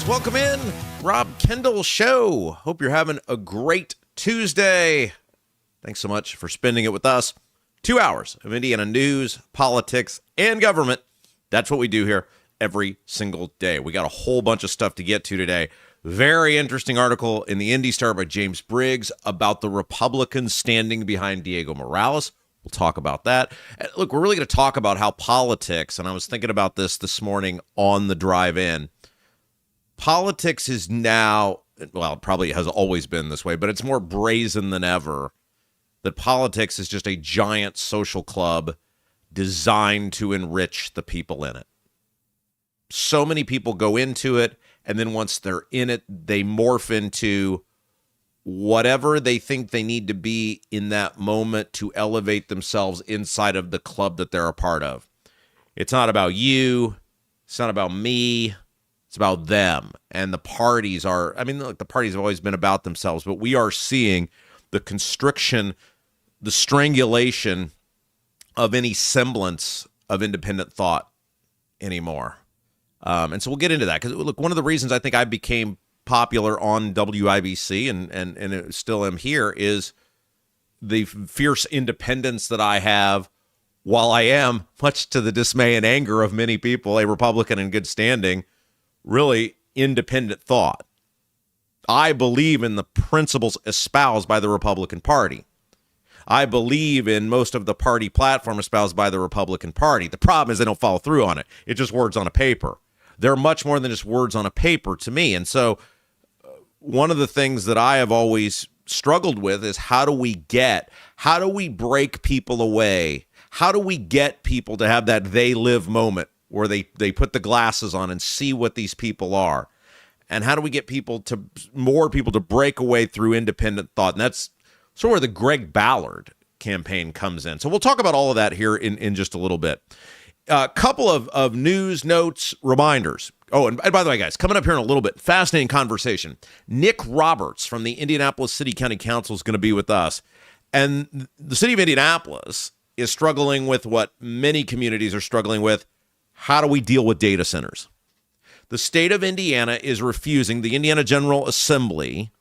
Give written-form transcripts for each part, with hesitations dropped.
Welcome in, Rob Kendall Show. Hope you're having a great Tuesday. Thanks so much for spending it with us. 2 hours of Indiana news, politics, and government. That's what we do here every single day. We got a whole bunch of stuff to get to today. Very interesting article in the Indy Star by James Briggs about the Republicans standing behind Diego Morales. We'll talk about that. And look, we're really going to talk about how politics, and I was thinking about this morning on the drive in. Politics is now, well, it probably has always been this way, but it's more brazen than ever that politics is just a giant social club designed to enrich the people in it. So many people go into it, and then once they're in it, they morph into whatever they think they need to be in that moment to elevate themselves inside of the club that they're a part of. It's not about you. It's not about me. It's about them. And the parties are, I mean, look, the parties have always been about themselves, but we are seeing the constriction, the strangulation of any semblance of independent thought anymore. And so we'll get into that. Because, look, one of the reasons I think I became popular on WIBC and still am here is the fierce independence that I have, while I am, much to the dismay and anger of many people, a Republican in good standing, really independent thought. I believe in the principles espoused by the Republican Party. I believe in most of the party platform espoused by the Republican Party. The problem is they don't follow through on it. It's just words on a paper. They're much more than just words on a paper to me. And so one of the things that I have always struggled with is how do we break people away? How do we get people to have that they live moment where they put the glasses on and see what these people are? And how do we get more people to break away through independent thought? And that's sort of where the Greg Ballard campaign comes in. So we'll talk about all of that here in just a little bit. A couple of news, notes, reminders. Oh, and by the way, guys, coming up here in a little bit, fascinating conversation. Nick Roberts from the Indianapolis City County Council is going to be with us. And the city of Indianapolis is struggling with what many communities are struggling with. How do we deal with data centers? The state of Indiana is refusing, the Indiana General Assembly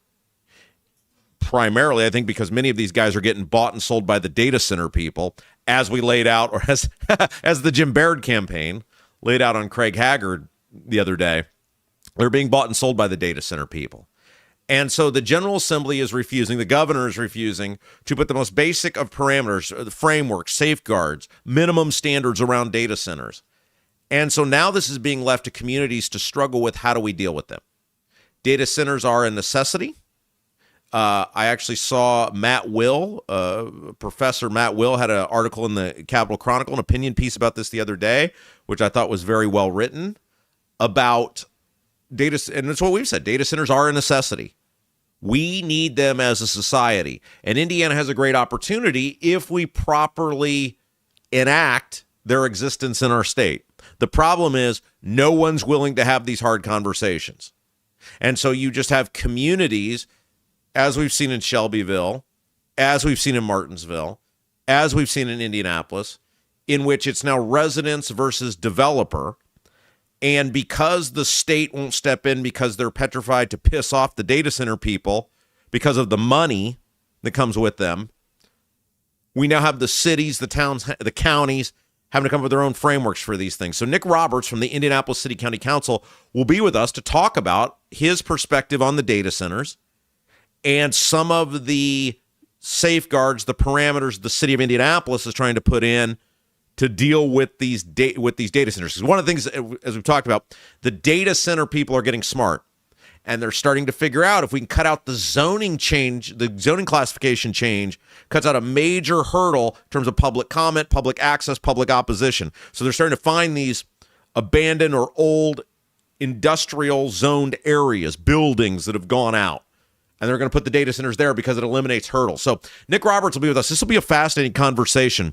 primarily, I think, because many of these guys are getting bought and sold by the data center people, as we laid out, or as as the Jim Baird campaign laid out on Craig Haggard the other day. They're being bought and sold by the data center people. And so the General Assembly is refusing, the governor is refusing to put the most basic of parameters, the framework, safeguards, minimum standards around data centers. And so now this is being left to communities to struggle with, how do we deal with them? Data centers are a necessity. I actually saw Matt Will, Professor Matt Will, had an article in the Capitol Chronicle, an opinion piece about this the other day, which I thought was very well written, about data, and that's what we've said. Data centers are a necessity. We need them as a society. And Indiana has a great opportunity if we properly enact their existence in our state. The problem is no one's willing to have these hard conversations. And so you just have communities, as we've seen in Shelbyville, as we've seen in Martinsville, as we've seen in Indianapolis, in which it's now residents versus developer. And because the state won't step in because they're petrified to piss off the data center people because of the money that comes with them, we now have the cities, the towns, the counties having to come up with their own frameworks for these things. So Nick Roberts from the Indianapolis City County Council will be with us to talk about his perspective on the data centers and some of the safeguards, the parameters the city of Indianapolis is trying to put in to deal with these data centers. Because one of the things, as we've talked about, the data center people are getting smart, and they're starting to figure out if we can cut out the zoning change, the zoning classification change cuts out a major hurdle in terms of public comment, public access, public opposition. So they're starting to find these abandoned or old industrial zoned areas, buildings that have gone out, and they're going to put the data centers there because it eliminates hurdles. So Nick Roberts will be with us. This will be a fascinating conversation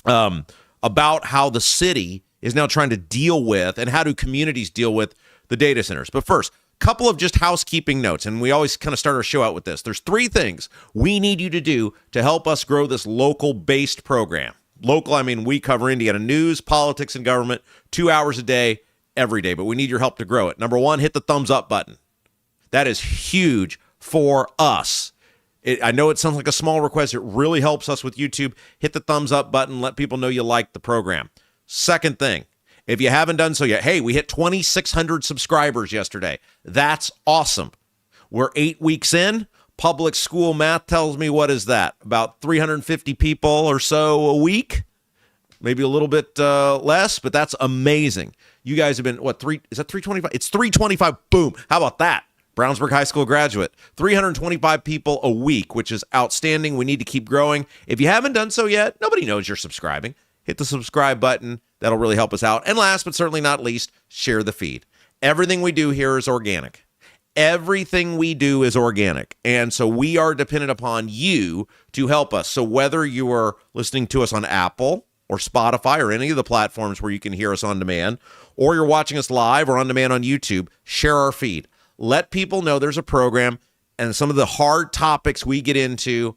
about how the city is now trying to deal with, and how do communities deal with, the data centers. But first, a couple of just housekeeping notes, and we always kind of start our show out with this. There's 3 things we need you to do to help us grow this local-based program. Local, I mean, we cover Indiana news, politics, and government 2 hours a day, every day, but we need your help to grow it. Number 1, hit the thumbs up button. That is huge for us. I know it sounds like a small request. It really helps us with YouTube. Hit the thumbs up button. Let people know you like the program. Second thing, if you haven't done so yet, hey, we hit 2,600 subscribers yesterday. That's awesome. We're 8 weeks in. Public school math tells me, what is that? About 350 people or so a week? Maybe a little bit less, but that's amazing. You guys have been, is that 325? It's 325. Boom. How about that? Brownsburg High School graduate, 325 people a week, which is outstanding. We need to keep growing. If you haven't done so yet, nobody knows you're subscribing. Hit the subscribe button. That'll really help us out. And last but certainly not least, share the feed. Everything we do here is organic. Everything we do is organic. And so we are dependent upon you to help us. So whether you are listening to us on Apple or Spotify or any of the platforms where you can hear us on demand, or you're watching us live or on demand on YouTube, share our feed. Let people know there's a program, and some of the hard topics we get into,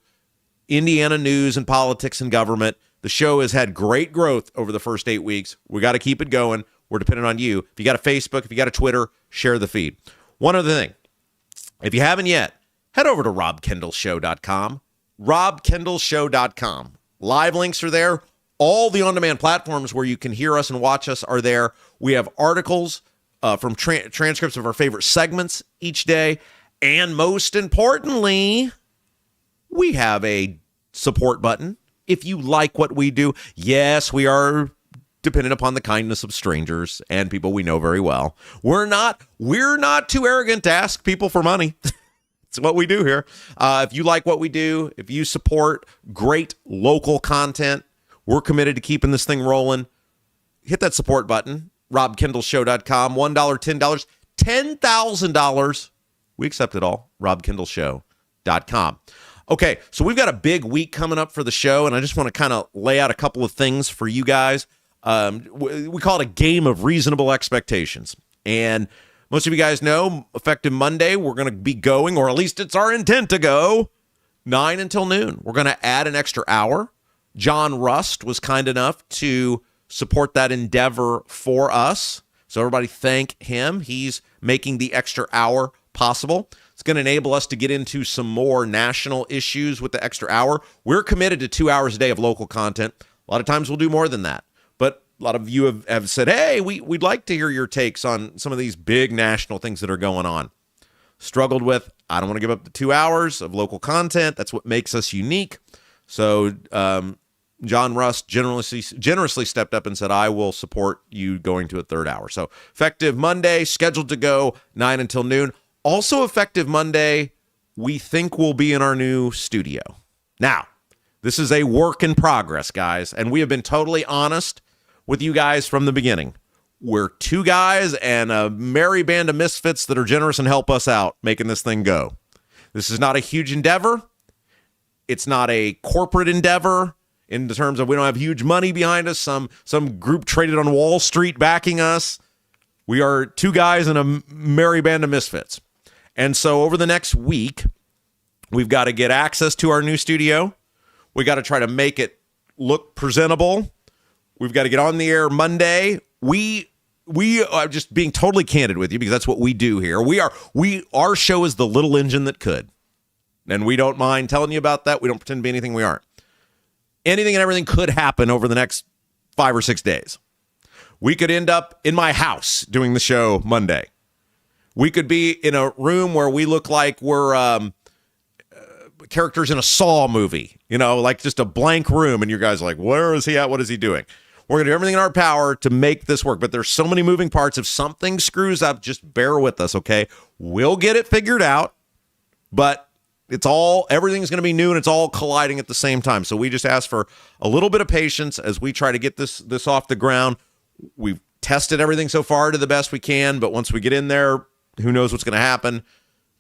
Indiana news and politics and government. The show has had great growth over the first 8 weeks. We got to keep it going. We're dependent on you. If you got a Facebook, if you got a Twitter, share the feed. One other thing, if you haven't yet, head over to robkendallshow.com, robkendallshow.com. Live links are there. All the on-demand platforms where you can hear us and watch us are there. We have articles from transcripts of our favorite segments each day. And most importantly, we have a support button. If you like what we do, yes, we are dependent upon the kindness of strangers and people we know very well. We're not too arrogant to ask people for money. It's what we do here. If you like what we do, if you support great local content, we're committed to keeping this thing rolling. Hit that support button. robkendallshow.com, $1, $10, $10,000. We accept it all. robkendallshow.com. Okay, so we've got a big week coming up for the show, and I just want to kind of lay out a couple of things for you guys. We call it a game of reasonable expectations. And most of you guys know, effective Monday, we're going to be going, or at least it's our intent to go, 9 until noon. We're going to add an extra hour. John Rust was kind enough to support that endeavor for us. So everybody thank him. He's making the extra hour possible. It's going to enable us to get into some more national issues with the extra hour. We're committed to 2 hours a day of local content. A lot of times we'll do more than that. But a lot of you have said, hey, we'd like to hear your takes on some of these big national things that are going on. Struggled with, I don't want to give up the 2 hours of local content. That's what makes us unique. So John Rust generously stepped up and said, I will support you going to a third hour. So effective Monday, scheduled to go 9 until noon. Also effective Monday, we think we'll be in our new studio. Now, this is a work in progress, guys, and we have been totally honest with you guys from the beginning. We're two guys and a merry band of misfits that are generous and help us out making this thing go. This is not a huge endeavor. It's not a corporate endeavor in terms of we don't have huge money behind us, some group traded on Wall Street backing us. We are two guys and a merry band of misfits. And so over the next week, we've got to get access to our new studio. We got to try to make it look presentable. We've got to get on the air Monday. We are just being totally candid with you because that's what we do here. Our show is the little engine that could. And we don't mind telling you about that. We don't pretend to be anything we aren't. Anything and everything could happen over the next 5 or 6 days. We could end up in my house doing the show Monday. We could be in a room where we look like we're characters in a Saw movie, like just a blank room. And you guys are like, where is he at? What is he doing? We're going to do everything in our power to make this work. But there's so many moving parts. If something screws up, just bear with us, okay? We'll get it figured out. But everything's going to be new and it's all colliding at the same time. So we just ask for a little bit of patience as we try to get this off the ground. We've tested everything so far to the best we can, but once we get in there, who knows what's going to happen.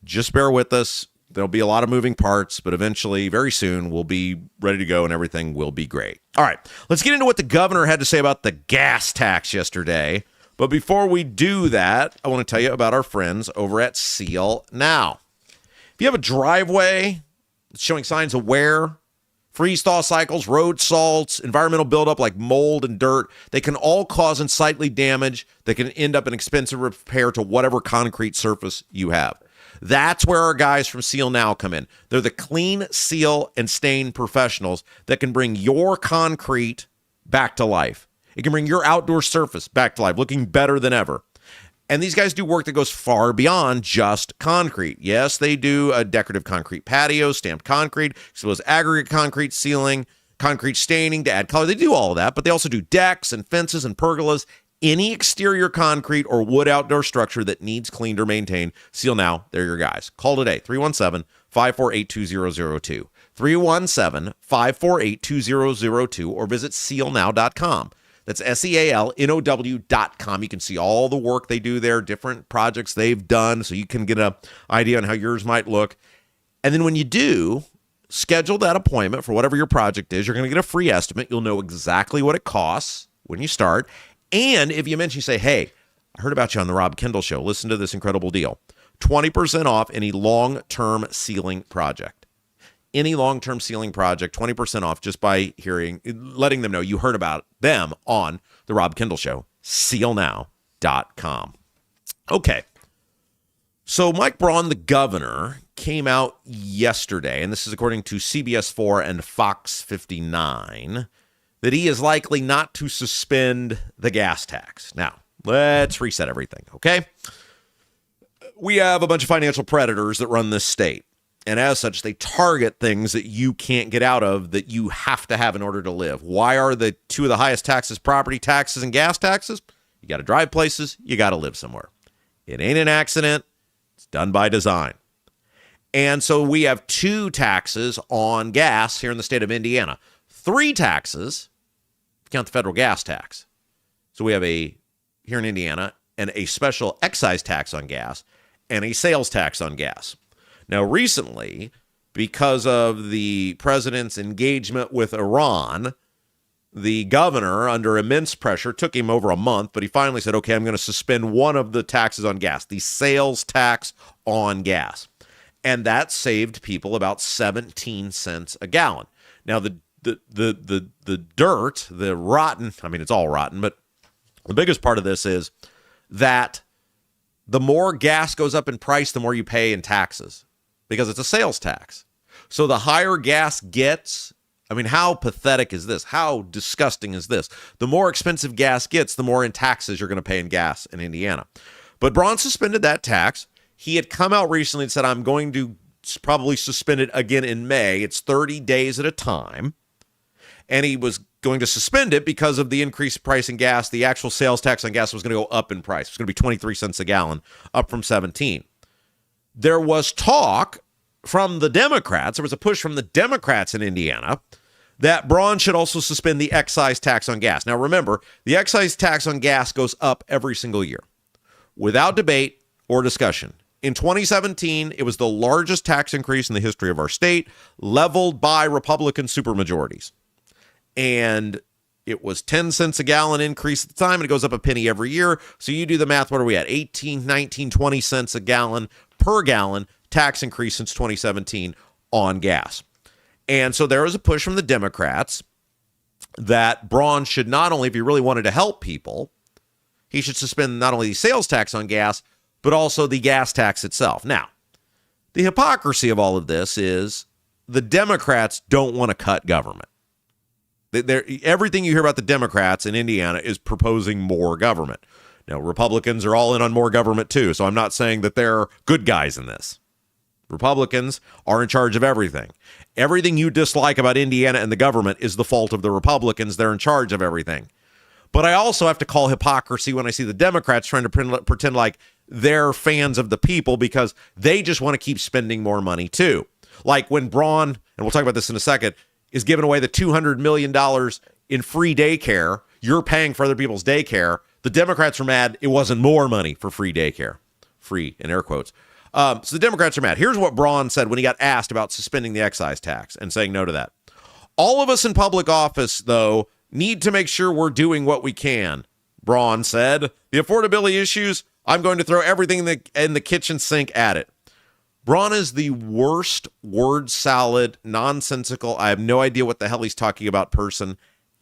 Just bear with us. There'll be a lot of moving parts, but eventually, very soon, we'll be ready to go and everything will be great. All right, let's get into what the governor had to say about the gas tax yesterday. But before we do that, I want to tell you about our friends over at Seal Now. If you have a driveway that's showing signs of wear, freeze-thaw cycles, road salts, environmental buildup like mold and dirt, they can all cause unsightly damage that can end up in expensive repair to whatever concrete surface you have. That's where our guys from Seal Now come in. They're the clean, seal, and stain professionals that can bring your concrete back to life. It can bring your outdoor surface back to life, looking better than ever. And these guys do work that goes far beyond just concrete. Yes, they do a decorative concrete patio, stamped concrete, as well as aggregate concrete sealing, concrete staining to add color. They do all of that, but they also do decks and fences and pergolas. Any exterior concrete or wood outdoor structure that needs cleaned or maintained, Seal Now, they're your guys. Call today, 317-548-2002. 317-548-2002 or visit sealnow.com. That's SEALNOW.com. You can see all the work they do there, different projects they've done, so you can get an idea on how yours might look. And then when you do, schedule that appointment for whatever your project is. You're going to get a free estimate. You'll know exactly what it costs when you start. And if you mention, you say, hey, I heard about you on the Rob Kendall Show. Listen to this incredible deal. 20% off any long-term sealing project. Any long-term sealing project, 20% off just by letting them know you heard about them on the Rob Kendall Show, sealnow.com. Okay. So Mike Braun, the governor, came out yesterday, and this is according to CBS 4 and Fox 59, that he is likely not to suspend the gas tax. Now, let's reset everything, okay? We have a bunch of financial predators that run this state. And as such, they target things that you can't get out of that you have to have in order to live. Why are the two of the highest taxes property taxes and gas taxes? You got to drive places. You got to live somewhere. It ain't an accident. It's done by design. And so we have 2 taxes on gas here in the state of Indiana. 3 taxes, if you count the federal gas tax. So we have here in Indiana, and a special excise tax on gas and a sales tax on gas. Now, recently, because of the president's engagement with Iran, the governor, under immense pressure, took him over a month, but he finally said, okay, I'm going to suspend one of the taxes on gas, the sales tax on gas. And that saved people about 17 cents a gallon. Now, the dirt, the rotten, I mean, it's all rotten, but the biggest part of this is that the more gas goes up in price, the more you pay in taxes because it's a sales tax. So the higher gas gets, I mean, how pathetic is this? How disgusting is this? The more expensive gas gets, the more in taxes you're going to pay in gas in Indiana. But Braun suspended that tax. He had come out recently and said, I'm going to probably suspend it again in May. It's 30 days at a time. And he was going to suspend it because of the increased price in gas. The actual sales tax on gas was going to go up in price. It was going to be 23 cents a gallon, up from 17. There was talk from the Democrats, there was a push from the Democrats in Indiana that Braun should also suspend the excise tax on gas. Now remember, the excise tax on gas goes up every single year without debate or discussion. In 2017, it was the largest tax increase in the history of our state, leveled by Republican supermajorities. And it was 10 cents a gallon increase at the time, and it goes up a penny every year. So you do the math, what are we at? 18, 19, 20 cents a gallon per gallon tax increase since 2017 on gas. And so there was a push from the Democrats that Braun should not only, if he really wanted to help people, he should suspend not only the sales tax on gas, but also the gas tax itself. Now, the hypocrisy of all of this is the Democrats don't want to cut government. Everything you hear about the Democrats in Indiana is proposing more government. Now, Republicans are all in on more government too, so I'm not saying that they're good guys in this. Republicans are in charge of everything. Everything you dislike about Indiana and the government is the fault of the Republicans. They're in charge of everything. But I also have to call hypocrisy when I see the Democrats trying to pretend like they're fans of the people because they just want to keep spending more money too. Like when Braun, and we'll talk about this in a second, is giving away the $200 million in free daycare. You're paying for other people's daycare. The Democrats are mad it wasn't more money for free daycare. Free in air quotes. So the Democrats are mad. Here's what Braun said when he got asked about suspending the excise tax and saying no to that. All of us in public office, though, need to make sure we're doing what we can. Braun said, the affordability issues, I'm going to throw everything in the kitchen sink at it. Braun is the worst word salad, nonsensical, I have no idea what the hell he's talking about person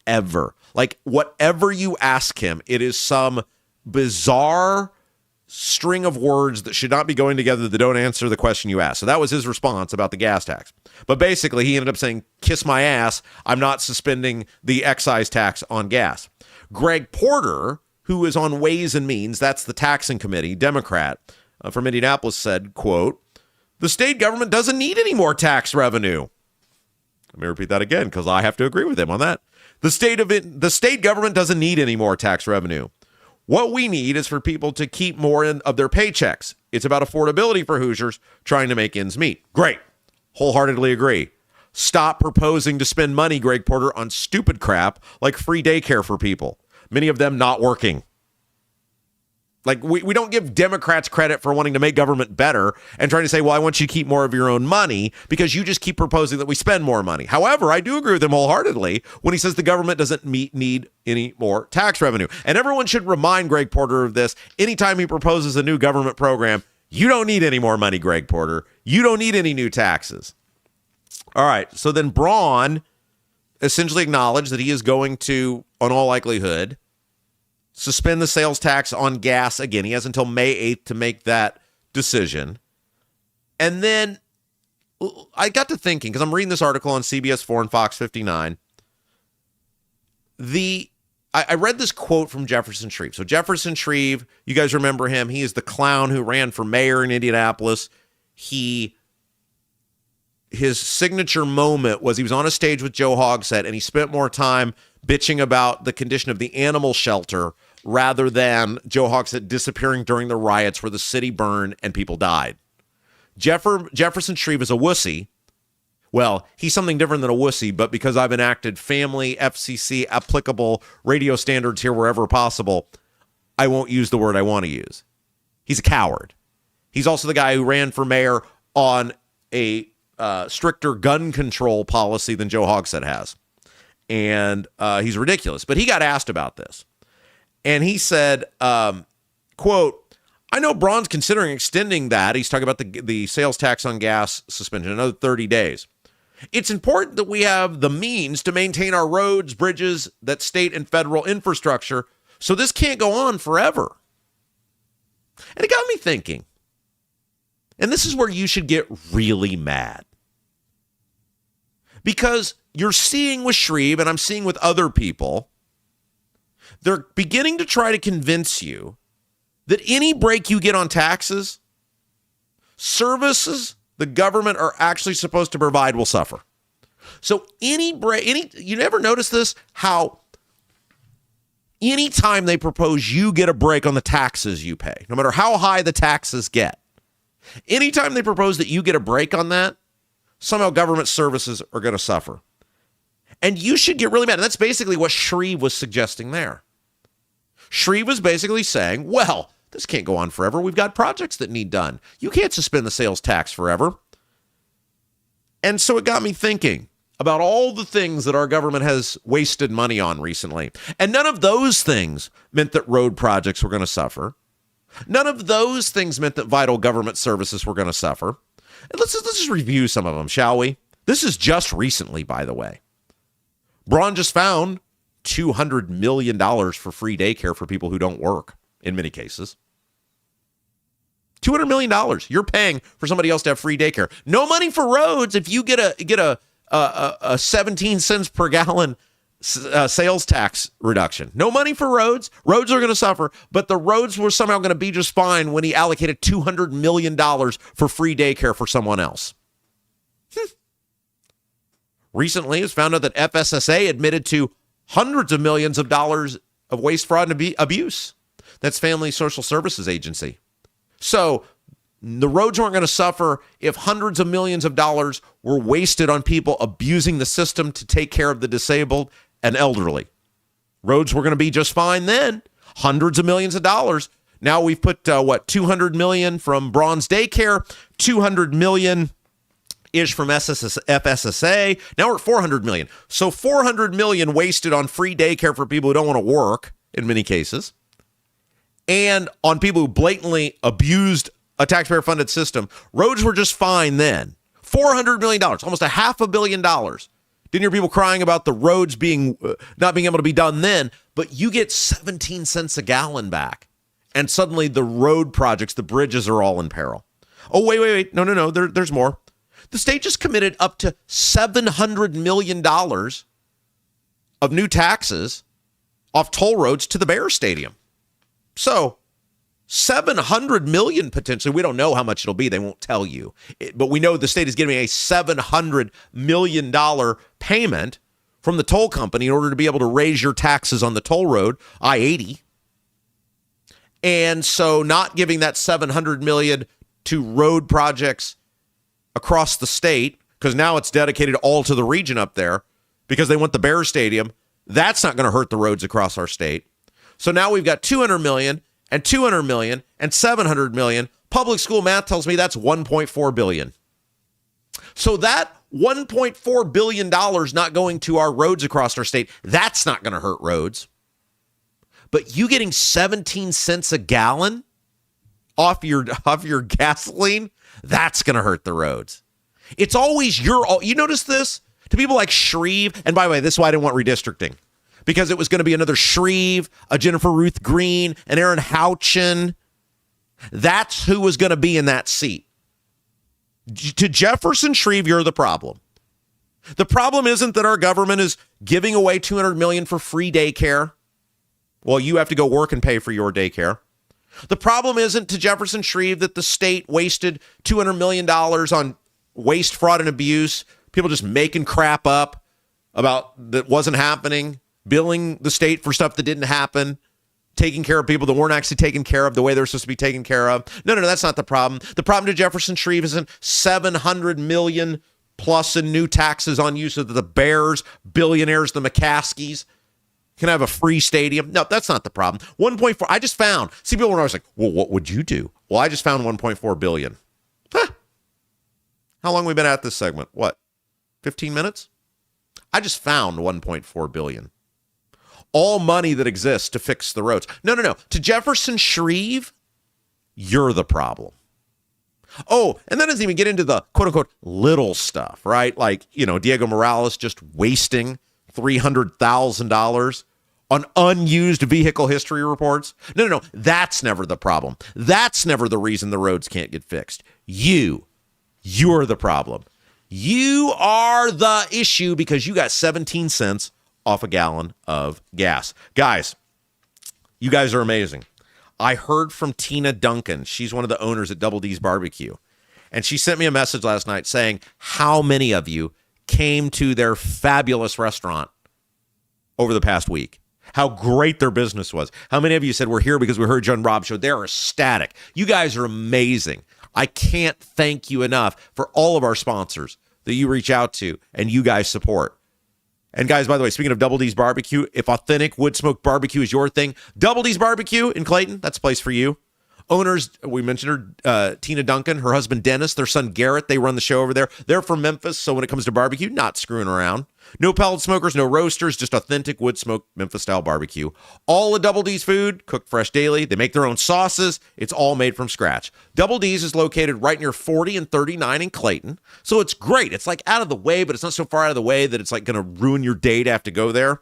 ever. Like, whatever you ask him, it is some bizarre string of words that should not be going together that don't answer the question you ask. So that was his response about the gas tax. But basically, he ended up saying, kiss my ass, I'm not suspending the excise tax on gas. Greg Porter, who is on Ways and Means, that's the taxing committee, Democrat from Indianapolis, said, quote, the state government doesn't need any more tax revenue. Let me repeat that again because I have to agree with him on that. The state government doesn't need any more tax revenue. What we need is for people to keep more of their paychecks. It's about affordability for Hoosiers trying to make ends meet. Great. Wholeheartedly agree. Stop proposing to spend money, Greg Porter, on stupid crap like free daycare for people, many of them not working. Like, we don't give Democrats credit for wanting to make government better and trying to say, well, I want you to keep more of your own money because you just keep proposing that we spend more money. However, I do agree with him wholeheartedly when he says the government doesn't need any more tax revenue. And everyone should remind Greg Porter of this anytime he proposes a new government program. You don't need any more money, Greg Porter. You don't need any new taxes. All right. So then Braun essentially acknowledged that he is going to, on all likelihood, suspend the sales tax on gas again. He has until May 8th to make that decision. And then I got to thinking, because I'm reading this article on CBS 4 and Fox 59. I read this quote from Jefferson Shreve. So Jefferson Shreve, you guys remember him. He is the clown who ran for mayor in Indianapolis. His signature moment was he was on a stage with Joe Hogsett, and he spent more time bitching about the condition of the animal shelter rather than Joe Hogsett disappearing during the riots where the city burned and people died. Jefferson Shreve is a wussy. Well, he's something different than a wussy, but because I've enacted family, FCC, applicable radio standards here wherever possible, I won't use the word I want to use. He's a coward. He's also the guy who ran for mayor on a stricter gun control policy than Joe Hogsett has. And he's ridiculous. But he got asked about this. And he said, quote, I know Braun's considering extending that. He's talking about the sales tax on gas suspension, another 30 days. It's important that we have the means to maintain our roads, bridges, that state and federal infrastructure. So this can't go on forever. And it got me thinking, and this is where you should get really mad. Because you're seeing with Shreve, and I'm seeing with other people, they're beginning to try to convince you that any break you get on taxes, services the government are actually supposed to provide will suffer. So you never notice this, how anytime they propose you get a break on the taxes you pay, no matter how high the taxes get, anytime they propose that you get a break on that, somehow government services are going to suffer. And you should get really mad. And that's basically what Shreve was suggesting there. Shreve was basically saying, well, this can't go on forever. We've got projects that need done. You can't suspend the sales tax forever. And so it got me thinking about all the things that our government has wasted money on recently. And none of those things meant that road projects were going to suffer. None of those things meant that vital government services were going to suffer. And let's just review some of them, shall we? This is just recently, by the way. Braun just found $200 million for free daycare for people who don't work, in many cases. $200 million you're paying for somebody else to have free daycare. No money for roads if you get a 17 cents per gallon sales tax reduction. No money for roads. Roads are going to suffer, but the roads were somehow going to be just fine when he allocated $200 million for free daycare for someone else. Recently, it was found out that FSSA admitted to hundreds of millions of dollars of waste, fraud, and abuse. That's Family Social Services Agency. So the roads weren't going to suffer if hundreds of millions of dollars were wasted on people abusing the system to take care of the disabled and elderly. Roads were going to be just fine then. Hundreds of millions of dollars. Now we've put, $200 million from Braun's Daycare, $200 million ish from FSSA. Now we're at $400 million. So $400 million wasted on free daycare for people who don't want to work, in many cases, and on people who blatantly abused a taxpayer-funded system. Roads were just fine then. $400 million, almost $500 million. Didn't hear people crying about the roads not being able to be done then, but you get 17 cents a gallon back, and suddenly the road projects, the bridges are all in peril. Oh, wait. No. There's more. The state just committed up to $700 million of new taxes off toll roads to the Bears Stadium. So $700 million potentially. We don't know how much it'll be. They won't tell you. But we know the state is giving a $700 million payment from the toll company in order to be able to raise your taxes on the toll road, I-80. And so not giving that $700 million to road projects across the state, because now it's dedicated all to the region up there because they want the Bears Stadium. That's not going to hurt the roads across our state. So now we've got $200 million and $200 million and $700 million. Public school math tells me that's $1.4 billion. So that $1.4 billion not going to our roads across our state, that's not going to hurt roads. But you getting 17 cents a gallon off your gasoline, that's going to hurt the roads. It's always you notice this? To people like Shreve, and by the way, this is why I didn't want redistricting, because it was going to be another Shreve, a Jennifer Ruth Green, an Aaron Houchin. That's who was going to be in that seat. To Jefferson Shreve, you're the problem. The problem isn't that our government is giving away $200 million for free daycare. Well, you have to go work and pay for your daycare. The problem isn't to Jefferson Shreve that the state wasted $200 million on waste, fraud, and abuse. People just making crap up about that wasn't happening, billing the state for stuff that didn't happen, taking care of people that weren't actually taken care of the way they're supposed to be taken care of. No, that's not the problem. The problem to Jefferson Shreve isn't $700 million plus in new taxes on use of the Bears, billionaires, the McCaskies can have a free stadium. No, that's not the problem. 1.4, I just found. See, people were always like, well, what would you do? Well, I just found 1.4 billion. Huh. How long have we been at this segment? What, 15 minutes? I just found 1.4 billion. All money that exists to fix the roads. No. To Jefferson Shreve, you're the problem. Oh, and that doesn't even get into the quote-unquote little stuff, right? Like, Diego Morales just wasting $300,000 on unused vehicle history reports. No. That's never the problem. That's never the reason the roads can't get fixed. You're the problem. You are the issue because you got 17 cents off a gallon of gas. Guys, you guys are amazing. I heard from Tina Duncan. She's one of the owners at Double D's Barbecue. And she sent me a message last night saying how many of you came to their fabulous restaurant over the past week. How great their business was. How many of you said, we're here because we heard you on Rob's show? They're ecstatic. You guys are amazing. I can't thank you enough for all of our sponsors that you reach out to and you guys support. And guys, by the way, speaking of Double D's Barbecue, if authentic wood smoked barbecue is your thing, Double D's Barbecue in Clayton, that's a place for you. Owners, we mentioned her, Tina Duncan, her husband Dennis, their son Garrett, they run the show over there. They're from Memphis, so when it comes to barbecue, not screwing around. No pellet smokers, no roasters, just authentic wood smoked Memphis-style barbecue. All of Double D's food, cooked fresh daily. They make their own sauces. It's all made from scratch. Double D's is located right near 40 and 39 in Clayton, so it's great. It's like out of the way, but it's not so far out of the way that it's like going to ruin your day to have to go there.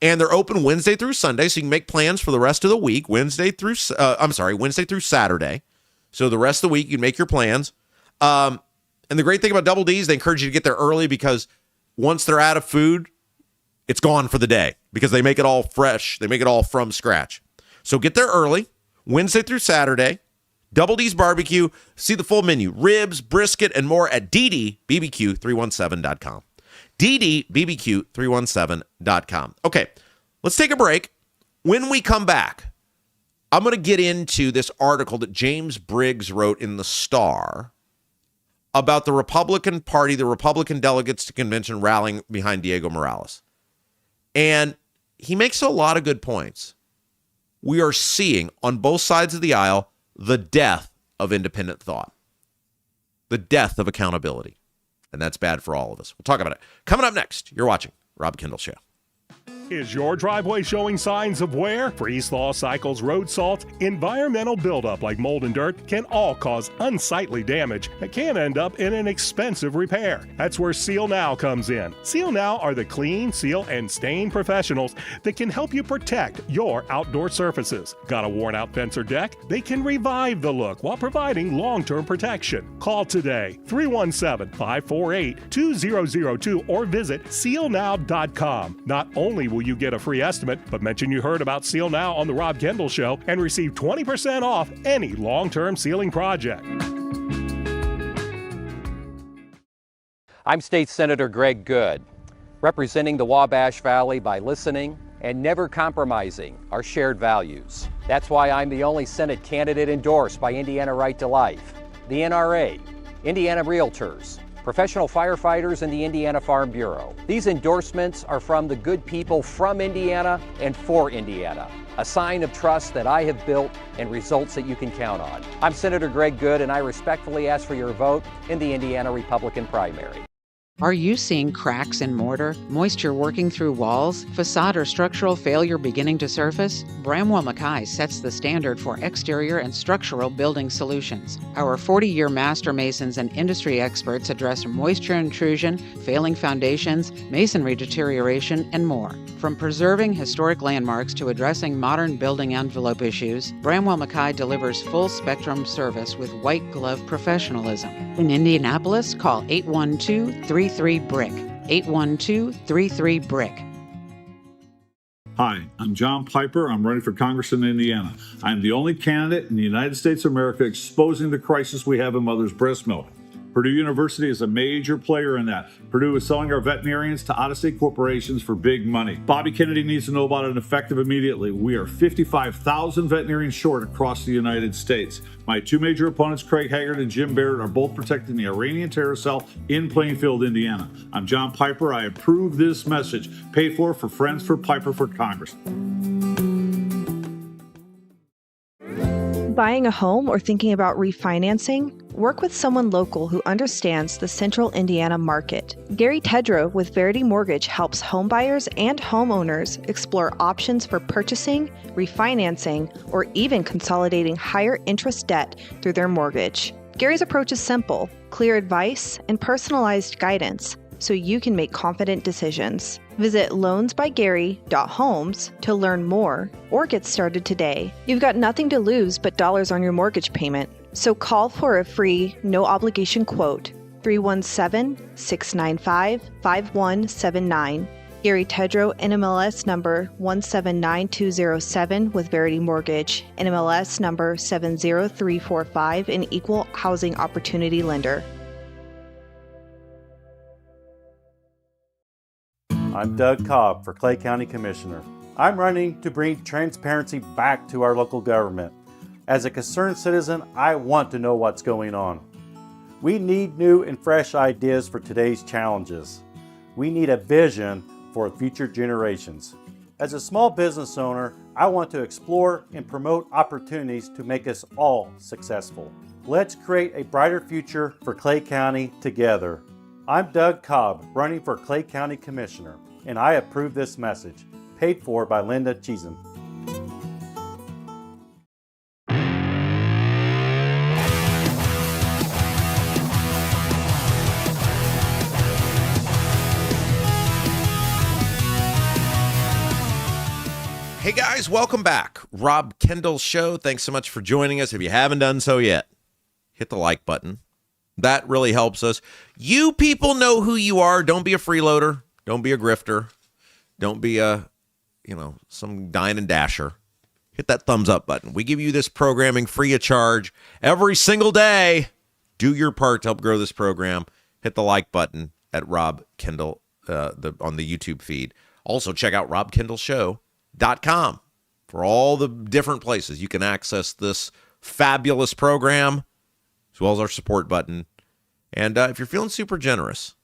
And they're open Wednesday through Sunday, so you can make plans for the rest of the week, Wednesday through Saturday. So the rest of the week, you can make your plans. And the great thing about Double D's, they encourage you to get there early because once they're out of food, it's gone for the day because they make it all fresh. They make it all from scratch. So get there early, Wednesday through Saturday. Double D's Barbecue. See the full menu, ribs, brisket, and more at ddbbq317.com. ddbbq317.com. Okay, let's take a break. When we come back, I'm going to get into this article that James Briggs wrote in the Star about the Republican Party, the Republican delegates to convention rallying behind Diego Morales. And he makes a lot of good points. We are seeing on both sides of the aisle the death of independent thought, the death of accountability. And that's bad for all of us. We'll talk about it. Coming up next, you're watching Rob Kendall Show. Is your driveway showing signs of wear? Freeze-thaw cycles, road salt, environmental buildup like mold and dirt can all cause unsightly damage that can end up in an expensive repair. That's where Seal Now comes in. Seal Now are the clean, seal, and stain professionals that can help you protect your outdoor surfaces. Got a worn-out fence or deck? They can revive the look while providing long-term protection. Call today, 317-548-2002 or visit sealnow.com. Not only will you get a free estimate, but mention you heard about Seal Now on the Rob Kendall Show and receive 20% off any long-term sealing project. I'm State Senator Greg Good, representing the Wabash Valley by listening and never compromising our shared values. That's why I'm the only Senate candidate endorsed by Indiana Right to Life, the NRA, Indiana Realtors, professional firefighters, and the Indiana Farm Bureau. These endorsements are from the good people from Indiana and for Indiana, a sign of trust that I have built and results that you can count on. I'm Senator Greg Good, and I respectfully ask for your vote in the Indiana Republican primary. Are you seeing cracks in mortar, moisture working through walls, facade or structural failure beginning to surface? Bramwell Mackay sets the standard for exterior and structural building solutions. Our 40-year master masons and industry experts address moisture intrusion, failing foundations, masonry deterioration, and more. From preserving historic landmarks to addressing modern building envelope issues, Bramwell Mackay delivers full-spectrum service with white-glove professionalism. In Indianapolis, call 812-33-BRICK. 812-33-BRICK. Hi, I'm John Piper. I'm running for Congress in Indiana. I'm the only candidate in the United States of America exposing the crisis we have in mother's breast milk. Purdue University is a major player in that. Purdue is selling our veterinarians to out-of-state corporations for big money. Bobby Kennedy needs to know about it effective immediately. We are 55,000 veterinarians short across the United States. My two major opponents, Craig Haggard and Jim Barrett, are both protecting the Iranian terror cell in Plainfield, Indiana. I'm John Piper. I approve this message. Paid for Friends for Piper for Congress. Buying a home or thinking about refinancing? Work with someone local who understands the central Indiana market. Gary Tedrow with Verity Mortgage helps homebuyers and homeowners explore options for purchasing, refinancing, or even consolidating higher interest debt through their mortgage. Gary's approach is simple, clear advice, and personalized guidance, so you can make confident decisions. Visit loansbygary.homes to learn more or get started today. You've got nothing to lose but dollars on your mortgage payment. So call for a free, no-obligation quote, 317-695-5179. Gary Tedrow, NMLS number 179207 with Verity Mortgage, NMLS number 70345, an equal housing opportunity lender. I'm Doug Cobb for Clay County Commissioner. I'm running to bring transparency back to our local government. As a concerned citizen, I want to know what's going on. We need new and fresh ideas for today's challenges. We need a vision for future generations. As a small business owner, I want to explore and promote opportunities to make us all successful. Let's create a brighter future for Clay County together. I'm Doug Cobb, running for Clay County Commissioner, and I approve this message, paid for by Linda Cheatham. Hey guys, welcome back. Rob Kendall Show. Thanks so much for joining us. If you haven't done so yet, hit the like button. That really helps us. You people know who you are. Don't be a freeloader. Don't be a grifter. Don't be some dine and dasher. Hit that thumbs up button. We give you this programming free of charge every single day. Do your part to help grow this program. Hit the like button at Rob Kendall on the YouTube feed. Also, check out robkendallshow.com for all the different places you can access this fabulous program, as well as our support button. And if you're feeling super generous,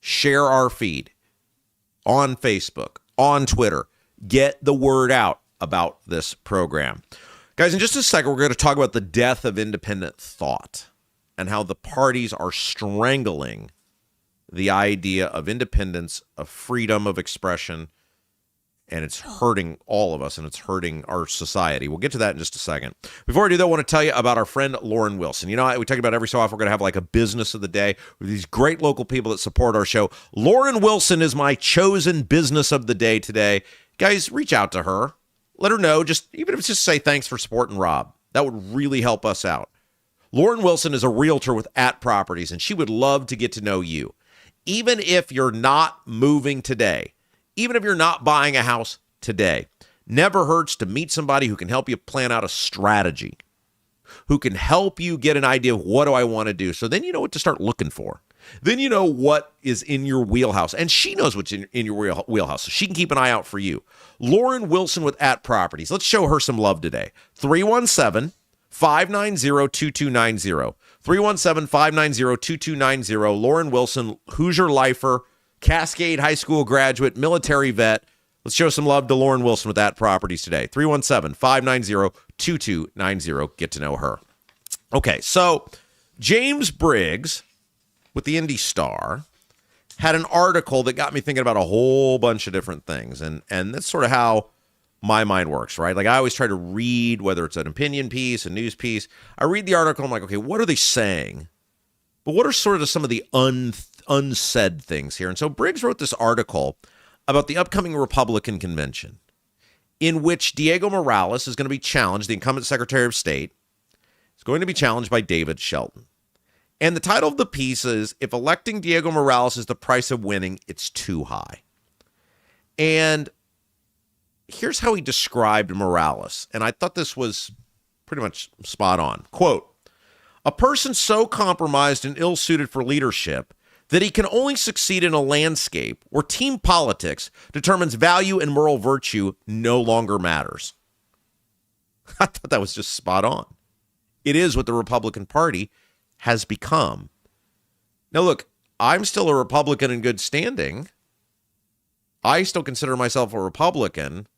share our feed on Facebook, on Twitter. Get the word out about this program. Guys, in just a second, we're going to talk about the death of independent thought and how the parties are strangling the idea of independence, of freedom of expression, and it's hurting all of us, and it's hurting our society. We'll get to that in just a second. Before I do that, I want to tell you about our friend Lauren Wilson. You know, we talk about every so often we're going to have like a business of the day with these great local people that support our show. Lauren Wilson is my chosen business of the day today. Guys, reach out to her. Let her know, even if it's just say thanks for supporting Rob. That would really help us out. Lauren Wilson is a realtor with @Properties, and she would love to get to know you. Even if you're not moving today, even if you're not buying a house today, never hurts to meet somebody who can help you plan out a strategy, who can help you get an idea of what do I want to do. So then you know what to start looking for. Then you know what is in your wheelhouse. And she knows what's in your wheelhouse, so she can keep an eye out for you. Lauren Wilson with @Properties. Let's show her some love today. 317-590-2290. 317-590-2290. Lauren Wilson, Hoosier lifer, Cascade High School graduate, military vet. Let's show some love to Lauren Wilson with @Properties today. 317-590-2290. Get to know her. Okay, so James Briggs with the Indy Star had an article that got me thinking about a whole bunch of different things. And that's sort of how my mind works, right? Like I always try to read, whether it's an opinion piece, a news piece. I read the article, I'm like, okay, what are they saying? But what are sort of some of the unsaid things here? And so Briggs wrote this article about the upcoming Republican convention in which Diego Morales is going to be challenged, the incumbent Secretary of State, is going to be challenged by David Shelton. And the title of the piece is, if electing Diego Morales is the price of winning, it's too high. And here's how he described Morales. And I thought this was pretty much spot on. Quote, a person so compromised and ill-suited for leadership that he can only succeed in a landscape where team politics determines value and moral virtue no longer matters. I thought that was just spot on. It is what the Republican Party has become. Now, look, I'm still a Republican in good standing. I still consider myself a Republican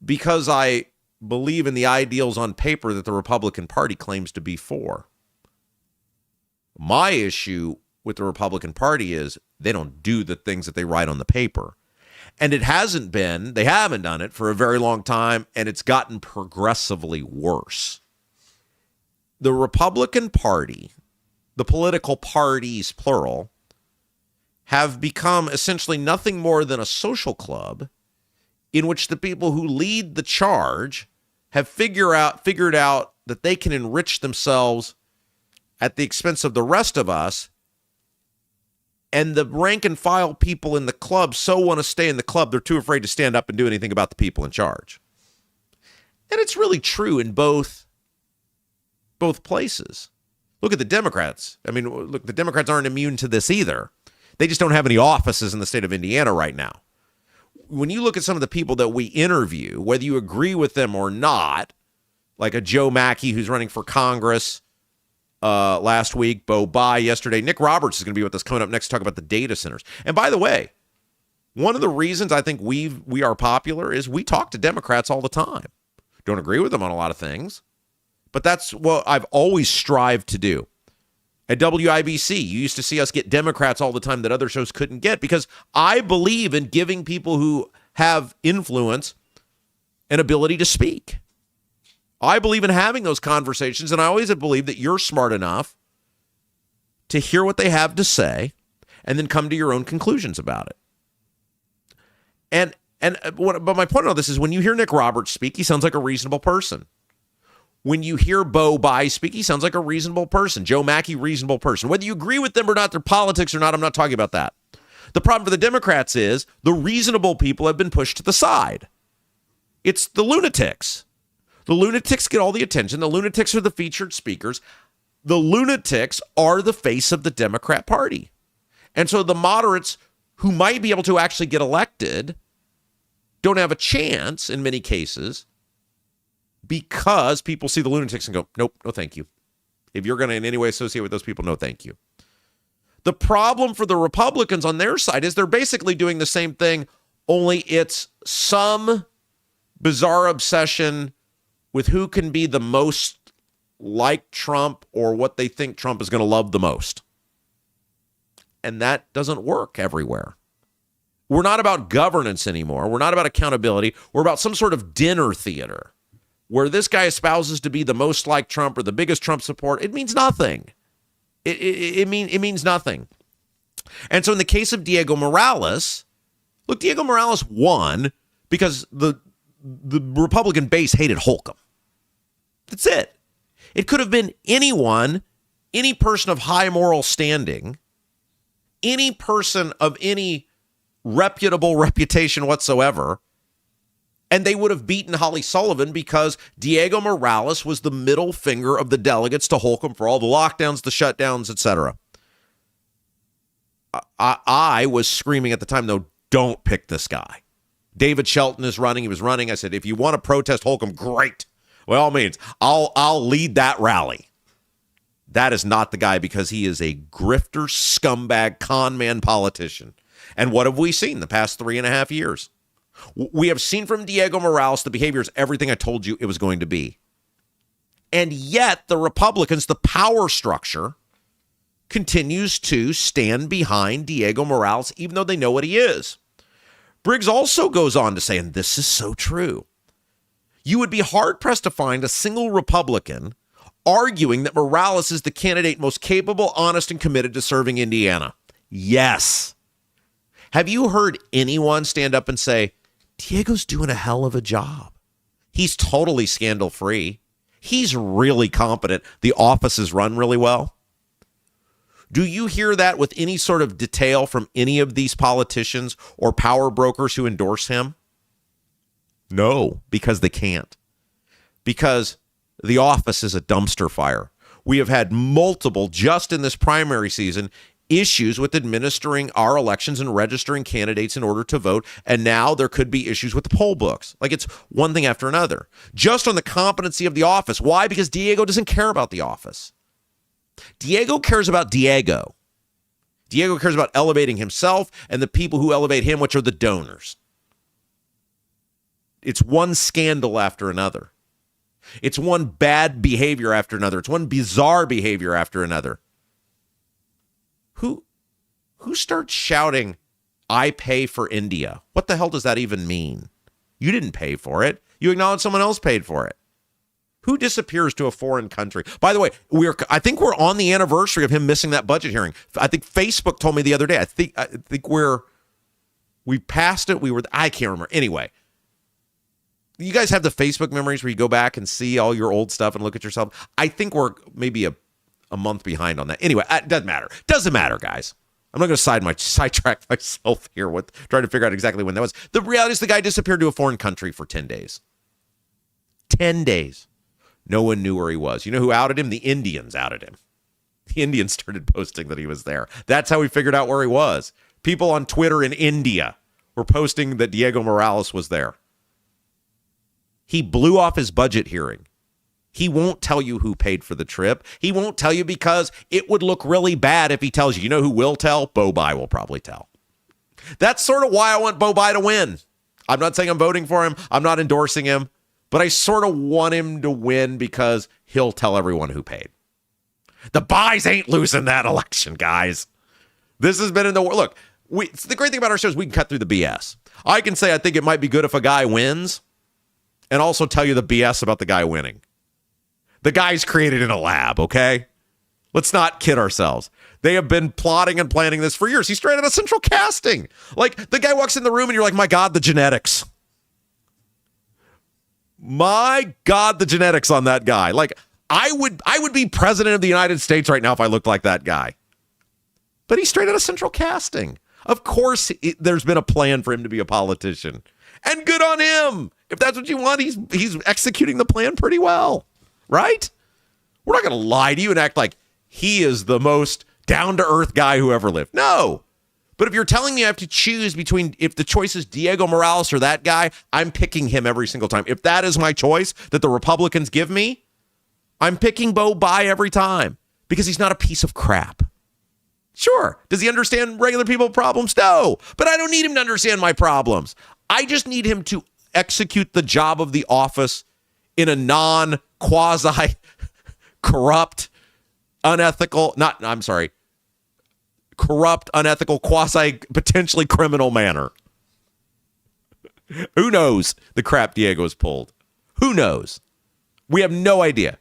because I believe in the ideals on paper that the Republican Party claims to be for. My issue with the Republican Party is they don't do the things that they write on the paper. And they haven't done it for a very long time, and it's gotten progressively worse. The Republican Party, the political parties, plural, have become essentially nothing more than a social club in which the people who lead the charge have figured out that they can enrich themselves at the expense of the rest of us. And the rank and file people in the club so want to stay in the club, they're too afraid to stand up and do anything about the people in charge. And it's really true in both places. Look at the Democrats. I mean, look, the Democrats aren't immune to this either. They just don't have any offices in the state of Indiana right now. When you look at some of the people that we interview, whether you agree with them or not, like a Joe Mackey who's running for Congress last week, Bo Bai yesterday, Nick Roberts is going to be with us coming up next to talk about the data centers. And by the way, one of the reasons I think we are popular is we talk to Democrats all the time. Don't agree with them on a lot of things, but that's what I've always strived to do. At WIBC, you used to see us get Democrats all the time that other shows couldn't get because I believe in giving people who have influence an ability to speak. I believe in having those conversations, and I always have believed that you're smart enough to hear what they have to say and then come to your own conclusions about it. But my point on this is when you hear Nick Roberts speak, he sounds like a reasonable person. When you hear Bo Bai speak, he sounds like a reasonable person. Joe Mackey, reasonable person. Whether you agree with them or not, their politics or not, I'm not talking about that. The problem for the Democrats is the reasonable people have been pushed to the side. It's the lunatics. The lunatics get all the attention. The lunatics are the featured speakers. The lunatics are the face of the Democrat Party. And so the moderates who might be able to actually get elected don't have a chance in many cases because people see the lunatics and go, nope, no thank you. If you're going to in any way associate with those people, no thank you. The problem for the Republicans on their side is they're basically doing the same thing, only it's some bizarre obsession with who can be the most like Trump or what they think Trump is going to love the most. And that doesn't work everywhere. We're not about governance anymore. We're not about accountability. We're about some sort of dinner theater where this guy espouses to be the most like Trump or the biggest Trump support. It means nothing. It means nothing. And so in the case of Diego Morales, look, Diego Morales won because the Republican base hated Holcomb. That's it. It could have been anyone, any person of high moral standing, any person of any reputable reputation whatsoever, and they would have beaten Holly Sullivan because Diego Morales was the middle finger of the delegates to Holcomb for all the lockdowns, the shutdowns, etc. I was screaming at the time, though, don't pick this guy. David Shelton is running. He was running. I said, if you want to protest Holcomb, great. By all means, I'll lead that rally. That is not the guy because he is a grifter, scumbag, con man politician. And what have we seen the past 3.5 years? We have seen from Diego Morales the behavior is everything I told you it was going to be. And yet the Republicans, the power structure, continues to stand behind Diego Morales, even though they know what he is. Briggs also goes on to say, and this is so true, you would be hard-pressed to find a single Republican arguing that Morales is the candidate most capable, honest, and committed to serving Indiana. Yes. Have you heard anyone stand up and say, Diego's doing a hell of a job? He's totally scandal-free. He's really competent. The office is run really well. Do you hear that with any sort of detail from any of these politicians or power brokers who endorse him? No, because they can't. Because the office is a dumpster fire. We have had multiple, just in this primary season, issues with administering our elections and registering candidates in order to vote. And now there could be issues with the poll books. Like it's one thing after another. Just on the competency of the office. Why? Because Diego doesn't care about the office. Diego cares about Diego. Diego cares about elevating himself and the people who elevate him, which are the donors. It's one scandal after another. It's one bad behavior after another. It's one bizarre behavior after another. Who starts shouting, I pay for India? What the hell does that even mean? You didn't pay for it. You acknowledge someone else paid for it. Who disappears to a foreign country? By the way, I think we're on the anniversary of him missing that budget hearing. I think Facebook told me the other day. I think we passed it. I can't remember. Anyway, you guys have the Facebook memories where you go back and see all your old stuff and look at yourself. I think we're maybe a month behind on that. Anyway, it doesn't matter. Doesn't matter, guys. I'm not going to sidetrack myself here with trying to figure out exactly when that was. The reality is the guy disappeared to a foreign country for 10 days. 10 days. No one knew where he was. You know who outed him? The Indians outed him. The Indians started posting that he was there. That's how we figured out where he was. People on Twitter in India were posting that Diego Morales was there. He blew off his budget hearing. He won't tell you who paid for the trip. He won't tell you because it would look really bad if he tells you. You know who will tell? Bo Bai will probably tell. That's sort of why I want Bo Bai to win. I'm not saying I'm voting for him. I'm not endorsing him. But I sort of want him to win because he'll tell everyone who paid. The Bais ain't losing that election, guys. This has been in the... Look, the great thing about our show is we can cut through the BS. I can say I think it might be good if a guy wins and also tell you the BS about the guy winning. The guy's created in a lab, okay? Let's not kid ourselves. They have been plotting and planning this for years. He's straight out of central casting. Like, the guy walks in the room and you're like, my God, the genetics. My God, the genetics on that guy. Like, I would be president of the United States right now if I looked like that guy. But he's straight out of central casting. Of course, there's been a plan for him to be a politician. And good on him. If that's what you want, he's executing the plan pretty well. Right? We're not going to lie to you and act like he is the most down-to-earth guy who ever lived. No. But if you're telling me I have to choose between, if the choice is Diego Morales or that guy, I'm picking him every single time. If that is my choice that the Republicans give me, I'm picking Bo Bai every time because he's not a piece of crap. Sure. Does he understand regular people problems? No. But I don't need him to understand my problems. I just need him to execute the job of the office in a non-quasi-corrupt, corrupt, unethical, quasi-potentially criminal manner. Who knows the crap Diego's pulled? Who knows? We have no idea.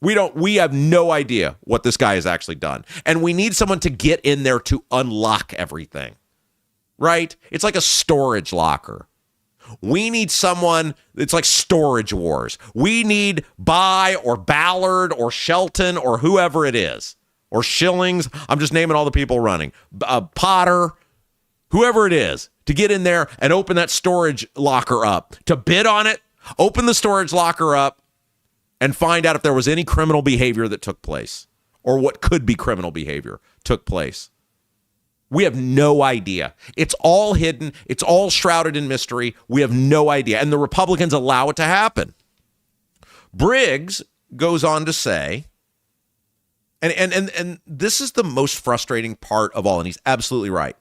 We have no idea what this guy has actually done. And we need someone to get in there to unlock everything. Right? It's like a storage locker. We need someone, it's like Storage Wars. We need Bai or Ballard or Shelton or whoever it is. Or Shillings. I'm just naming all the people running. Potter, whoever it is, to get in there and open that storage locker up. To bid on it, open the storage locker up, and find out if there was any criminal behavior that took place. Or what could be criminal behavior took place. We have no idea. It's all hidden. It's all shrouded in mystery. We have no idea. And the Republicans allow it to happen. Briggs goes on to say, and this is the most frustrating part of all, and he's absolutely right.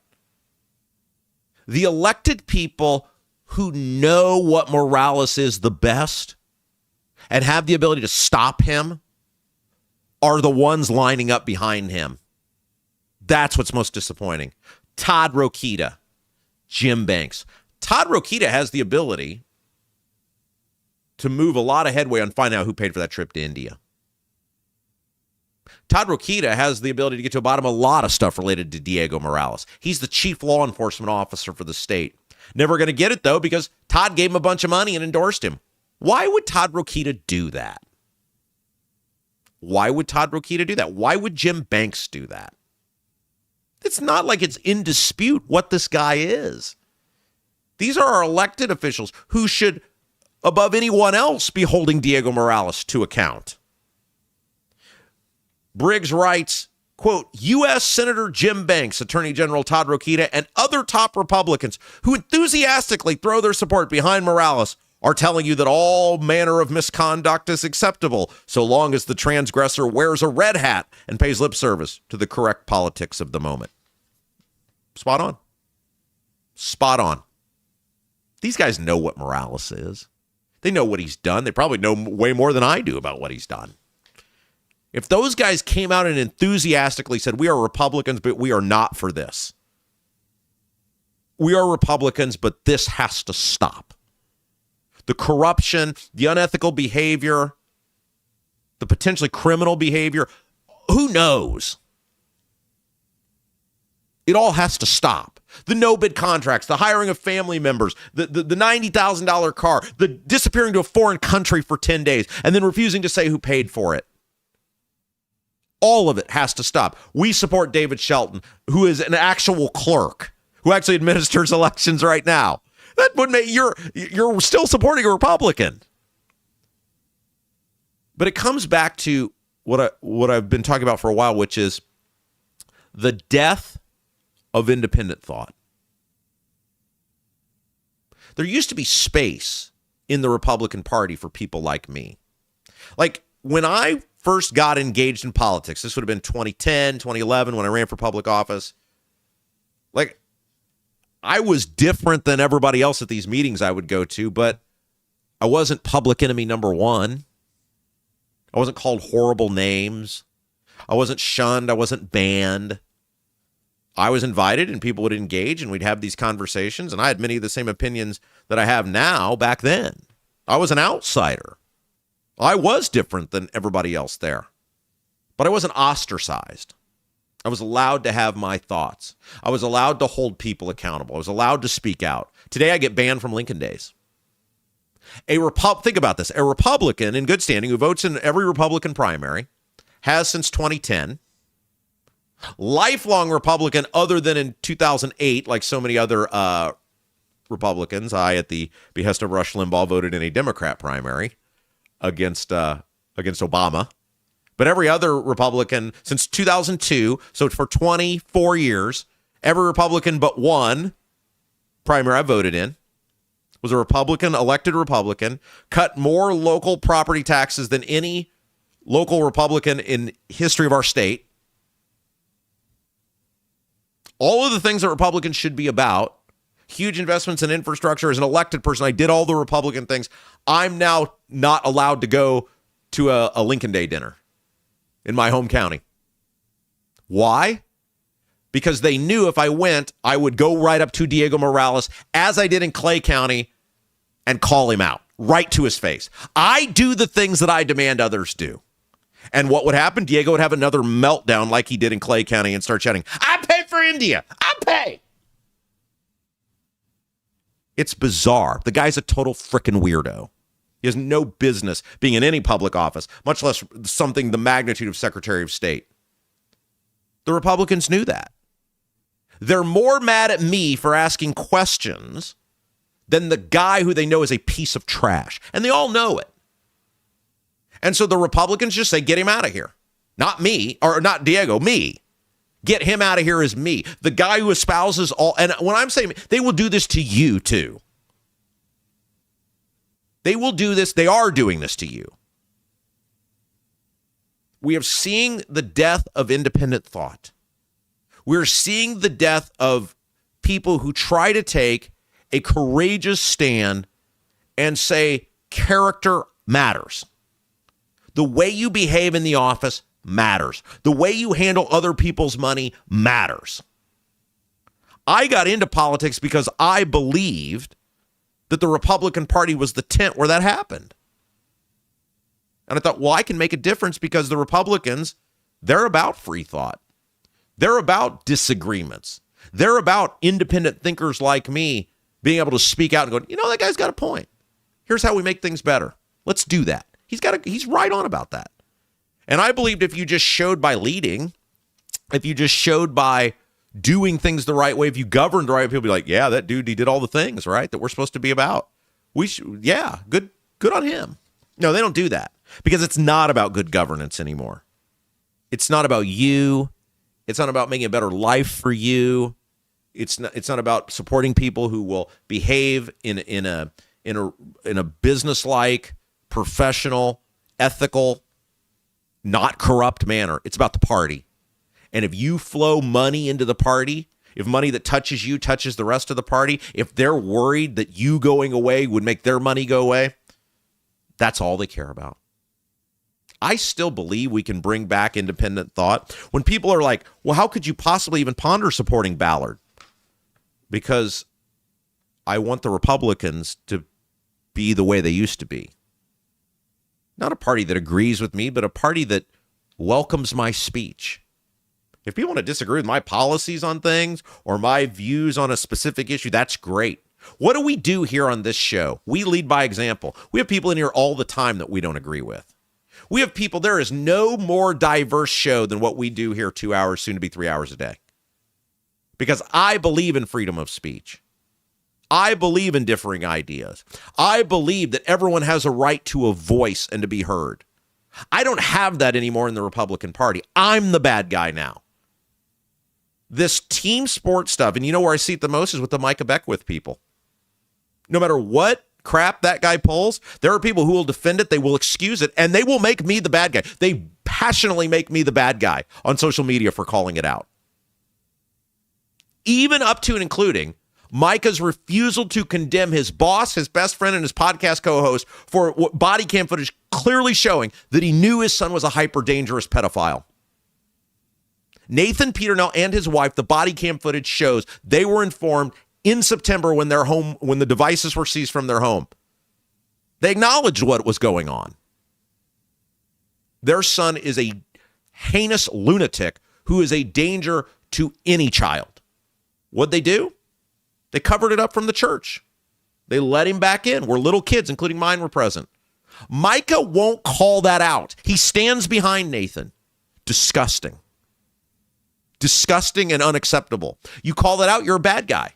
The elected people who know what Morales is the best and have the ability to stop him are the ones lining up behind him. That's what's most disappointing. Todd Rokita, Jim Banks. Todd Rokita has the ability to move a lot of headway on finding out who paid for that trip to India. Todd Rokita has the ability to get to the bottom of a lot of stuff related to Diego Morales. He's the chief law enforcement officer for the state. Never going to get it, though, because Todd gave him a bunch of money and endorsed him. Why would Todd Rokita do that? Why would Todd Rokita do that? Why would Jim Banks do that? It's not like it's in dispute what this guy is. These are our elected officials who should, above anyone else, be holding Diego Morales to account. Briggs writes, quote, U.S. Senator Jim Banks, Attorney General Todd Rokita, and other top Republicans who enthusiastically throw their support behind Morales are telling you that all manner of misconduct is acceptable so long as the transgressor wears a red hat and pays lip service to the correct politics of the moment. Spot on. Spot on. These guys know what Morales is. They know what he's done. They probably know way more than I do about what he's done. If those guys came out and enthusiastically said, we are Republicans, but we are not for this. We are Republicans, but this has to stop. the corruption, the unethical behavior, the potentially criminal behavior. Who knows? It all has to stop. The no-bid contracts, the hiring of family members, the $90,000 car, the disappearing to a foreign country for 10 days and then refusing to say who paid for it. All of it has to stop. We support David Shelton, who is an actual clerk, who actually administers elections right now. That would make you're still supporting a Republican. But it comes back to what I've been talking about for a while, which is the death of independent thought. There used to be space in the Republican Party for people like me. Like when I first got engaged in politics, this would have been 2010, 2011, when I ran for public office. Like, I was different than everybody else at these meetings I would go to, but I wasn't public enemy number one. I wasn't called horrible names. I wasn't shunned. I wasn't banned. I was invited and people would engage and we'd have these conversations, and I had many of the same opinions that I have now back then. I was an outsider. I was different than everybody else there, but I wasn't ostracized. I was allowed to have my thoughts. I was allowed to hold people accountable. I was allowed to speak out. Today I get banned from Lincoln Days. Think about this. A Republican in good standing who votes in every Republican primary, has since 2010, lifelong Republican other than in 2008, like so many other Republicans. I, at the behest of Rush Limbaugh, voted in a Democrat primary against Obama. But every other Republican since 2002, so for 24 years, every Republican but one primary I voted in was a Republican, elected Republican, cut more local property taxes than any local Republican in history of our state. All of the things that Republicans should be about, huge investments in infrastructure. As an elected person, I did all the Republican things. I'm now not allowed to go to a Lincoln Day dinner in my home county. Why? Because they knew if I went, I would go right up to Diego Morales, as I did in Clay County, and call him out right to his face. I do the things that I demand others do. And what would happen? Diego would have another meltdown like he did in Clay County and start shouting, I pay for India. I pay. It's bizarre. The guy's a total frickin' weirdo. He has no business being in any public office, much less something the magnitude of Secretary of State. The Republicans knew that. They're more mad at me for asking questions than the guy who they know is a piece of trash. And they all know it. And so the Republicans just say, get him out of here. Not me, or not Diego, me. Get him out of here is me. The guy who espouses all, and when I'm saying, they will do this to you too. They will do this. They are doing this to you. We are seeing the death of independent thought. We're seeing the death of people who try to take a courageous stand and say character matters. The way you behave in the office matters. The way you handle other people's money matters. I got into politics because I believed that the Republican Party was the tent where that happened. And I thought, well, I can make a difference because the Republicans, they're about free thought. They're about disagreements. They're about independent thinkers like me being able to speak out and go, you know, that guy's got a point. Here's how we make things better. Let's do that. He's right on about that. And I believed if you just showed by leading, if you just showed by doing things the right way, if you governed the right way, people be like, yeah, that dude, he did all the things, right, that we're supposed to be about. Good on him. No, they don't do that because it's not about good governance anymore. It's not about you. It's not about making a better life for you. It's not about supporting people who will behave in a business-like, professional, ethical, not corrupt manner. It's about the party. And if you flow money into the party, if money that touches you touches the rest of the party, if they're worried that you going away would make their money go away, that's all they care about. I still believe we can bring back independent thought. When people are like, well, how could you possibly even ponder supporting Ballard? Because I want the Republicans to be the way they used to be. Not a party that agrees with me, but a party that welcomes my speech. If people want to disagree with my policies on things or my views on a specific issue, that's great. What do we do here on this show? We lead by example. We have people in here all the time that we don't agree with. We have people, there is no more diverse show than what we do here 2 hours, soon to be 3 hours a day. Because I believe in freedom of speech. I believe in differing ideas. I believe that everyone has a right to a voice and to be heard. I don't have that anymore in the Republican Party. I'm the bad guy now. This team sport stuff, and you know where I see it the most is with the Micah Beckwith people. No matter what crap that guy pulls, there are people who will defend it, they will excuse it, and they will make me the bad guy. They passionately make me the bad guy on social media for calling it out. Even up to and including Micah's refusal to condemn his boss, his best friend, and his podcast co-host for body cam footage clearly showing that he knew his son was a hyper-dangerous pedophile. Nathan Peternell and his wife, the body cam footage shows they were informed in September when the devices were seized from their home. They acknowledged what was going on. Their son is a heinous lunatic who is a danger to any child. What'd they do? They covered it up from the church. They let him back in where little kids, including mine, were present. Micah won't call that out. He stands behind Nathan. Disgusting. Disgusting and unacceptable. You call that out, you're a bad guy.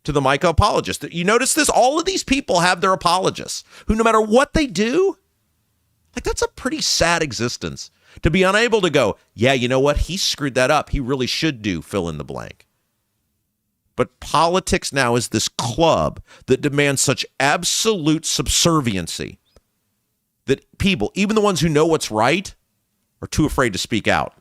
To the Micah apologist. You notice this? All of these people have their apologists who, no matter what they do, like, that's a pretty sad existence. To be unable to go, yeah, you know what? He screwed that up. He really should do fill in the blank. But politics now is this club that demands such absolute subserviency that people, even the ones who know what's right, are too afraid to speak out.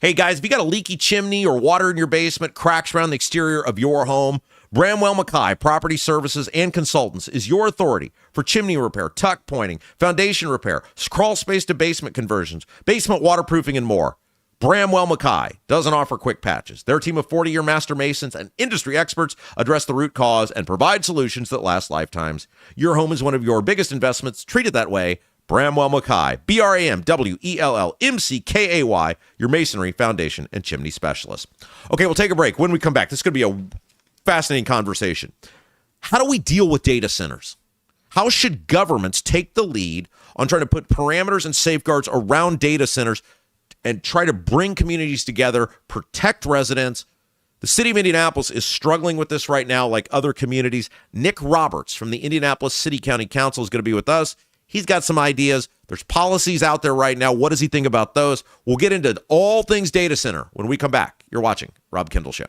Hey, guys, if you got a leaky chimney or water in your basement, cracks around the exterior of your home, Bramwell Mackay Property Services and Consultants is your authority for chimney repair, tuck pointing, foundation repair, crawl space to basement conversions, basement waterproofing, and more. Bramwell Mackay doesn't offer quick patches. Their team of 40-year master masons and industry experts address the root cause and provide solutions that last lifetimes. Your home is one of your biggest investments. Treat it that way. Bramwell Mackay, BRAMWELLMCKAY, your masonry, foundation, and chimney specialist. Okay, we'll take a break. When we come back, this is going to be a fascinating conversation. How do we deal with data centers? How should governments take the lead on trying to put parameters and safeguards around data centers and try to bring communities together, protect residents? The city of Indianapolis is struggling with this right now, like other communities. Nick Roberts from the Indianapolis City County Council is going to be with us. He's got some ideas. There's policies out there right now. What does he think about those? We'll get into all things data center when we come back. You're watching Rob Kendall Show.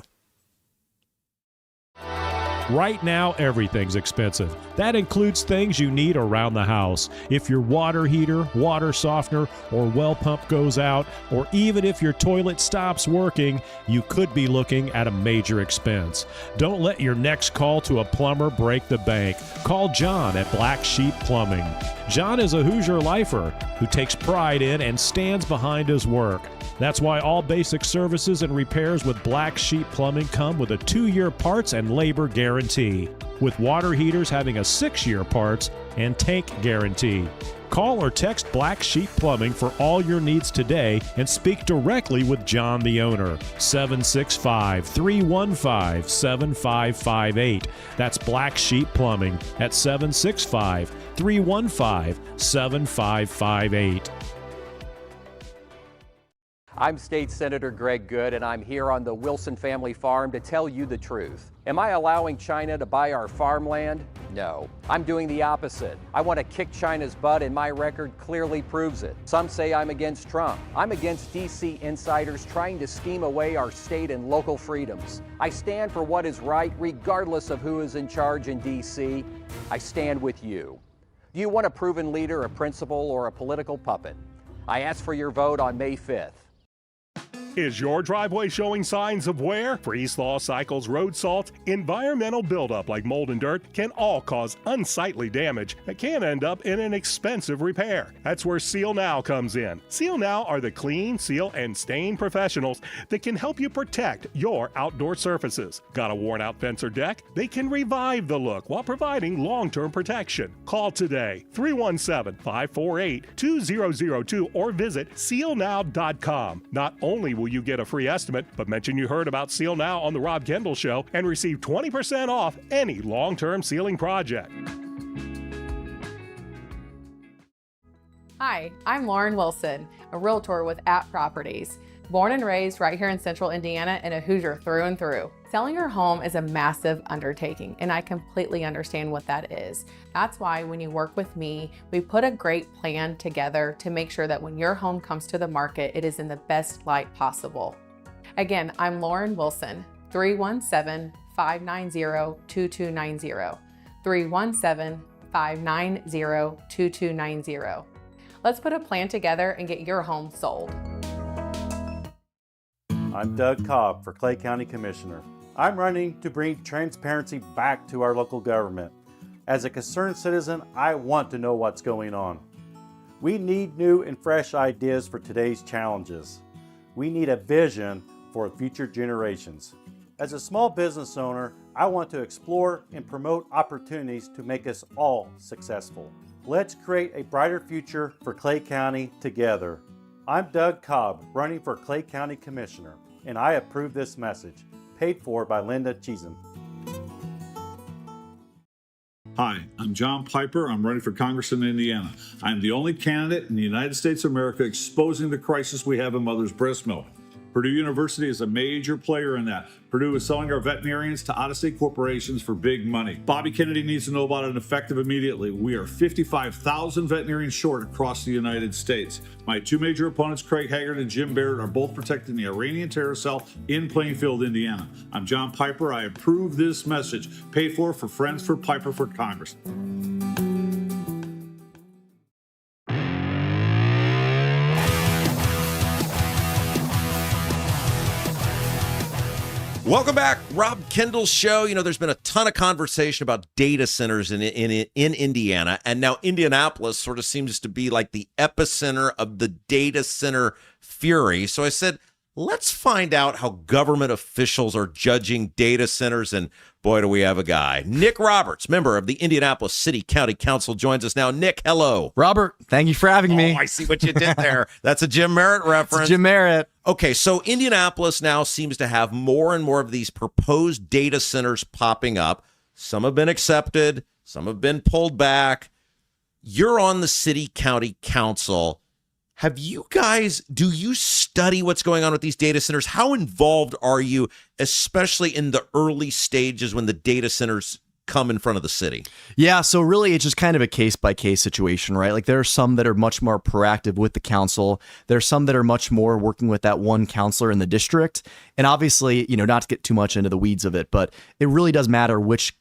Right now, everything's expensive. That includes things you need around the house. If your water heater, water softener, or well pump goes out, or even if your toilet stops working, you could be looking at a major expense. Don't let your next call to a plumber break the bank. Call John at Black Sheep Plumbing. John is a Hoosier lifer who takes pride in and stands behind his work. That's why all basic services and repairs with Black Sheep Plumbing come with a 2-year parts and labor guarantee, with water heaters having a 6-year parts and tank guarantee. Call or text Black Sheep Plumbing for all your needs today and speak directly with John, the owner. 765-315-7558. That's Black Sheep Plumbing at 765-315-7558. I'm State Senator Greg Good, and I'm here on the Wilson family farm to tell you the truth. Am I allowing China to buy our farmland? No. I'm doing the opposite. I want to kick China's butt, and my record clearly proves it. Some say I'm against Trump. I'm against D.C. insiders trying to scheme away our state and local freedoms. I stand for what is right, regardless of who is in charge in D.C. I stand with you. Do you want a proven leader, a principal, or a political puppet? I ask for your vote on May 5th. Is your driveway showing signs of wear? Freeze-thaw cycles, road salt, environmental buildup like mold and dirt can all cause unsightly damage that can end up in an expensive repair. That's where Seal Now comes in. Seal Now are the clean, seal, and stain professionals that can help you protect your outdoor surfaces. Got a worn-out fence or deck? They can revive the look while providing long-term protection. Call today, 317-548-2002, or visit sealnow.com. Not only will you get a free estimate, but mention you heard about Seal Now on the Rob Kendall Show and receive 20% off any long-term sealing project. Hi, I'm Lauren Wilson, a realtor with App Properties. Born and raised right here in Central Indiana and a Hoosier through and through. Selling your home is a massive undertaking, and I completely understand what that is. That's why when you work with me, we put a great plan together to make sure that when your home comes to the market, it is in the best light possible. Again, I'm Lauren Wilson, 317-590-2290, 317-590-2290. Let's put a plan together and get your home sold. I'm Doug Cobb for Clay County Commissioner. I'm running to bring transparency back to our local government. As a concerned citizen, I want to know what's going on. We need new and fresh ideas for today's challenges. We need a vision for future generations. As a small business owner, I want to explore and promote opportunities to make us all successful. Let's create a brighter future for Clay County together. I'm Doug Cobb, running for Clay County Commissioner, and I approve this message. Paid for by Linda Cheesem. Hi, I'm John Piper. I'm running for Congress in Indiana. I'm the only candidate in the United States of America exposing the crisis we have in mother's breast milk. Purdue University is a major player in that. Purdue is selling our veterinarians to out-of-state corporations for big money. Bobby Kennedy needs to know about it effective immediately. We are 55,000 veterinarians short across the United States. My two major opponents, Craig Haggard and Jim Barrett, are both protecting the Iranian terror cell in Plainfield, Indiana. I'm John Piper. I approve this message. Paid for Friends for Piper for Congress. Welcome back, Rob Kendall Show. You know, there's been a ton of conversation about data centers in Indiana, and now Indianapolis sort of seems to be like the epicenter of the data center fury. So I said, let's find out how government officials are judging data centers, and boy, do we have a guy. Nick Roberts, member of the Indianapolis City County Council, joins us now. Nick, hello. Robert, thank you for having me. Oh, I see what you did there. That's a Jim Merritt reference. It's Jim Merritt. Okay, so Indianapolis now seems to have more and more of these proposed data centers popping up. Some have been accepted, some have been pulled back. You're on the City County Council. Do you study what's going on with these data centers? How involved are you, especially in the early stages when the data centers come in front of the city? Yeah, so really it's just kind of a case-by-case situation, right? Like there are some that are much more proactive with the council. There are some that are much more working with that one counselor in the district. And obviously, you know, not to get too much into the weeds of it, but it really does matter which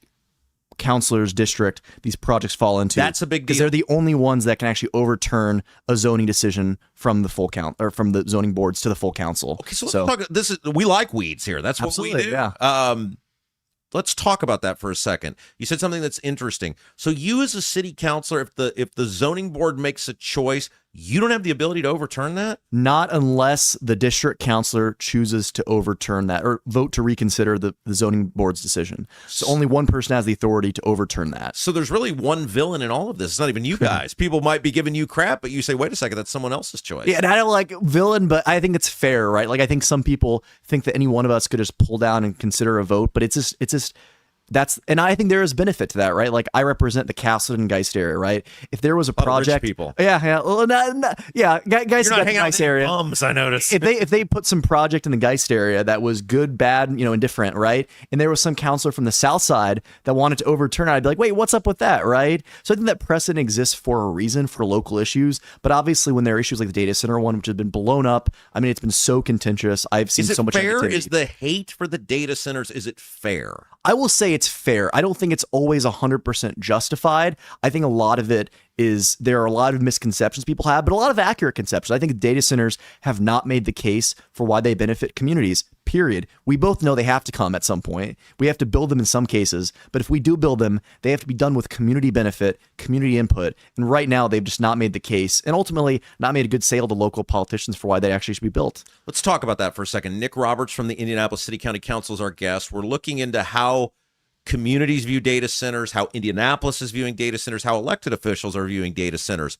counselor's district these projects fall into. That's a big deal. Because they're the only ones that can actually overturn a zoning decision from the full count or from the zoning boards to the full council. Okay, so let's talk. We like weeds here. That's what we do. Yeah. Let's talk about that for a second. You said something that's interesting. So you as a city councilor, if the zoning board makes a choice, you don't have the ability to overturn that? Not unless the district councilor chooses to overturn that or vote to reconsider the zoning board's decision. So only one person has the authority to overturn that. So there's really one villain in all of this. It's not even you guys. People might be giving you crap, but you say, wait a second, that's someone else's choice. Yeah, and I don't like villain, but I think it's fair, right? Like I think some people think that any one of us could just pull down and consider a vote, but it's just and I think there is benefit to that, right? Like I represent the Castleton Geist area, right? If there was a project, rich people, Geist is a nice area. Bums, I noticed. If they put some project in the Geist area that was good, bad, indifferent, right? And there was some counselor from the South Side that wanted to overturn it, I'd be like, wait, what's up with that, right? So I think that precedent exists for a reason for local issues, but obviously when there are issues like the data center one, which has been blown up, I mean, it's been so contentious. I've seen so much fair? negativity. Is the hate for the data centers? Is it fair? I will say it's fair. I don't think it's always 100% justified. I think a lot of it is there are a lot of misconceptions people have, but a lot of accurate conceptions. I think data centers have not made the case for why they benefit communities, period. We both know they have to come at some point. We have to build them in some cases, but if we do build them, they have to be done with community benefit, community input. And right now, they've just not made the case and ultimately not made a good sale to local politicians for why they actually should be built. Let's talk about that for a second. Nick Roberts from the Indianapolis City County Council is our guest. We're looking into how communities view data centers, how Indianapolis is viewing data centers, how elected officials are viewing data centers.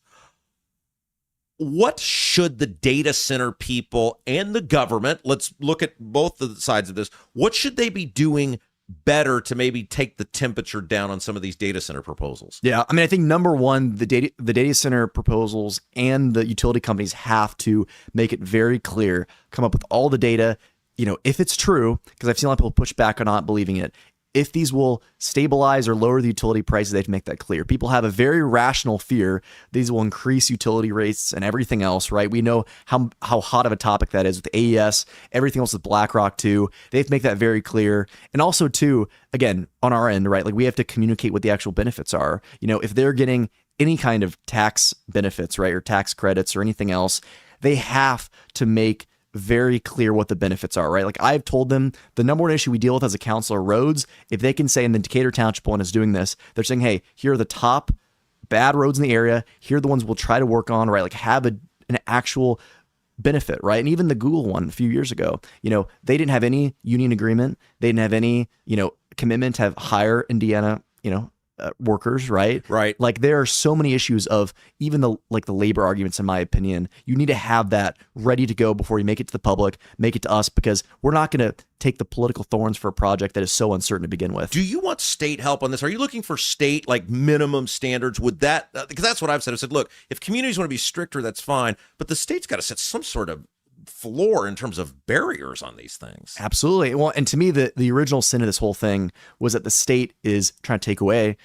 What should the data center people and the government, let's look at both the sides of this, what should they be doing better to maybe take the temperature down on some of these data center proposals? Yeah, I mean, I think number one, the data center proposals and the utility companies have to make it very clear, come up with all the data, if it's true, because I've seen a lot of people push back on not believing it. If these will stabilize or lower the utility prices, they have to make that clear. People have a very rational fear these will increase utility rates and everything else, right? We know how hot of a topic that is with AES, everything else with BlackRock too. They have to make that very clear. And also too, again, on our end, right? Like we have to communicate what the actual benefits are. If they're getting any kind of tax benefits, right, or tax credits or anything else, they have to make very clear what the benefits are, right? Like I've told them the number one issue we deal with as a council are roads. If they can say, and the Decatur Township one is doing this, they're saying, hey, here are the top bad roads in the area. Here are the ones we'll try to work on, right? Like have an actual benefit, right? And even the Google one a few years ago, they didn't have any union agreement. They didn't have any, commitment to have hire Indiana, workers, right? Right. Like there are so many issues of even the labor arguments, in my opinion. You need to have that ready to go before you make it to the public, make it to us, because we're not going to take the political thorns for a project that is so uncertain to begin with. Do you want state help on this? Are you looking for state minimum standards? Would that, because that's what I've said. I said, look, if communities want to be stricter, that's fine, but the state's got to set some sort of floor in terms of barriers on these things. Absolutely. Well, and to me, the original sin of this whole thing was that the state is trying to take away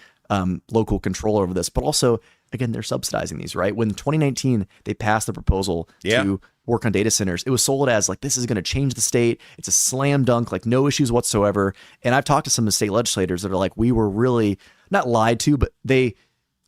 local control over this, but also, again, they're subsidizing these, right? When in 2019, they passed the proposal to work on data centers, it was sold as this is going to change the state. It's a slam dunk, no issues whatsoever. And I've talked to some of the state legislators that are like, we were really not lied to, but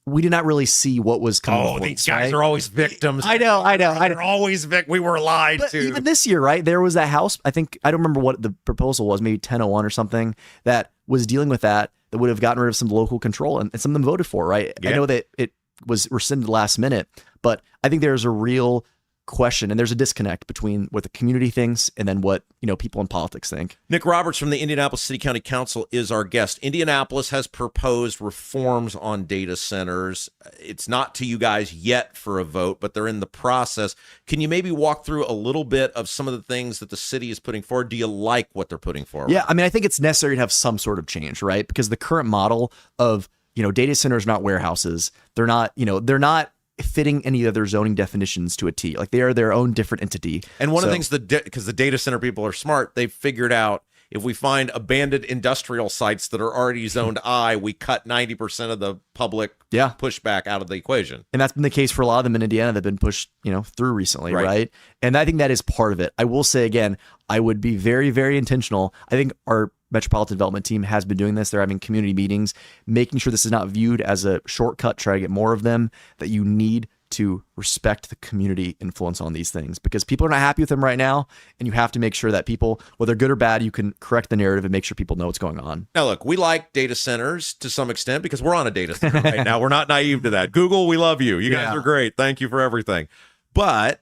we did not really see what was coming. Oh, these guys are always victims. I know. They're always we were lied to. Even this year, right? There was that House, I don't remember what the proposal was, maybe 1001 or something, that was dealing with that would have gotten rid of some local control, and some of them voted for, right? Yeah. I know that it was rescinded last minute, but I think there's a real question and there's a disconnect between what the community thinks and then what people in politics think. Nick Roberts from the Indianapolis City County Council is our guest. Indianapolis has proposed reforms on data centers. It's not to you guys yet for a vote, but they're in the process. Can you maybe walk through a little bit of some of the things that the city is putting forward? Do you like what they're putting forward? Yeah, I mean, I think it's necessary to have some sort of change, right? Because the current model of data centers are not warehouses. They're not fitting any other zoning definitions to a T. They are their own different entity. And one of the things because the data center people are smart, they've figured out if we find abandoned industrial sites that are already zoned I, we cut 90% of the public pushback out of the equation. And that's been the case for a lot of them in Indiana that have been pushed, through recently, right? And I think that is part of it. I will say again, I would be very, very intentional. I think our Metropolitan Development team has been doing this. They're having community meetings, making sure this is not viewed as a shortcut, try to get more of them, that you need to respect the community influence on these things because people are not happy with them right now. And you have to make sure that people, whether good or bad, you can correct the narrative and make sure people know what's going on. Now, look, we like data centers to some extent because we're on a data center right now. We're not naive to that. Google, we love you. You guys are great. Thank you for everything. But,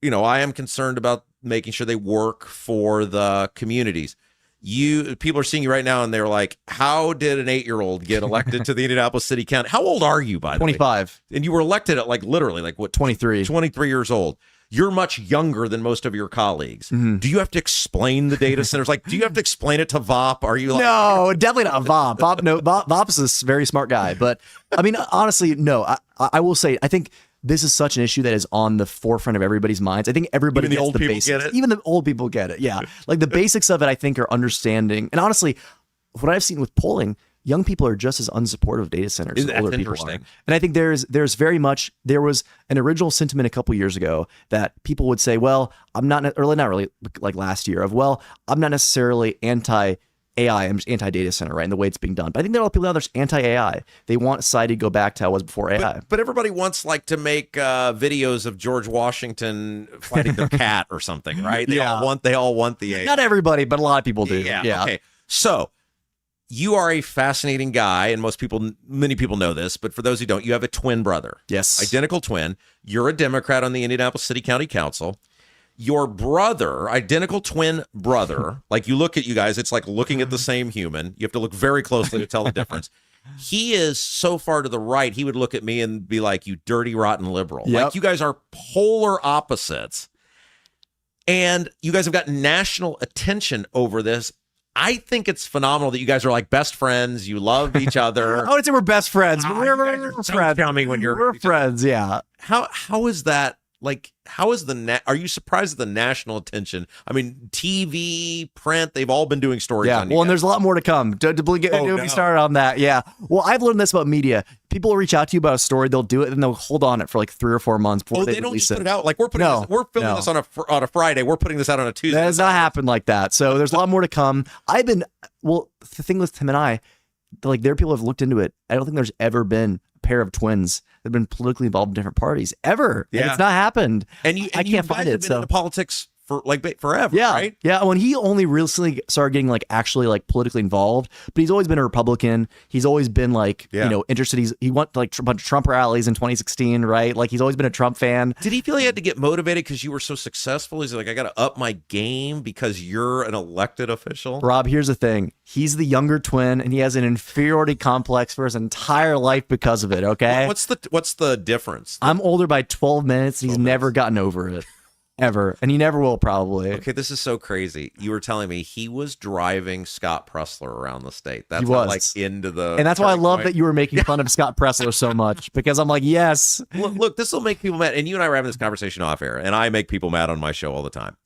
I am concerned about making sure they work for the communities. People are seeing you right now and they're like, how did an 8-year-old get elected to the Indianapolis City Council? How old are you, by the way? 25. And you were elected at literally 23. 23 years old. You're much younger than most of your colleagues. Mm-hmm. Do you have to explain the data centers? Do you have to explain it to VOP? Are you No, definitely not VOP. VOP is a very smart guy. But I mean, honestly, no, I will say, I think this is such an issue that is on the forefront of everybody's minds. I think everybody gets the basics. Get it? Even the old people get it. Yeah. The basics of it, I think, are understanding. And honestly, what I've seen with polling, young people are just as unsupportive of data centers as older people are. And I think there's very much, there was an original sentiment a couple years ago that people would say, well, I'm not really like last year of, well, I'm not necessarily anti AI, I'm just anti-data center, right? And the way it's being done. But I think there are a lot of people out there that's anti-AI. They want society to go back to how it was before AI. But everybody wants like to make videos of George Washington fighting their cat or something, right? They all want the AI. Not everybody, but a lot of people do. Yeah. Okay. So you are a fascinating guy, and many people know this, but for those who don't, you have a twin brother. Yes. Identical twin. You're a Democrat on the Indianapolis City County Council. Your brother, identical twin brother, like you look at you guys, it's like looking at the same human. You have to look very closely to tell the difference. He is so far to the right, he would look at me and be like, you dirty, rotten liberal. Yep. Like you guys are polar opposites. And you guys have got national attention over this. I think it's phenomenal that you guys are like best friends. You love each other. I would say we're best friends. But we're friends. We're friends. Yeah. How is that? Like, how is are you surprised at the national attention? I mean, TV, print, they've all been doing stories on you. Well, and there's a lot more to come. Don't be started on that. Yeah. Well, I've learned this about media. People will reach out to you about a story, they'll do it, and they'll hold on it for like 3 or 4 months before they don't release just put it out. Like we're filming this on a Friday. We're putting this out on a Tuesday. That has not happened like that. So there's a lot more to come. The thing with Tim and I, like there are people who have looked into it. I don't think there's ever been a pair of twins that have been politically involved in different parties ever. Yeah. And it's not happened. And I can't find it. So into politics for like forever. Yeah. Right. Yeah. When he only recently started getting like actually like politically involved, but he's always been a Republican. He's always been like, interested. He went to like a bunch of Trump rallies in 2016, right? Like he's always been a Trump fan. Did he feel he had to get motivated because you were so successful? He's like, I got to up my game because you're an elected official. Rob, here's the thing. He's the younger twin and he has an inferiority complex for his entire life because of it. Okay. What's the difference? I'm older by 12 minutes and he's never gotten over it. Ever. And he never will, probably. Okay, this is so crazy. You were telling me he was driving Scott Pressler around the state. That's like into the... And that's why I love that you were making fun of Scott Pressler so much, because I'm like, yes. Look, this will make people mad. And you and I were having this conversation off air, and I make people mad on my show all the time.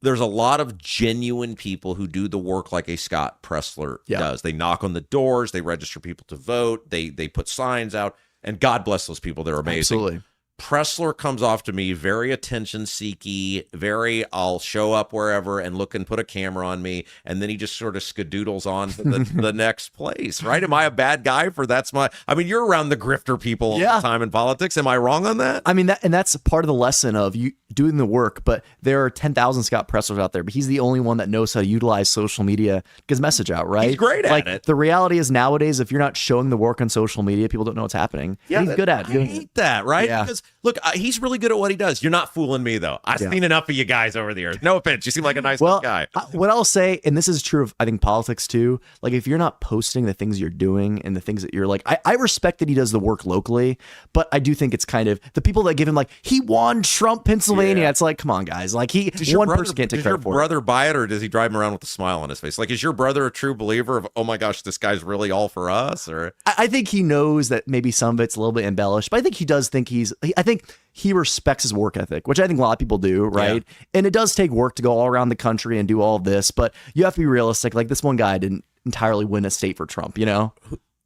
There's a lot of genuine people who do the work like a Scott Pressler does. They knock on the doors, they register people to vote, they put signs out, and God bless those people. They're amazing. Absolutely. Pressler comes off to me very attention-seeky, I'll show up wherever and look and put a camera on me, and then he just sort of skadoodles on to the next place, right? Am I a bad guy you're around the grifter people all the time in politics. Am I wrong on that? I mean, that's part of the lesson of you doing the work, but there are 10,000 Scott Presslers out there, but he's the only one that knows how to utilize social media to get his message out, right? He's great at it. The reality is nowadays, if you're not showing the work on social media, people don't know what's happening. Yeah, he's good at it. I hate that, right? Yeah. Because look, he's really good at what he does. You're not fooling me, though. I've seen enough of you guys over the years. No offense. You seem like a nice guy. What I'll say, and this is true of, I think, politics too, like if you're not posting the things you're doing and the things that you're like, I respect that he does the work locally, but I do think it's kind of the people that give him like, he won Trump, Pennsylvania. It's like, come on, guys. Like one person can't take credit for it. Does your brother buy it, or does he drive him around with a smile on his face? Like, is your brother a true believer of, oh my gosh, this guy's really all for us? Or I think he knows that maybe some of it's a little bit embellished, but I think he does think I think he respects his work ethic, which I think a lot of people do, right? Yeah. And it does take work to go all around the country and do all of this, but you have to be realistic. Like this one guy didn't entirely win a state for Trump, you know?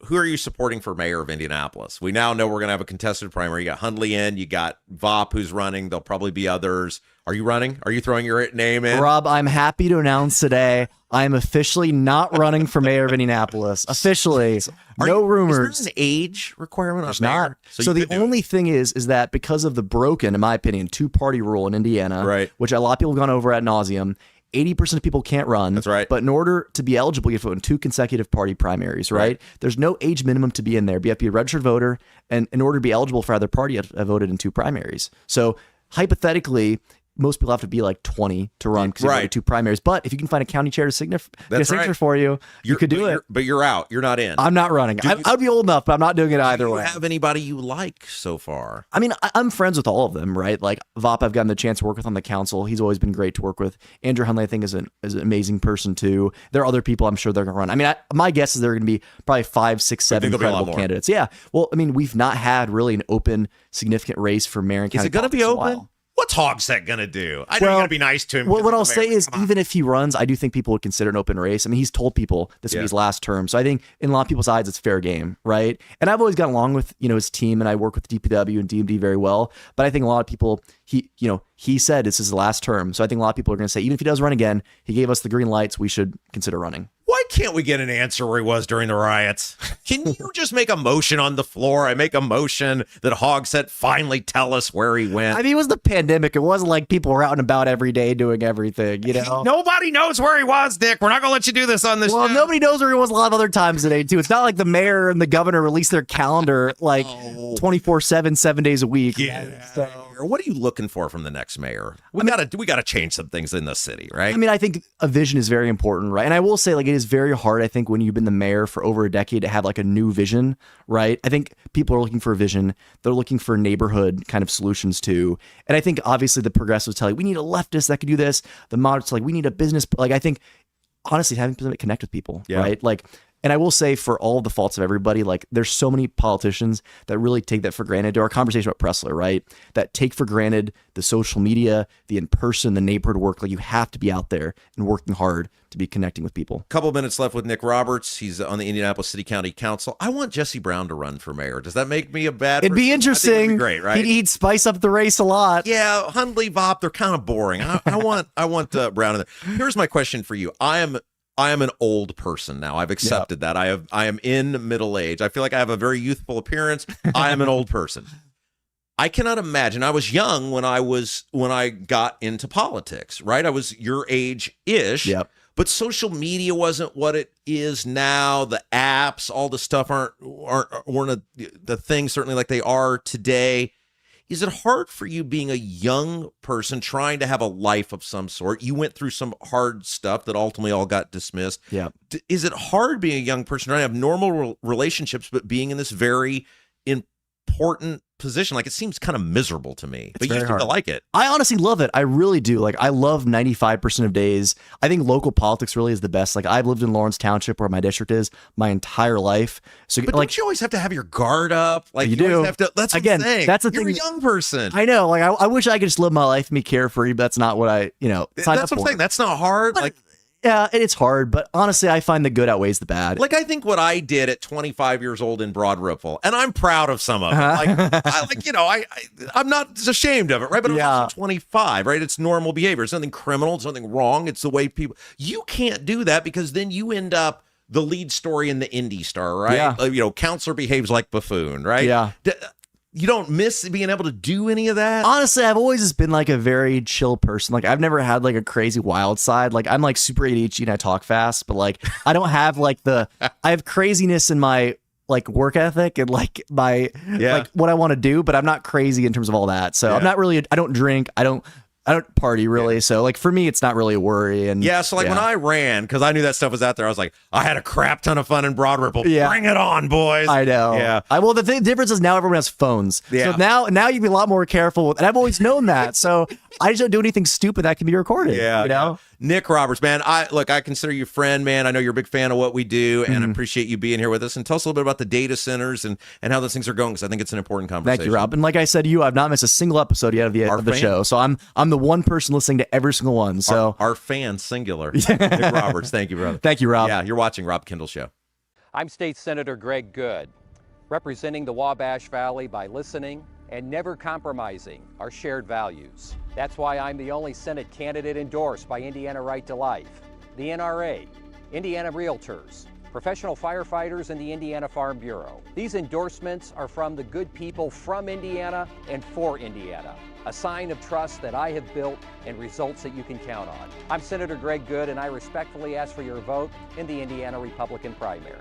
Who are you supporting for mayor of Indianapolis? We now know we're going to have a contested primary. You got Hundley in, you got Vop who's running. There'll probably be others. Are you running? Are you throwing your name in? Rob, I'm happy to announce today I am officially not running for mayor of Indianapolis. Officially. No rumors. Is there an age requirement on There's not. So the only thing is that because of the broken, in my opinion, 2-party rule in Indiana, right, which a lot of people have gone over ad nauseum, 80% of people can't run. That's right. But in order to be eligible, you have to vote in 2 consecutive party primaries, right? There's no age minimum to be in there. But you have to be a registered voter. And in order to be eligible for either party, you have to have voted in 2 primaries. So hypothetically, most people have to be like 20 to run because you voted 2 primaries. But if you can find a county chair to signature for you, you could do it. But you're out. You're not in. I'm not running. I'd be old enough, but I'm not doing it either way. Do you have anybody you like so far? I mean, I'm friends with all of them, right? Like Vop, I've gotten the chance to work with on the council. He's always been great to work with. Andrew Hundley, I think, is an amazing person too. There are other people I'm sure they're going to run. I mean, my guess is there are going to be probably 5, 6, 7 credible candidates. Yeah. Well, I mean, we've not had really an open, significant race for mayor and county. Is it going to be open? What's Hogsett going to do? I know you're going to be nice to him. Well, what I'll say is, even if he runs, I do think people would consider an open race. I mean, he's told people this will be his last term. So I think in a lot of people's eyes, it's fair game, right? And I've always gotten along with, his team, and I work with DPW and DMD very well. But I think a lot of people, he said this is his last term. So I think a lot of people are going to say, even if he does run again, he gave us the green lights, we should consider running. Why can't we get an answer where he was during the riots? Can you just make a motion on the floor? I make a motion that Hogsett finally tell us where he went. I mean, it was the pandemic. It wasn't like people were out and about every day doing everything, you know? Nobody knows where he was, Dick. We're not going to let you do this on this Well, show. nobody knows where he was a lot of other times today, too. It's not like the mayor and the governor release their calendar like 24/7, 7 days a week. So, what are you looking for from the next mayor? We gotta change some things in the city, right? I mean, I think a vision is very important, right? And I will say, like, it is very hard, I think, when you've been the mayor for over a decade to have like a new vision, right? I think people are looking for a vision. They're looking for neighborhood kind of solutions too. And I think obviously the progressives tell you, we need a leftist that can do this. The moderates like, we need a business. Like, I think honestly, having to connect with people, right? Like, and I will say, for all the faults of everybody, like, there's so many politicians that really take that for granted. To our conversation about Pressler, right? That take for granted the social media, the in-person, the neighborhood work. Like, you have to be out there and working hard to be connecting with people. Couple of minutes left with Nick Roberts. He's on the Indianapolis City County Council. I want Jesse Brown to run for mayor. Does that make me a bad It'd be person? interesting. I think it'd be great, right? He'd spice up the race a lot. Yeah, Hundley, Vop, they're kind of boring. I want Brown in there. Here's my question for you. I am an old person now. I've accepted that. I am in middle age. I feel like I have a very youthful appearance. I am an old person. I cannot imagine. I was young when I got into politics, right? I was your age-ish. Yep. But social media wasn't what it is now. The apps, all the stuff weren't the thing certainly like they are today. Is it hard for you being a young person trying to have a life of some sort? You went through some hard stuff that ultimately all got dismissed. Yeah. Is it hard being a young person trying to have normal relationships, but being in this very important position? Like, it seems kind of miserable to me, but you seem to like it. I honestly love it. I really do. Like, I love 95% of days. I think local politics really is the best. Like, I've lived in Lawrence Township, where my district is, my entire life. So, but like, don't you always have to have your guard up? Like, you always do. have to. That's again. what I'm saying. That's the You're thing. a young person. I know. Like, I wish I could just live my life and be carefree, but that's not what I. That's what I'm saying. That's not hard. But, yeah, it's hard, but honestly, I find the good outweighs the bad. Like, I think what I did at 25 years old in Broad Ripple, and I'm proud of some of it. Like, I'm not ashamed of it, right? But I'm also 25, right? It's normal behavior. It's nothing criminal. It's nothing wrong. It's the way people. You can't do that because then you end up the lead story in the Indy Star, right? Yeah. Counselor behaves like buffoon, right? Yeah. You don't miss being able to do any of that? Honestly, I've always just been like a very chill person. Like, I've never had like a crazy wild side. Like, I'm like super ADHD and I talk fast, but like, I don't have like I have craziness in my like work ethic and like my like what I want to do, but I'm not crazy in terms of all that. So I'm not really, I don't drink. I don't party really. So like, for me, it's not really a worry. And so like when I ran, because I knew that stuff was out there, I was like, I had a crap ton of fun in Broad Ripple. Bring it on, boys. I know. Yeah. Well, the difference is now everyone has phones. So now you can be a lot more careful. And I've always known that. So I just don't do anything stupid that can be recorded. You know? Nick Roberts, man, I consider you a friend, man. I know you're a big fan of what we do, and I appreciate you being here with us. And tell us a little bit about the data centers and how those things are going, because I think it's an important conversation. Thank you, Rob. And like I said to you, I've not missed a single episode yet of the show. So I'm the one person listening to every single one. So our fan singular. Nick Roberts, thank you, brother. Thank you, Rob. Yeah, you're watching Rob Kendall Show. I'm State Senator Greg Good, representing the Wabash Valley by listening and never compromising our shared values. That's why I'm the only Senate candidate endorsed by Indiana Right to Life, the NRA, Indiana Realtors, professional firefighters, and the Indiana Farm Bureau. These endorsements are from the good people from Indiana and for Indiana, a sign of trust that I have built and results that you can count on. I'm Senator Greg Good, and I respectfully ask for your vote in the Indiana Republican primary.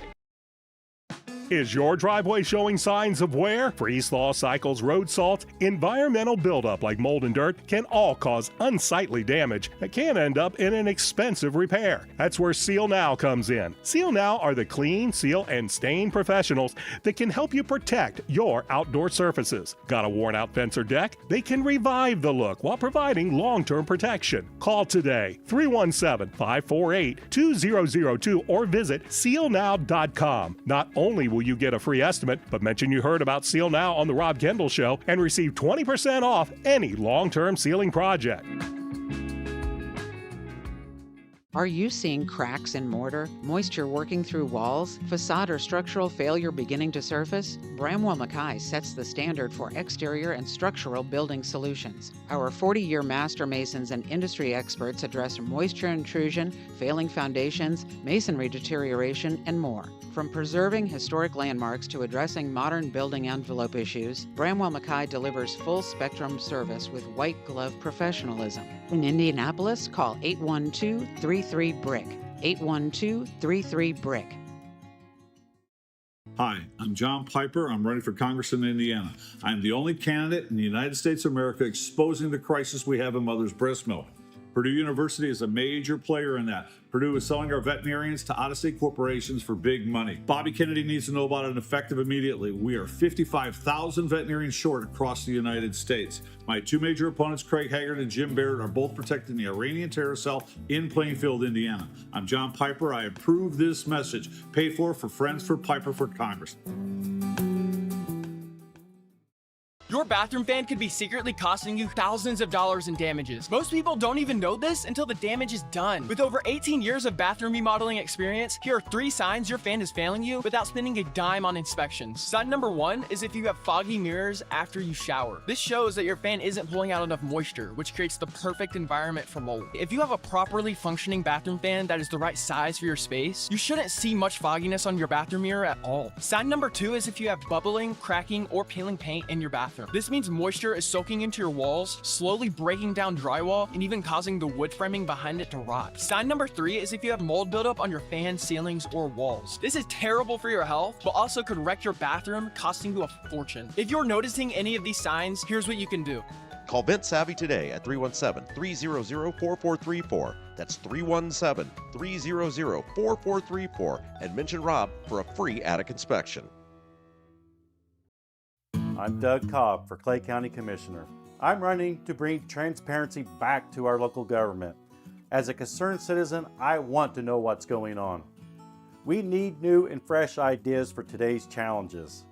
Is your driveway showing signs of wear? Freeze-thaw cycles, road salt, environmental buildup like mold and dirt can all cause unsightly damage that can end up in an expensive repair. That's where Seal Now comes in. Seal Now are the clean, seal, and stain professionals that can help you protect your outdoor surfaces. Got a worn-out fence or deck? They can revive the look while providing long-term protection. Call today, 317-548-2002, or visit sealnow.com. Not only will you get a free estimate, but mention you heard about Seal Now on the Rob Kendall Show and receive 20% off any long-term sealing project. Are you seeing cracks in mortar, moisture working through walls, facade or structural failure beginning to surface? Bramwell Mackay sets the standard for exterior and structural building solutions. Our 40-year master masons and industry experts address moisture intrusion, failing foundations, masonry deterioration, and more. From preserving historic landmarks to addressing modern building envelope issues, Bramwell Mackay delivers full-spectrum service with white-glove professionalism. In Indianapolis, call 812-33-BRICK. 812-33-BRICK. Hi, I'm John Piper. I'm running for Congress in Indiana. I'm the only candidate in the United States of America exposing the crisis we have in mother's breast milk. Purdue University is a major player in that. Purdue is selling our veterinarians to out-of-state corporations for big money. Bobby Kennedy needs to know about it effective immediately. We are 55,000 veterinarians short across the United States. My two major opponents, Craig Haggard and Jim Barrett, are both protecting the Iranian terror cell in Plainfield, Indiana. I'm John Piper. I approve this message. Paid for Friends for Piper for Congress. Your bathroom fan could be secretly costing you thousands of dollars in damages. Most people don't even know this until the damage is done. With over 18 years of bathroom remodeling experience, here are 3 signs your fan is failing you without spending a dime on inspections. Sign number 1 is if you have foggy mirrors after you shower. This shows that your fan isn't pulling out enough moisture, which creates the perfect environment for mold. If you have a properly functioning bathroom fan that is the right size for your space, you shouldn't see much fogginess on your bathroom mirror at all. Sign number 2 is if you have bubbling, cracking, or peeling paint in your bathroom. This means moisture is soaking into your walls, slowly breaking down drywall, and even causing the wood framing behind it to rot. Sign number 3 is if you have mold buildup on your fan, ceilings, or walls. This is terrible for your health, but also could wreck your bathroom, costing you a fortune. If you're noticing any of these signs, here's what you can do. Call Vent Savvy today at 317-300-4434. That's 317-300-4434 and mention Rob for a free attic inspection. I'm Doug Cobb for Clay County Commissioner. I'm running to bring transparency back to our local government. As a concerned citizen, I want to know what's going on. We need new and fresh ideas for today's challenges.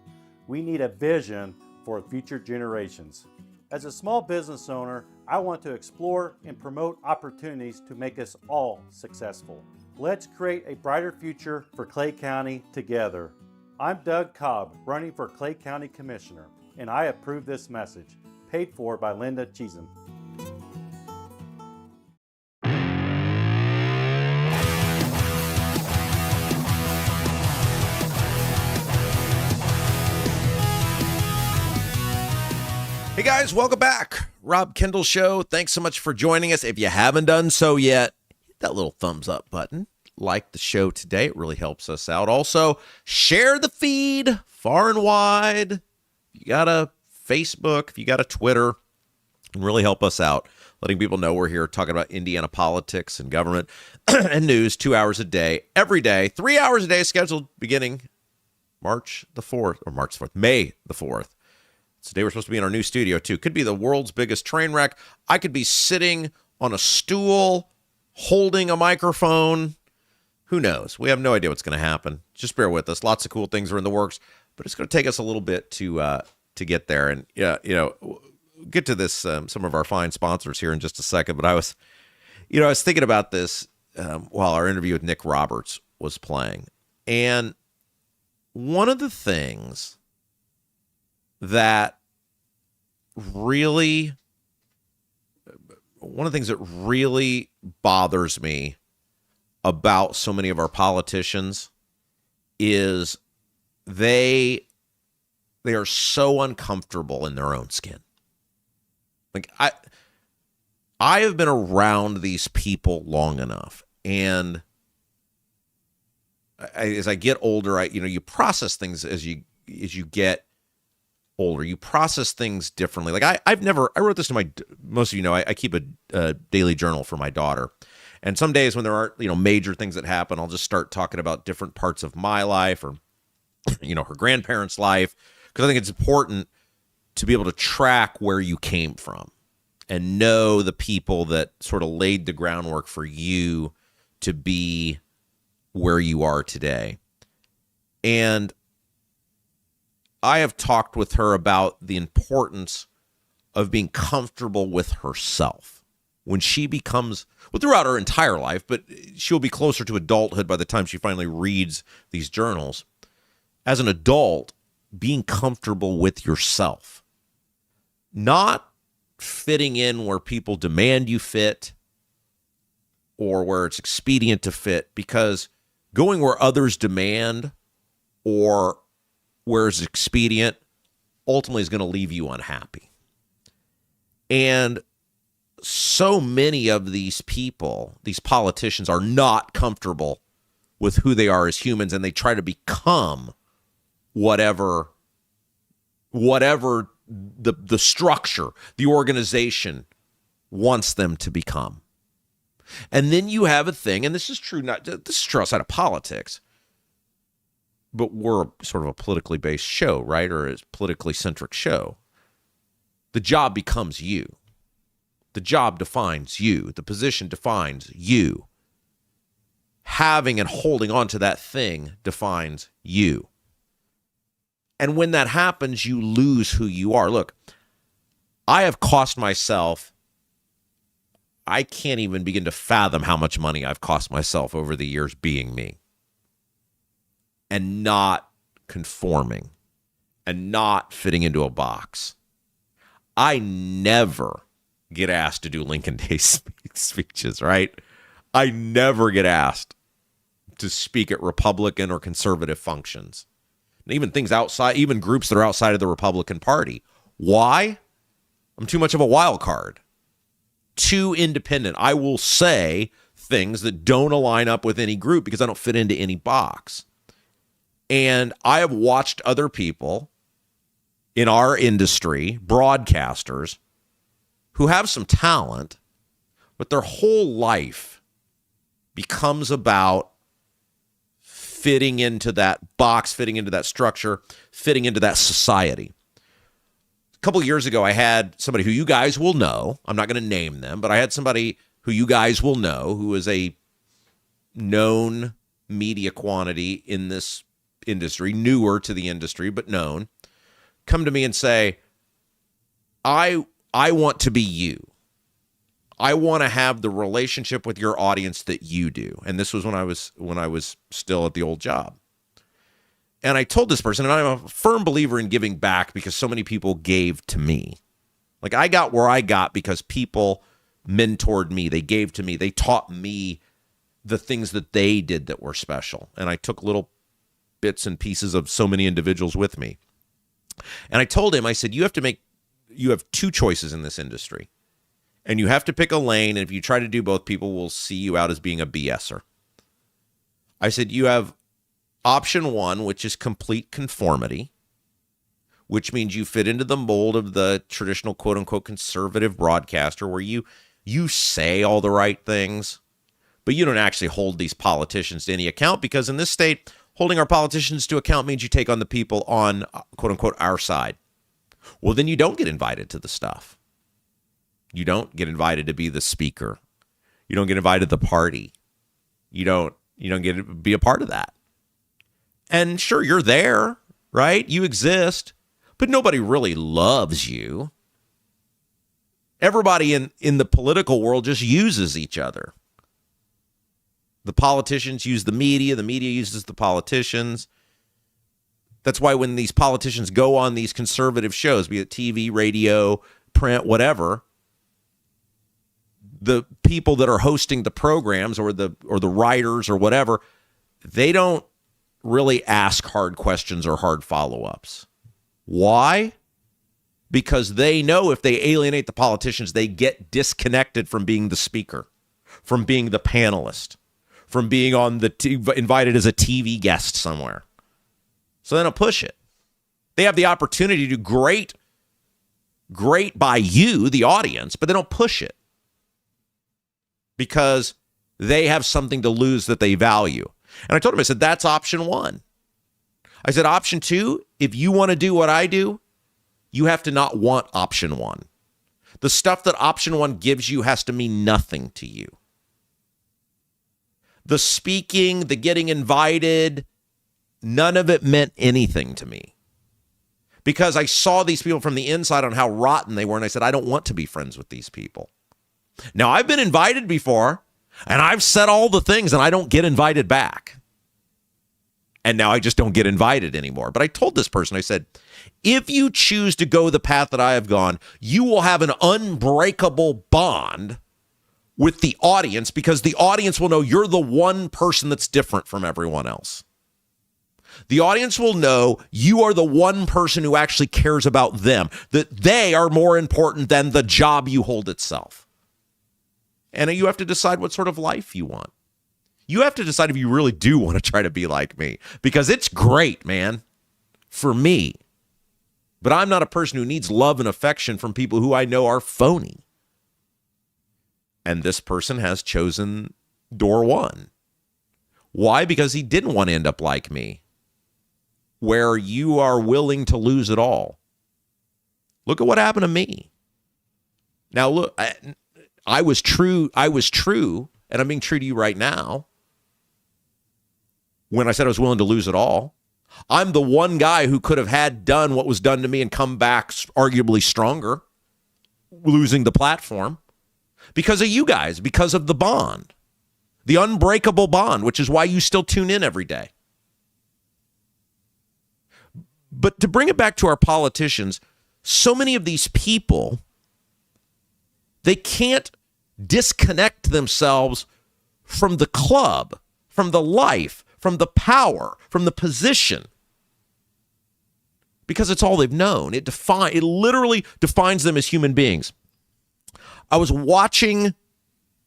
We need a vision for future generations. As a small business owner, I want to explore and promote opportunities to make us all successful. Let's create a brighter future for Clay County together. I'm Doug Cobb, running for Clay County Commissioner, and I approve this message. Paid for by Linda Cheesem. Hey guys, welcome back. Rob Kendall Show. Thanks so much for joining us. If you haven't done so yet, hit that little thumbs up button. Like the show today. It really helps us out. Also, share the feed far and wide. If you got a Facebook, if you got a Twitter, and really help us out. Letting people know we're here talking about Indiana politics and government and news 2 hours a day, every day, 3 hours a day, scheduled beginning May the 4th. Today we're supposed to be in our new studio too. Could be the world's biggest train wreck. I could be sitting on a stool holding a microphone. Who knows? We have no idea what's going to happen. Just bear with us. Lots of cool things are in the works, but it's going to take us a little bit to get there. And we'll get to this some of our fine sponsors here in just a second. But I was thinking about this while our interview with Nick Roberts was playing, and one of the things that really bothers me about so many of our politicians is they are so uncomfortable in their own skin. Like I have been around these people long enough, and as I get older, you process things as you get older. You process things differently. Like I wrote this to most of you know, I keep a daily journal for my daughter. And some days when there aren't, major things that happen, I'll just start talking about different parts of my life or, her grandparents' life, because I think it's important to be able to track where you came from and know the people that sort of laid the groundwork for you to be where you are today. And I have talked with her about the importance of being comfortable with herself. when she becomes, well, throughout her entire life, but she'll be closer to adulthood by the time she finally reads these journals. As an adult, being comfortable with yourself, not fitting in where people demand you fit or where it's expedient to fit, because going where others demand or where it's expedient ultimately is going to leave you unhappy. And so many of these people, these politicians, are not comfortable with who they are as humans, and they try to become whatever the structure, the organization wants them to become. And then you have a thing, and this is true outside of politics, but we're sort of a politically based show, right? Or a politically centric show. The job becomes you. The job defines you. The position defines you. Having and holding on to that thing defines you. And when that happens, you lose who you are. Look, I have cost myself, I can't even begin to fathom how much money I've cost myself over the years being me. And not conforming. And not fitting into a box. I never get asked to do Lincoln Day speeches, right? I never get asked to speak at Republican or conservative functions. And even things outside, even groups that are outside of the Republican Party. Why? I'm too much of a wild card. Too independent. I will say things that don't align up with any group because I don't fit into any box. And I have watched other people in our industry, broadcasters, who have some talent, but their whole life becomes about fitting into that box, fitting into that structure, fitting into that society. A couple of years ago, I had somebody who you guys will know. I'm not going to name them, but I had somebody who you guys will know who is a known media quantity in this industry, newer to the industry, but known, come to me and say, I want to be you. I want to have the relationship with your audience that you do. And this was when I was still at the old job. And I told this person, and I'm a firm believer in giving back because so many people gave to me. Like, I got where I got because people mentored me. They gave to me. They taught me the things that they did that were special. And I took little bits and pieces of so many individuals with me. And I told him, I said, you have two choices in this industry. And you have to pick a lane, and if you try to do both, people will see you out as being a BSer. I said, you have option one, which is complete conformity, which means you fit into the mold of the traditional quote-unquote conservative broadcaster where you say all the right things, but you don't actually hold these politicians to any account, because in this state, holding our politicians to account means you take on the people on quote-unquote our side. Well, then you don't get invited to the stuff. You don't get invited to be the speaker. You don't get invited to the party. You don't get to be a part of that. And sure, you're there, right? You exist, but nobody really loves you. Everybody in the political world just uses each other. The politicians use the media uses the politicians. That's why when these politicians go on these conservative shows, be it TV, radio, print, whatever, the people that are hosting the programs or the writers or whatever, they don't really ask hard questions or hard follow-ups. Why? Because they know if they alienate the politicians, they get disconnected from being the speaker, from being the panelist, from being on the invited as a TV guest somewhere. So they don't push it. They have the opportunity to do great by you, the audience, but they don't push it because they have something to lose that they value. And I told him, I said, that's option one. I said, option two, if you want to do what I do, you have to not want option one. The stuff that option one gives you has to mean nothing to you. The speaking, the getting invited, none of it meant anything to me. Because I saw these people from the inside on how rotten they were, and I said, I don't want to be friends with these people. Now, I've been invited before, and I've said all the things, and I don't get invited back. And now I just don't get invited anymore. But I told this person, I said, if you choose to go the path that I have gone, you will have an unbreakable bond with the audience because the audience will know you're the one person that's different from everyone else. The audience will know you are the one person who actually cares about them, that they are more important than the job you hold itself. And you have to decide what sort of life you want. You have to decide if you really do want to try to be like me, because it's great, man, for me. But I'm not a person who needs love and affection from people who I know are phony. And this person has chosen door one. Why? Because he didn't want to end up like me, where you are willing to lose it all. Look at what happened to me. Now, look, I was true, and I'm being true to you right now. When I said I was willing to lose it all, I'm the one guy who could have done what was done to me and come back arguably stronger, losing the platform, because of you guys, because of the bond, the unbreakable bond, which is why you still tune in every day. But to bring it back to our politicians, so many of these people, they can't disconnect themselves from the club, from the life, from the power, from the position, because it's all they've known. It literally defines them as human beings. I was watching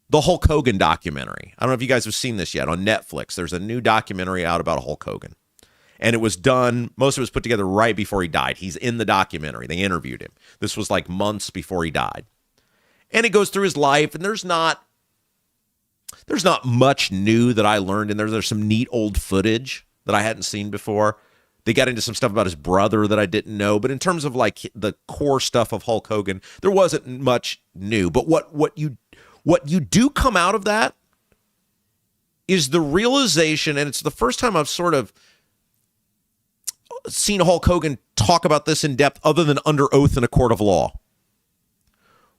the Hulk Hogan documentary. I don't know if you guys have seen this yet on Netflix. There's a new documentary out about Hulk Hogan. And it was done, most of it was put together right before he died. He's in the documentary. They interviewed him. This was like months before he died. And it goes through his life, and there's not much new that I learned in there. There's some neat old footage that I hadn't seen before. They got into some stuff about his brother that I didn't know. But in terms of like the core stuff of Hulk Hogan, there wasn't much new. But what you do come out of that is the realization, and it's the first time I've sort of seen Hulk Hogan talk about this in depth other than under oath in a court of law,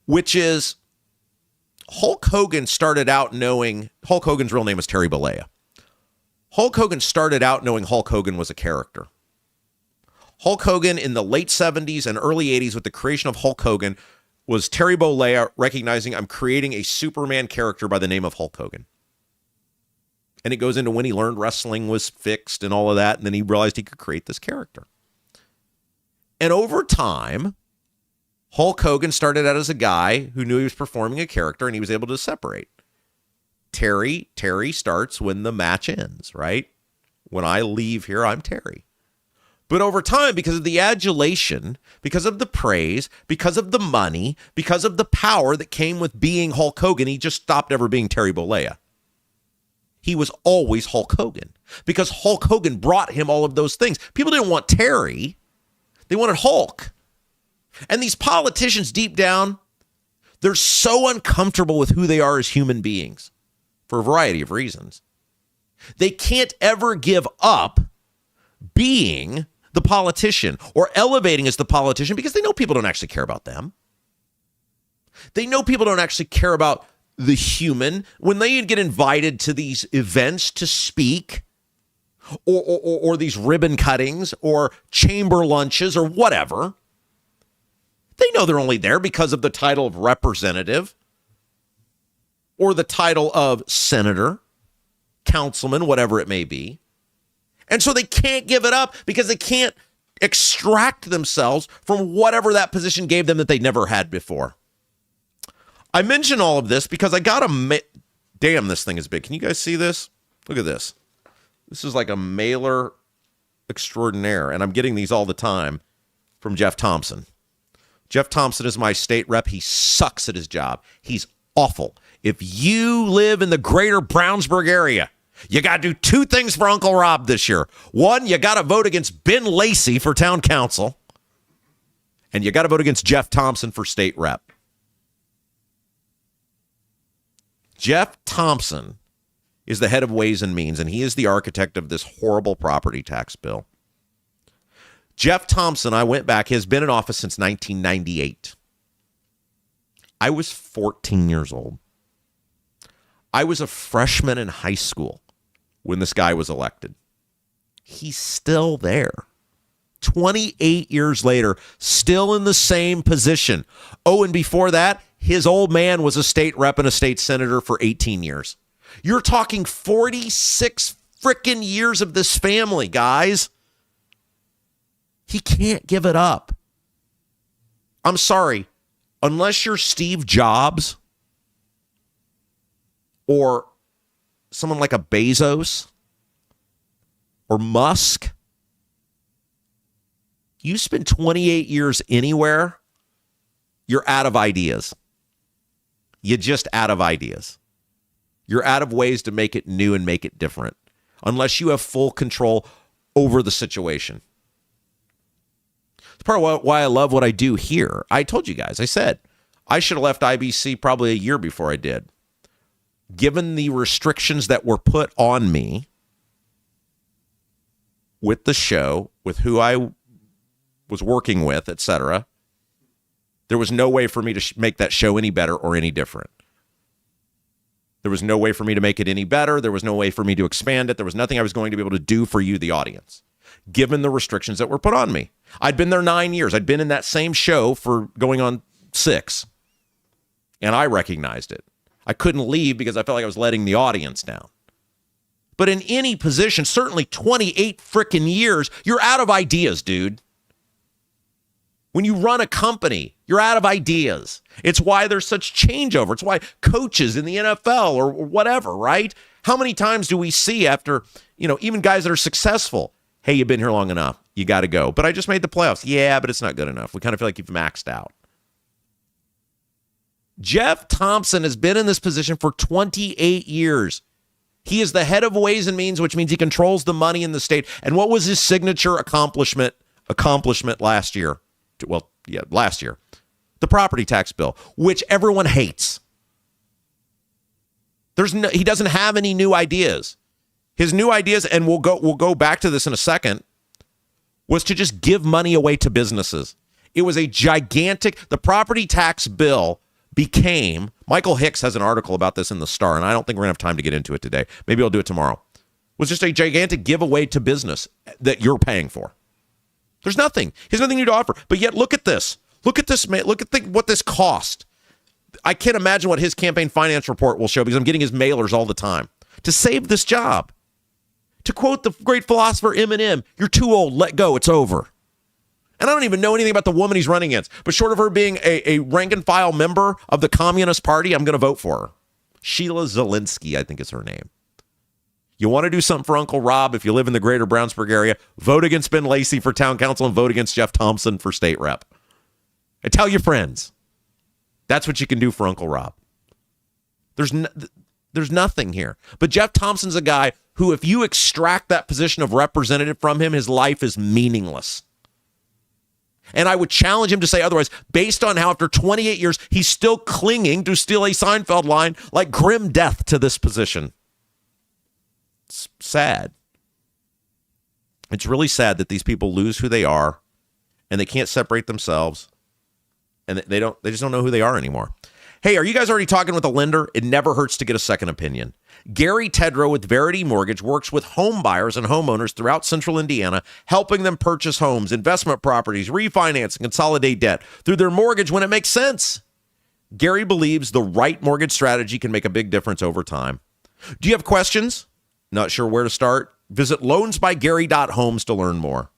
which is Hulk Hogan started out knowing, Hulk Hogan's real name is Terry Bollea. Hulk Hogan started out knowing Hulk Hogan was a character. Hulk Hogan in the late 70s and early 80s with the creation of Hulk Hogan was Terry Bollea recognizing, I'm creating a Superman character by the name of Hulk Hogan. And it goes into when he learned wrestling was fixed and all of that, and then he realized he could create this character. And over time, Hulk Hogan started out as a guy who knew he was performing a character, and he was able to separate. Terry starts when the match ends, right? When I leave here, I'm Terry. But over time, because of the adulation, because of the praise, because of the money, because of the power that came with being Hulk Hogan, he just stopped ever being Terry Bollea. He was always Hulk Hogan because Hulk Hogan brought him all of those things. People didn't want Terry. They wanted Hulk. And these politicians deep down, they're so uncomfortable with who they are as human beings for a variety of reasons. They can't ever give up being the politician or elevating as the politician because they know people don't actually care about them. They know people don't actually care about the human. When they get invited to these events to speak or these ribbon cuttings or chamber lunches or whatever, they know they're only there because of the title of representative or the title of senator, councilman, whatever it may be. And so they can't give it up because they can't extract themselves from whatever that position gave them that they never had before. I mention all of this because I got damn, this thing is big. Can you guys see this? Look at this. This is like a mailer extraordinaire, and I'm getting these all the time from Jeff Thompson. Jeff Thompson is my state rep. He sucks at his job. He's awful. If you live in the greater Brownsburg area, you got to do two things for Uncle Rob this year. One, you got to vote against Ben Lacey for town council, and you got to vote against Jeff Thompson for state rep. Jeff Thompson is the head of Ways and Means, and he is the architect of this horrible property tax bill. Jeff Thompson, I went back, has been in office since 1998. I was 14 years old. I was a freshman in high school when this guy was elected. He's still there. 28 years later, still in the same position. Oh, and before that, his old man was a state rep and a state senator for 18 years. You're talking 46 frickin' years of this family, guys. He can't give it up. I'm sorry. Unless you're Steve Jobs or someone like a Bezos or Musk, you spend 28 years anywhere, you're out of ideas. You're just out of ideas. You're out of ways to make it new and make it different, unless you have full control over the situation. It's part of why I love what I do here. I told you guys, I said, I should have left IBC probably a year before I did. Given the restrictions that were put on me with the show, with who I was working with, etc., there was no way for me to make that show any better or any different. There was no way for me to make it any better. There was no way for me to expand it. There was nothing I was going to be able to do for you, the audience, given the restrictions that were put on me. I'd been there 9 years. I'd been in that same show for going on 6. And I recognized it. I couldn't leave because I felt like I was letting the audience down. But in any position, certainly 28 frickin' years, you're out of ideas, dude. When you run a company, you're out of ideas. It's why there's such changeover. It's why coaches in the NFL or whatever, right? How many times do we see after, even guys that are successful, hey, you've been here long enough. You got to go. But I just made the playoffs. Yeah, but it's not good enough. We kind of feel like you've maxed out. Jeff Thompson has been in this position for 28 years. He is the head of Ways and Means, which means he controls the money in the state. And what was his signature accomplishment last year? Well, yeah, last year. The property tax bill, which everyone hates. He doesn't have any new ideas. His new ideas, and we'll go back to this in a second, was to just give money away to businesses. It was a gigantic, the property tax bill became, Michael Hicks has an article about this in the Star, and I don't think we're going to have time to get into it today. Maybe I'll do it tomorrow. It was just a gigantic giveaway to business that you're paying for. There's nothing. He has nothing new to offer. But yet, look at this. Look at this, man. Look at what this cost. I can't imagine what his campaign finance report will show because I'm getting his mailers all the time. To save this job. To quote the great philosopher Eminem, you're too old. Let go. It's over. And I don't even know anything about the woman he's running against. But short of her being a rank and file member of the Communist Party, I'm going to vote for her. Sheila Zelinsky, I think is her name. You want to do something for Uncle Rob if you live in the greater Brownsburg area, vote against Ben Lacey for town council and vote against Jeff Thompson for state rep. And tell your friends. That's what you can do for Uncle Rob. There's nothing here. But Jeff Thompson's a guy who, if you extract that position of representative from him, his life is meaningless. And I would challenge him to say otherwise, based on how after 28 years, he's still clinging to steal a Seinfeld line like grim death to this position. It's sad. It's really sad that these people lose who they are and they can't separate themselves and they just don't know who they are anymore. Hey, are you guys already talking with a lender? It never hurts to get a second opinion. Gary Tedrow with Verity Mortgage works with home buyers and homeowners throughout central Indiana, helping them purchase homes, investment properties, refinance, and consolidate debt through their mortgage when it makes sense. Gary believes the right mortgage strategy can make a big difference over time. Do you have questions? Not sure where to start? Visit loansbygary.homes to learn more.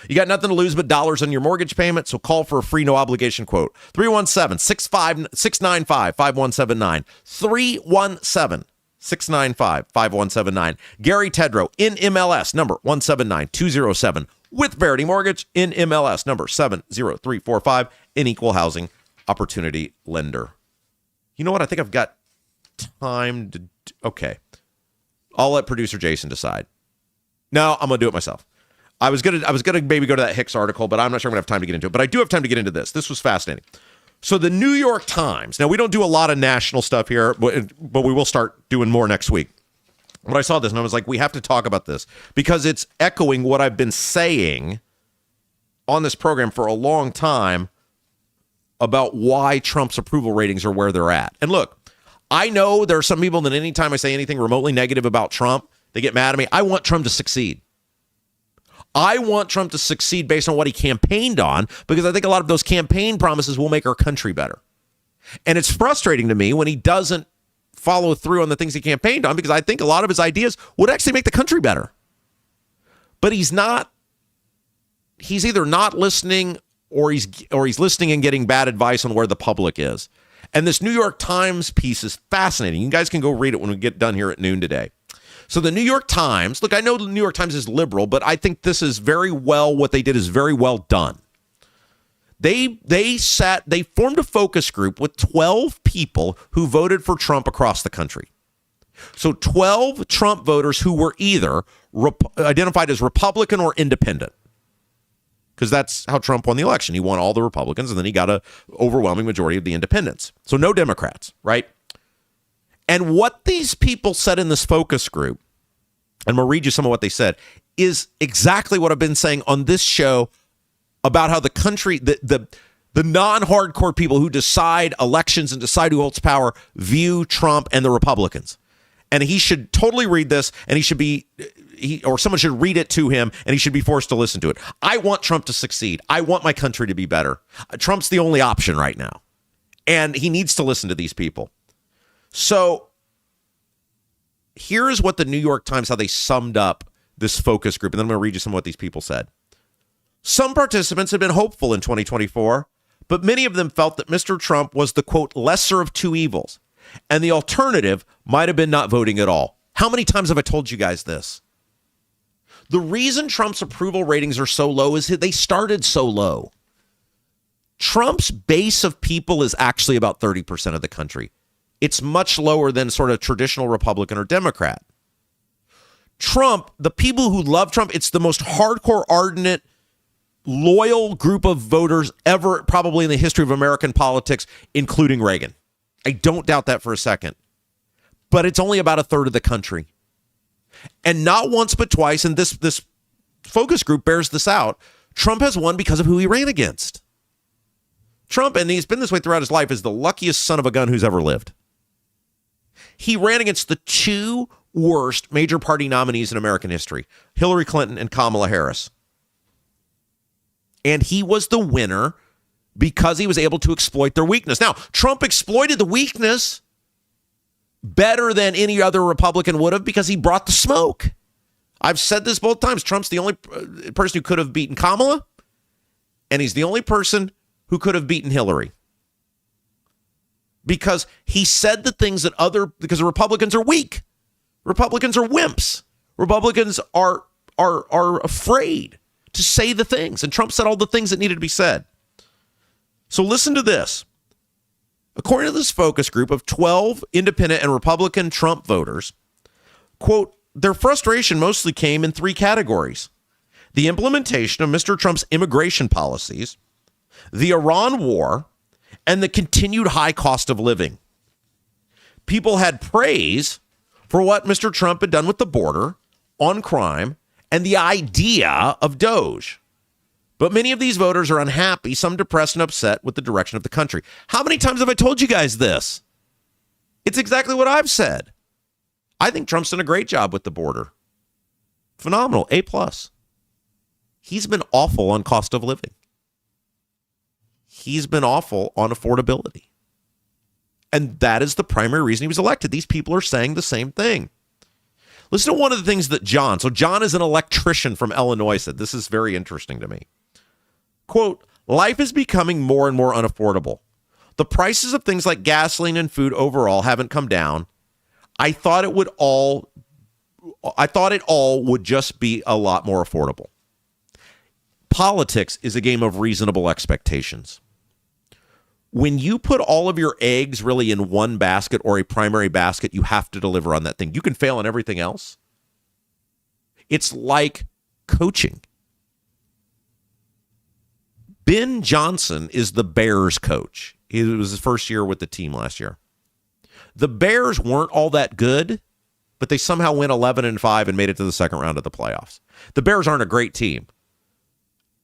You got nothing to lose but dollars on your mortgage payment, so call for a free no-obligation quote. 317-695-5179. 317-695-5179. Gary Tedrow, in MLS, number 179207. With Verity Mortgage, in MLS, number 70345. An equal housing opportunity lender. You know what? I think I've got time to... Okay. I'll let producer Jason decide. No, I'm going to do it myself. I was gonna maybe go to that Hicks article, but I'm not sure I'm going to have time to get into it. But I do have time to get into this. This was fascinating. So the New York Times. Now, we don't do a lot of national stuff here, but we will start doing more next week. But I saw this, and I was like, we have to talk about this because it's echoing what I've been saying on this program for a long time about why Trump's approval ratings are where they're at. And look, I know there are some people that anytime I say anything remotely negative about Trump, they get mad at me. I want Trump to succeed. I want Trump to succeed based on what he campaigned on, because I think a lot of those campaign promises will make our country better. And it's frustrating to me when he doesn't follow through on the things he campaigned on, because I think a lot of his ideas would actually make the country better. But he's not. He's either not listening or he's listening and getting bad advice on where the public is. And this New York Times piece is fascinating. You guys can go read it when we get done here at noon today. So the New York Times, look, I know the New York Times is liberal, but I think this is very well, what they did is very well done. They formed a focus group with 12 people who voted for Trump across the country. So 12 Trump voters who were either identified as Republican or independent, because that's how Trump won the election. He won all the Republicans, and then he got an overwhelming majority of the independents. So no Democrats, right? And what these people said in this focus group, and I'm going to read you some of what they said, is exactly what I've been saying on this show about how the country, the non-hardcore people who decide elections and decide who holds power view Trump and the Republicans. And he should totally read this, and he should be, or someone should read it to him, and he should be forced to listen to it. I want Trump to succeed. I want my country to be better. Trump's the only option right now, and he needs to listen to these people. So here's what the New York Times, how they summed up this focus group, and then I'm going to read you some of what these people said. Some participants had been hopeful in 2024, but many of them felt that Mr. Trump was the, quote, lesser of two evils, and the alternative might have been not voting at all. How many times have I told you guys this? The reason Trump's approval ratings are so low is they started so low. Trump's base of people is actually about 30% of the country. It's much lower than sort of traditional Republican or Democrat. Trump, the people who love Trump, it's the most hardcore, ardent, loyal group of voters ever, probably in the history of American politics, including Reagan. I don't doubt that for a second. But it's only about a third of the country. And not once but twice, and this focus group bears this out, Trump has won because of who he ran against. Trump, and he's been this way throughout his life, is the luckiest son of a gun who's ever lived. He ran against the two worst major party nominees in American history, Hillary Clinton and Kamala Harris. And he was the winner because he was able to exploit their weakness. Now, Trump exploited the weakness better than any other Republican would have because he brought the smoke. I've said this both times. Trump's the only person who could have beaten Kamala, and he's the only person who could have beaten Hillary. Because he said the things that because the Republicans are weak. Republicans are wimps. Republicans are afraid to say the things. And Trump said all the things that needed to be said. So listen to this. According to this focus group of 12 independent and Republican Trump voters, quote, their frustration mostly came in three categories: the implementation of Mr. Trump's immigration policies, the Iran war, and the continued high cost of living. People had praise for what Mr. Trump had done with the border, on crime, and the idea of DOGE. But many of these voters are unhappy, some depressed and upset with the direction of the country. How many times have I told you guys this? It's exactly what I've said. I think Trump's done a great job with the border. Phenomenal, A+. He's been awful on cost of living. He's been awful on affordability. And that is the primary reason he was elected. These people are saying the same thing. Listen to one of the things that John is an electrician from Illinois, said. This is very interesting to me. Quote, life is becoming more and more unaffordable. The prices of things like gasoline and food overall haven't come down. I thought it all would just be a lot more affordable. Politics is a game of reasonable expectations. When you put all of your eggs really in one basket or a primary basket, you have to deliver on that thing. You can fail on everything else. It's like coaching. Ben Johnson is the Bears coach. It was his first year with the team last year. The Bears weren't all that good, but they somehow went 11-5 and made it to the second round of the playoffs. The Bears aren't a great team.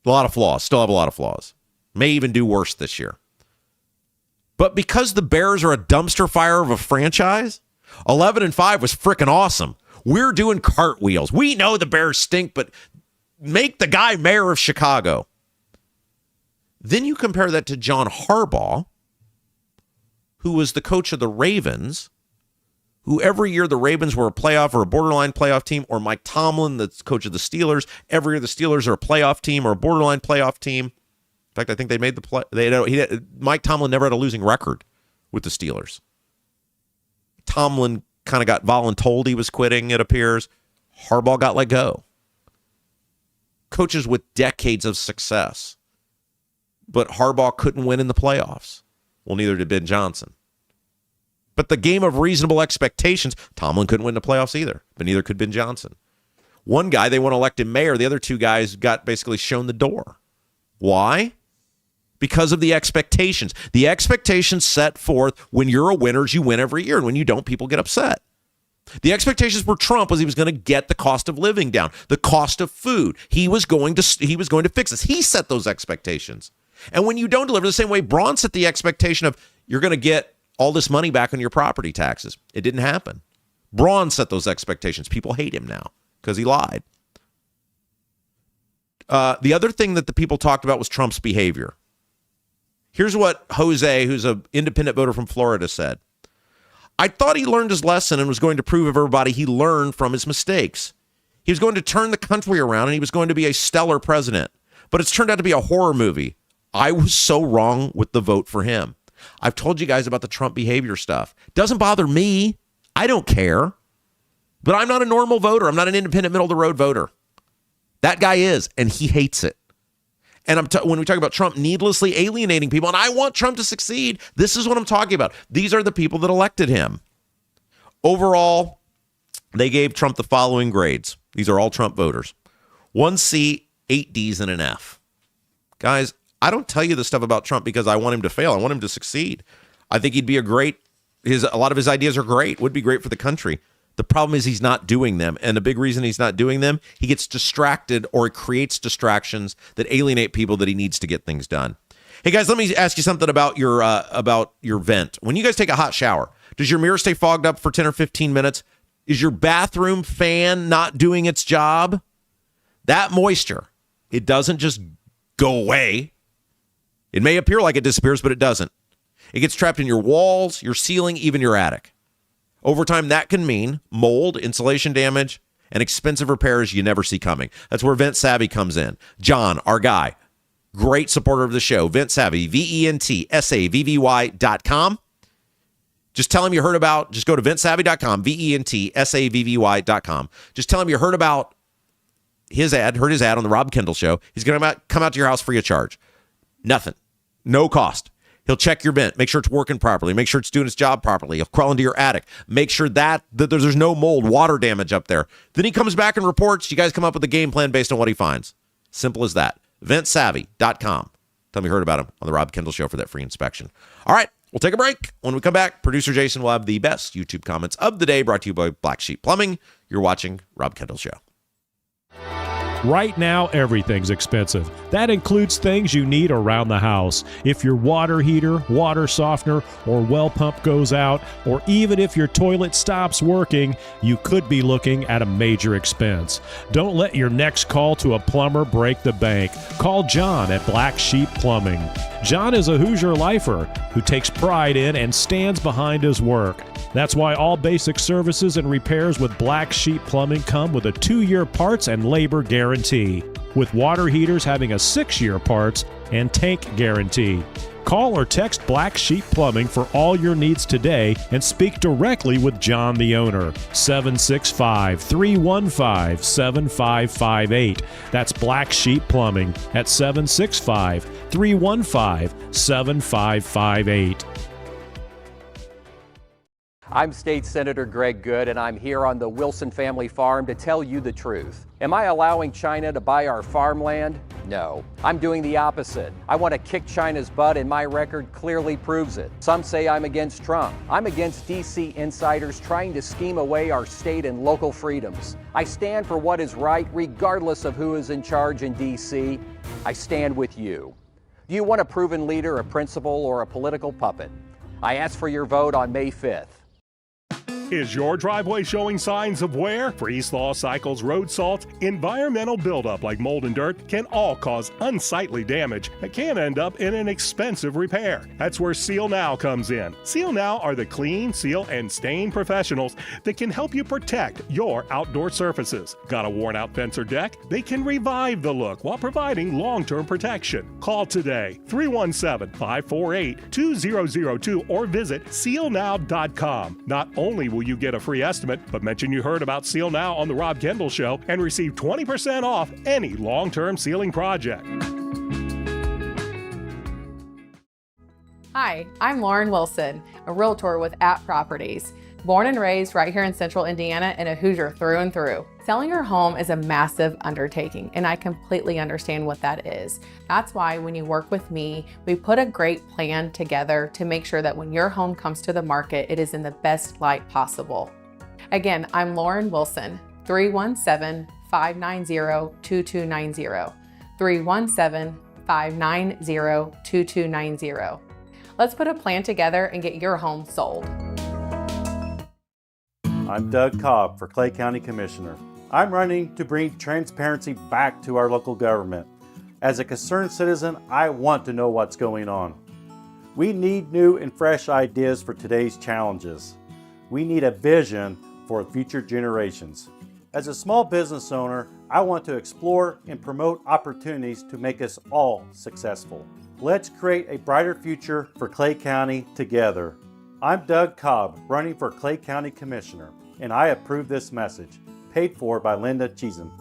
A lot of flaws. Still have a lot of flaws. May even do worse this year. But because the Bears are a dumpster fire of a franchise, 11-5 was freaking awesome. We're doing cartwheels. We know the Bears stink, but make the guy mayor of Chicago. Then you compare that to John Harbaugh, who was the coach of the Ravens, who every year the Ravens were a playoff or a borderline playoff team, or Mike Tomlin, the coach of the Steelers. Every year the Steelers are a playoff team or a borderline playoff team. In fact, I think they made the play. Mike Tomlin never had a losing record with the Steelers. Tomlin kind of got voluntold he was quitting, it appears. Harbaugh got let go. Coaches with decades of success. But Harbaugh couldn't win in the playoffs. Well, neither did Ben Johnson. But the game of reasonable expectations, Tomlin couldn't win the playoffs either, but neither could Ben Johnson. One guy, they want to elect him mayor. The other two guys got basically shown the door. Why? Because of the expectations. The expectations set forth when you're a winner, you win every year. And when you don't, people get upset. The expectations for Trump was he was going to get the cost of living down, the cost of food. He was going to fix this. He set those expectations. And when you don't deliver, the same way Braun set the expectation of you're going to get all this money back on your property taxes. It didn't happen. Braun set those expectations. People hate him now because he lied. The other thing that the people talked about was Trump's behavior. Here's what Jose, who's an independent voter from Florida, said. I thought he learned his lesson and was going to prove everybody he learned from his mistakes. He was going to turn the country around and he was going to be a stellar president. But it's turned out to be a horror movie. I was so wrong with the vote for him. I've told you guys about the Trump behavior stuff. Doesn't bother me. I don't care. But I'm not a normal voter. I'm not an independent middle-of-the-road voter. That guy is, and he hates it. And when we talk about Trump needlessly alienating people, and I want Trump to succeed, this is what I'm talking about. These are the people that elected him. Overall, they gave Trump the following grades. These are all Trump voters. 1 C, 8 Ds, and an F. Guys, I don't tell you this stuff about Trump because I want him to fail. I want him to succeed. I think he'd be a lot of his ideas are great, would be great for the country. The problem is he's not doing them. And the big reason he's not doing them, he gets distracted or he creates distractions that alienate people that he needs to get things done. Hey guys, let me ask you something about your vent. When you guys take a hot shower, does your mirror stay fogged up for 10 or 15 minutes? Is your bathroom fan not doing its job? That moisture, it doesn't just go away. It may appear like it disappears, but it doesn't. It gets trapped in your walls, your ceiling, even your attic. Over time, that can mean mold, insulation damage, and expensive repairs you never see coming. That's where Vent Savvy comes in. John, our guy, great supporter of the show. Vent Savvy, VENTSAVVY.com. Just tell him you heard about, just go to ventsavvy.com, VENTSAVVY.com. Just tell him you heard about heard his ad on the Rob Kendall Show. He's going to come out to your house free of charge. Nothing. No cost. He'll check your vent, make sure it's working properly, make sure it's doing its job properly. He'll crawl into your attic, make sure that there's no mold, water damage up there. Then he comes back and reports. You guys come up with a game plan based on what he finds. Simple as that. Ventsavvy.com. Tell me you heard about him on the Rob Kendall Show for that free inspection. All right, we'll take a break. When we come back, producer Jason will have the best YouTube comments of the day brought to you by Black Sheep Plumbing. You're watching Rob Kendall Show. Right now, everything's expensive. That includes things you need around the house. If your water heater, water softener, or well pump goes out, or even if your toilet stops working, you could be looking at a major expense. Don't let your next call to a plumber break the bank. Call John at Black Sheep Plumbing. John is a Hoosier lifer who takes pride in and stands behind his work. That's why all basic services and repairs with Black Sheep Plumbing come with a 2-year parts and labor guarantee, with water heaters having a 6-year parts and tank guarantee. Call or text Black Sheep Plumbing for all your needs today and speak directly with John, the owner. 765-315-7558. That's Black Sheep Plumbing at 765-315-7558. I'm State Senator Greg Good, and I'm here on the Wilson family farm to tell you the truth. Am I allowing China to buy our farmland? No. I'm doing the opposite. I want to kick China's butt, and my record clearly proves it. Some say I'm against Trump. I'm against D.C. insiders trying to scheme away our state and local freedoms. I stand for what is right, regardless of who is in charge in D.C. I stand with you. Do you want a proven leader, a principal, or a political puppet? I ask for your vote on May 5th. Is your driveway showing signs of wear? Freeze-thaw cycles, road salt, environmental buildup like mold and dirt can all cause unsightly damage that can end up in an expensive repair. That's where Seal Now comes in. Seal Now are the clean, seal, and stain professionals that can help you protect your outdoor surfaces. Got a worn-out fence or deck? They can revive the look while providing long-term protection. Call today, 317-548-2002, or visit sealnow.com. Not only will you get a free estimate, but mention you heard about Seal Now on The Rob Kendall Show and receive 20% off any long-term sealing project. Hi, I'm Lauren Wilson, a realtor with App Properties. Born and raised right here in Central Indiana and a Hoosier through and through. Selling your home is a massive undertaking, and I completely understand what that is. That's why when you work with me, we put a great plan together to make sure that when your home comes to the market, it is in the best light possible. Again, I'm Lauren Wilson, 317-590-2290. 317-590-2290. Let's put a plan together and get your home sold. I'm Doug Cobb for Clay County Commissioner. I'm running to bring transparency back to our local government. As a concerned citizen, I want to know what's going on. We need new and fresh ideas for today's challenges. We need a vision for future generations. As a small business owner, I want to explore and promote opportunities to make us all successful. Let's create a brighter future for Clay County together. I'm Doug Cobb, running for Clay County Commissioner, and I approve this message. Paid for by Linda Cheatham.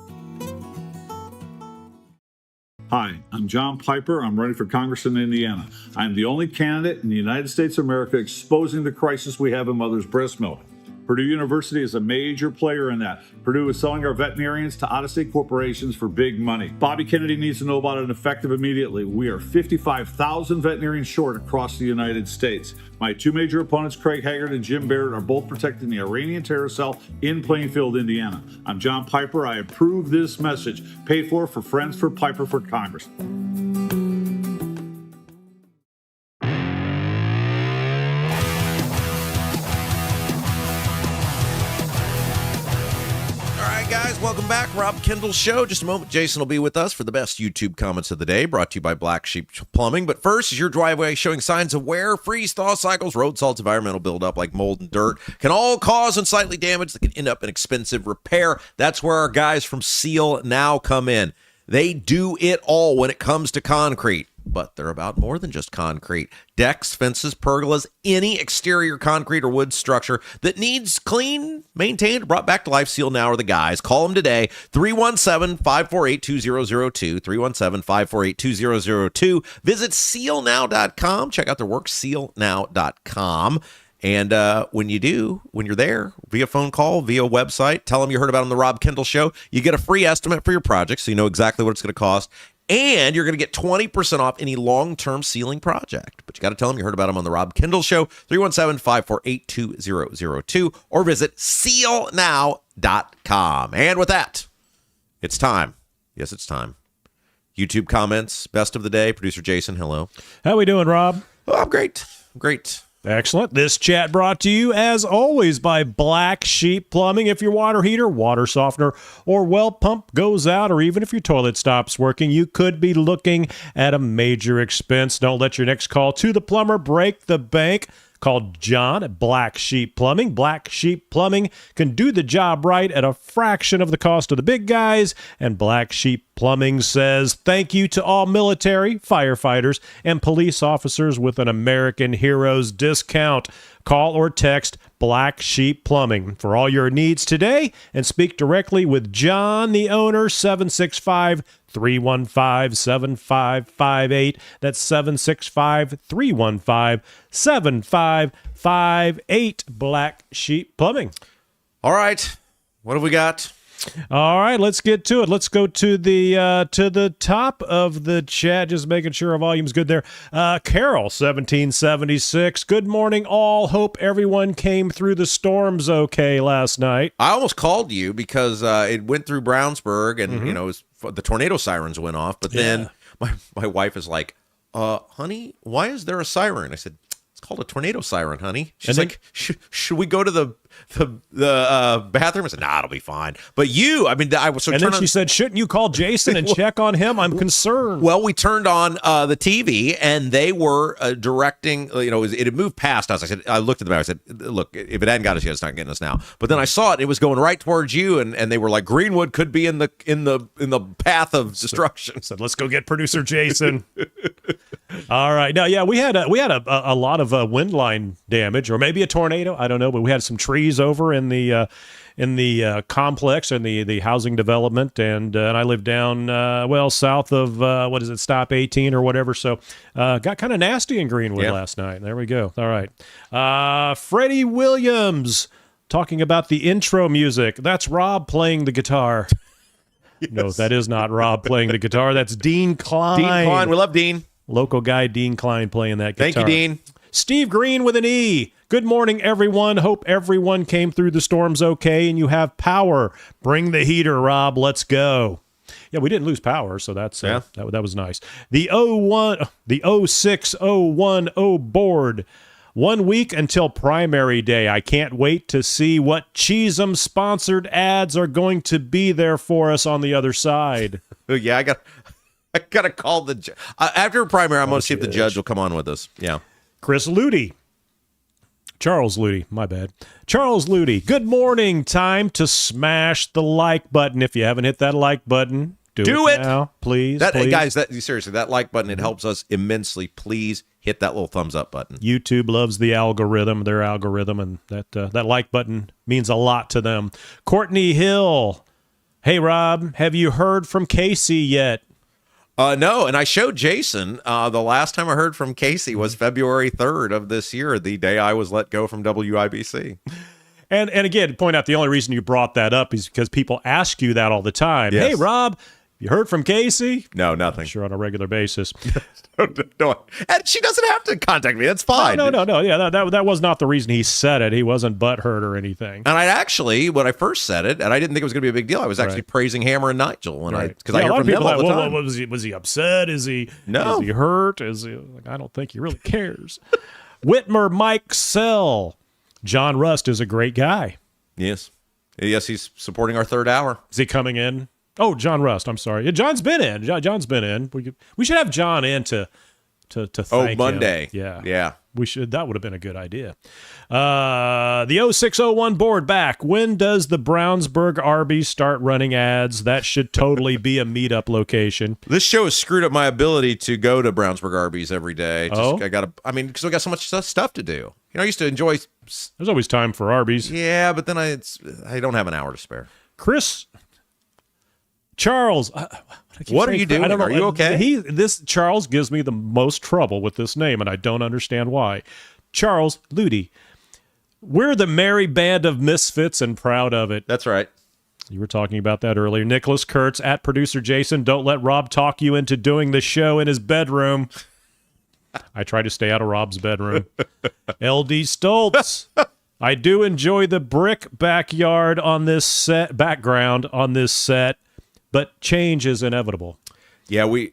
Hi, I'm John Piper. I'm running for Congress in Indiana. I'm the only candidate in the United States of America exposing the crisis we have in mother's breast milk. Purdue University is a major player in that. Purdue is selling our veterinarians to out-of-state corporations for big money. Bobby Kennedy needs to know about it effective immediately. We are 55,000 veterinarians short across the United States. My two major opponents, Craig Haggard and Jim Barrett, are both protecting the Iranian terror cell in Plainfield, Indiana. I'm John Piper. I approve this message. Paid for Friends for Piper for Congress. Welcome back, Rob Kendall Show. Just a moment, Jason will be with us for the best YouTube comments of the day, brought to you by Black Sheep Plumbing. But first, is your driveway showing signs of wear? Freeze-thaw cycles, road salts, environmental buildup like mold and dirt can all cause unsightly damage that can end up in expensive repair. That's where our guys from Seal Now come in. They do it all when it comes to concrete. But they're about more than just concrete. Decks, fences, pergolas, any exterior concrete or wood structure that needs clean, maintained, brought back to life, Seal Now are the guys. Call them today, 317-548-2002, 317-548-2002. Visit sealnow.com. Check out their work, sealnow.com. And when you're there, via phone call, via website, tell them you heard about it on the Rob Kendall Show. You get a free estimate for your project, so you know exactly what it's going to cost. And you're going to get 20% off any long-term sealing project. But you got to tell them you heard about them on the Rob Kendall Show, 317-548-2002, or visit sealnow.com. And with that, it's time. Yes, it's time. YouTube comments, best of the day. Producer Jason, hello. How we doing, Rob? Oh, I'm great. Great. Excellent. This chat brought to you, as always, by Black Sheep Plumbing. If your water heater, water softener, or well pump goes out, or even if your toilet stops working, you could be looking at a major expense. Don't let your next call to the plumber break the bank. Call John at Black Sheep Plumbing. Black Sheep Plumbing can do the job right at a fraction of the cost of the big guys. And Black Sheep Plumbing says thank you to all military, firefighters, and police officers with an American Heroes discount. Call or text Black Sheep Plumbing for all your needs today and speak directly with John, the owner, 765-315-7558. That's 765-315-7558. Black Sheep Plumbing. All right. What have we got? All right, let's get to it. Let's go to the top of the chat, just making sure our volume's good there. Carol, 1776. Good morning, all. Hope everyone came through the storms okay last night. I almost called you because it went through Brownsburg, and the tornado sirens went off. But then my wife is like, "Honey, why is there a siren?" I said, It's called a tornado siren, honey. She's And like, should we go to the bathroom? I said, nah, it'll be fine. But you, I mean, I was so. And then she said, shouldn't you call Jason and check on him? I'm concerned. Well, we turned on the TV, and they were directing. It had moved past us. I said, I looked at the map. I said, look, if it hadn't got us yet, it's not getting us now. But then I saw it. It was going right towards you, and they were like, Greenwood could be in the path of destruction. Said, let's go get producer Jason. All right. Now, yeah, we had a lot of wind line damage, or maybe a tornado. I don't know, but we had some trees over in the complex and the housing development, and I live down south of Stop 18 or whatever. So got kind of nasty in Greenwood last night. There we go. All right. Freddie Williams talking about the intro music. That's Rob playing the guitar. Yes. No, that is not Rob playing the guitar. That's Dean Klein. Dean Klein. We love Dean. Local guy Dean Klein playing that guitar. Thank you, Dean. Steve Green with an E. Good morning, everyone. Hope everyone came through the storms okay and you have power. Bring the heater, Rob. Let's go. Yeah, we didn't lose power, so that's that was nice. The 06010 board. 1 week until primary day. I can't wait to see what Cheesem sponsored ads are going to be there for us on the other side. Yeah, I got to call the judge. After primary, I'm going to see if the judge will come on with us. Yeah. Chris Ludy. Charles Ludy, my bad. Charles Ludy, good morning. Time to smash the like button. If you haven't hit that like button, do it now, please. Please. Guys, seriously, that like button, it helps us immensely. Please hit that little thumbs up button. YouTube loves their algorithm, and that like button means a lot to them. Courtney Hill. Hey, Rob, have you heard from Casey yet? No, and I showed Jason the last time I heard from Casey was February 3rd of this year, the day I was let go from WIBC. And again, to point out, the only reason you brought that up is because people ask you that all the time. Yes. Hey, Rob, you heard from Casey? No, nothing. I'm sure on a regular basis. No, and she doesn't have to contact me. That's fine. No. Yeah, that was not the reason he said it. He wasn't butthurt or anything. And I actually, when I first said it, and I didn't think it was going to be a big deal, I was actually praising Hammer and Nigel. Because I hear from them all the time. Was he upset? Is he hurt? Is he like? I don't think he really cares. Whitmer Mike Sell. John Rust is a great guy. Yes, he's supporting our third hour. Is he coming in? Oh, John Rust. I'm sorry. Yeah, John's been in. John's been in. We should have John in to thank Monday. Him. Yeah. We should. That would have been a good idea. The 0601 board back. When does the Brownsburg Arby's start running ads? That should totally be a meetup location. This show has screwed up my ability to go to Brownsburg Arby's every day. Because we got so much stuff to do. I used to enjoy. There's always time for Arby's. Yeah, but then I don't have an hour to spare. Charles, what are you doing? Are you okay? This Charles gives me the most trouble with this name, and I don't understand why. Charles Ludy, we're the merry band of misfits and proud of it. That's right. You were talking about that earlier. Nicholas Kurtz at producer Jason. Don't let Rob talk you into doing the show in his bedroom. I try to stay out of Rob's bedroom. LD Stoltz. I do enjoy the brick background on this set. But change is inevitable. Yeah, we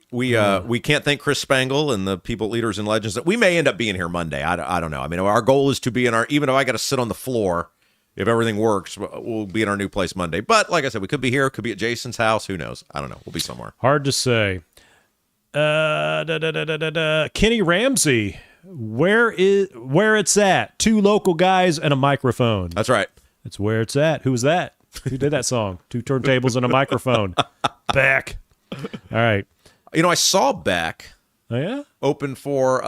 can't thank Chris Spangle and the people, leaders, and legends that we may end up being here Monday. I don't know. I mean, our goal is to be in even though I got to sit on the floor, if everything works, we'll be in our new place Monday. But like I said, we could be here, could be at Jason's house. Who knows? I don't know. We'll be somewhere. Hard to say. Kenny Ramsey, where it's at? 2 local guys and a microphone. That's right. It's where it's at. Who was that? Who did that song? 2 turntables and a microphone. Beck. All right. I saw Beck. Oh, yeah? Open for...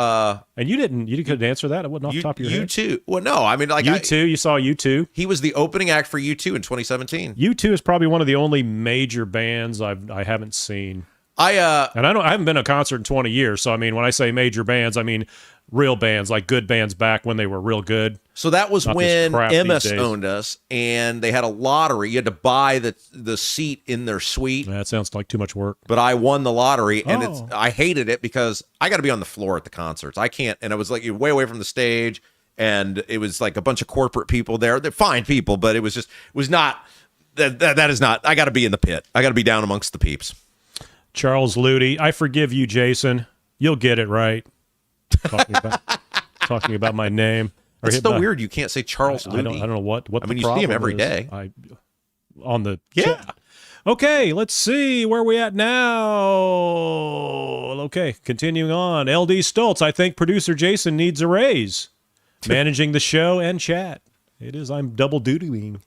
and you couldn't answer that? It wasn't off the top of your head? U2. Well, no. I mean, like... U2. You saw U2? He was the opening act for U2 in 2017. U2 is probably one of the only major bands I haven't seen. I haven't been to a concert in 20 years, so I mean, when I say major bands, I mean real bands, like good bands back when they were real good. So that was when MS owned us, and they had a lottery. You had to buy the seat in their suite. That sounds like too much work. But I won the lottery, and I hated it because I got to be on the floor at the concerts. I can't, and it was like you're way away from the stage, and it was like a bunch of corporate people there. They're fine people, but it was not. That is not. I got to be in the pit. I got to be down amongst the peeps. Charles Ludy, I forgive you, Jason. You'll get it right. talking about my name. It's so weird. You can't say Charles Ludi. I don't know what the you problem see him every is. day. On the Yeah. chat. Okay, let's see where we at now. Okay, continuing on. LD Stoltz, I think producer Jason needs a raise. Managing the show and chat. It is. I'm double dutying.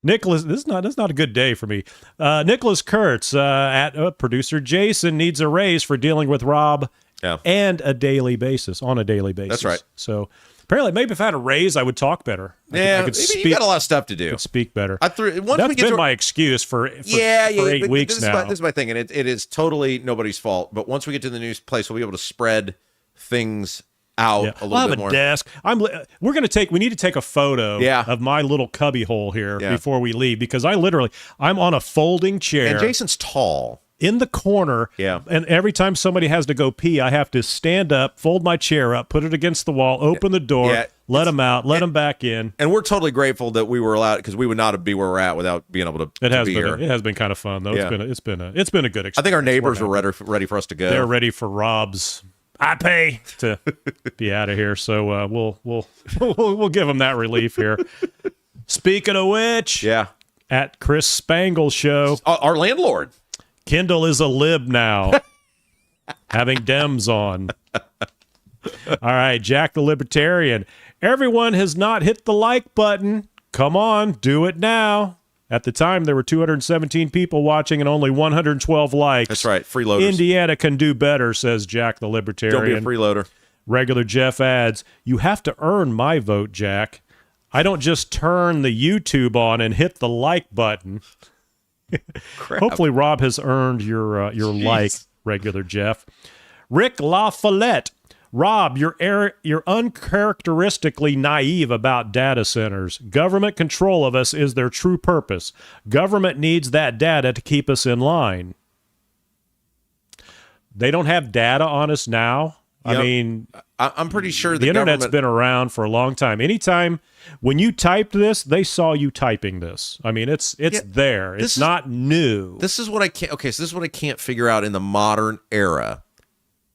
Nicholas, this is not a good day for me. Nicholas Kurtz at producer Jason needs a raise for dealing with Rob and on a daily basis. That's right. So apparently, maybe if I had a raise, I would talk better. I could speak, you got a lot of stuff to do. Could speak better. That's been my excuse for 8 weeks now. This is my thing, and it is totally nobody's fault. But once we get to the news place, we'll be able to spread things out a little bit more. I'll have a desk. We need to take a photo of my little cubby hole here before we leave, because I'm on a folding chair. And Jason's tall. In the corner, and every time somebody has to go pee, I have to stand up, fold my chair up, put it against the wall, open the door, let them out, let them back in. And we're totally grateful that we were allowed, because we would not be where we're at without being able to be here. It has been kind of fun, though. Yeah. It's been a good experience. I think our neighbors were ready for us to go. They're ready for Rob's I pay to be out of here. So we'll give them that relief here. Speaking of which, at Chris Spangle's show, our landlord. Kendall is a lib now, having Dems on. All right, Jack the Libertarian. Everyone has not hit the like button. Come on, do it now. At the time, there were 217 people watching and only 112 likes. That's right, freeloaders. Indiana can do better, says Jack the Libertarian. Don't be a freeloader. Regular Jeff adds, you have to earn my vote, Jack. I don't just turn the YouTube on and hit the like button. Hopefully Rob has earned your like, regular Jeff. Rick La Follette. Rob, you're uncharacteristically naive about data centers. Government control of us is their true purpose. Government needs that data to keep us in line. They don't have data on us now. Yep. I mean, I'm pretty sure the internet's been around for a long time. Anytime when you typed this, they saw you typing this. I mean, it's there. It's not new. This is what I can't. Okay, so this is what I can't figure out in the modern era.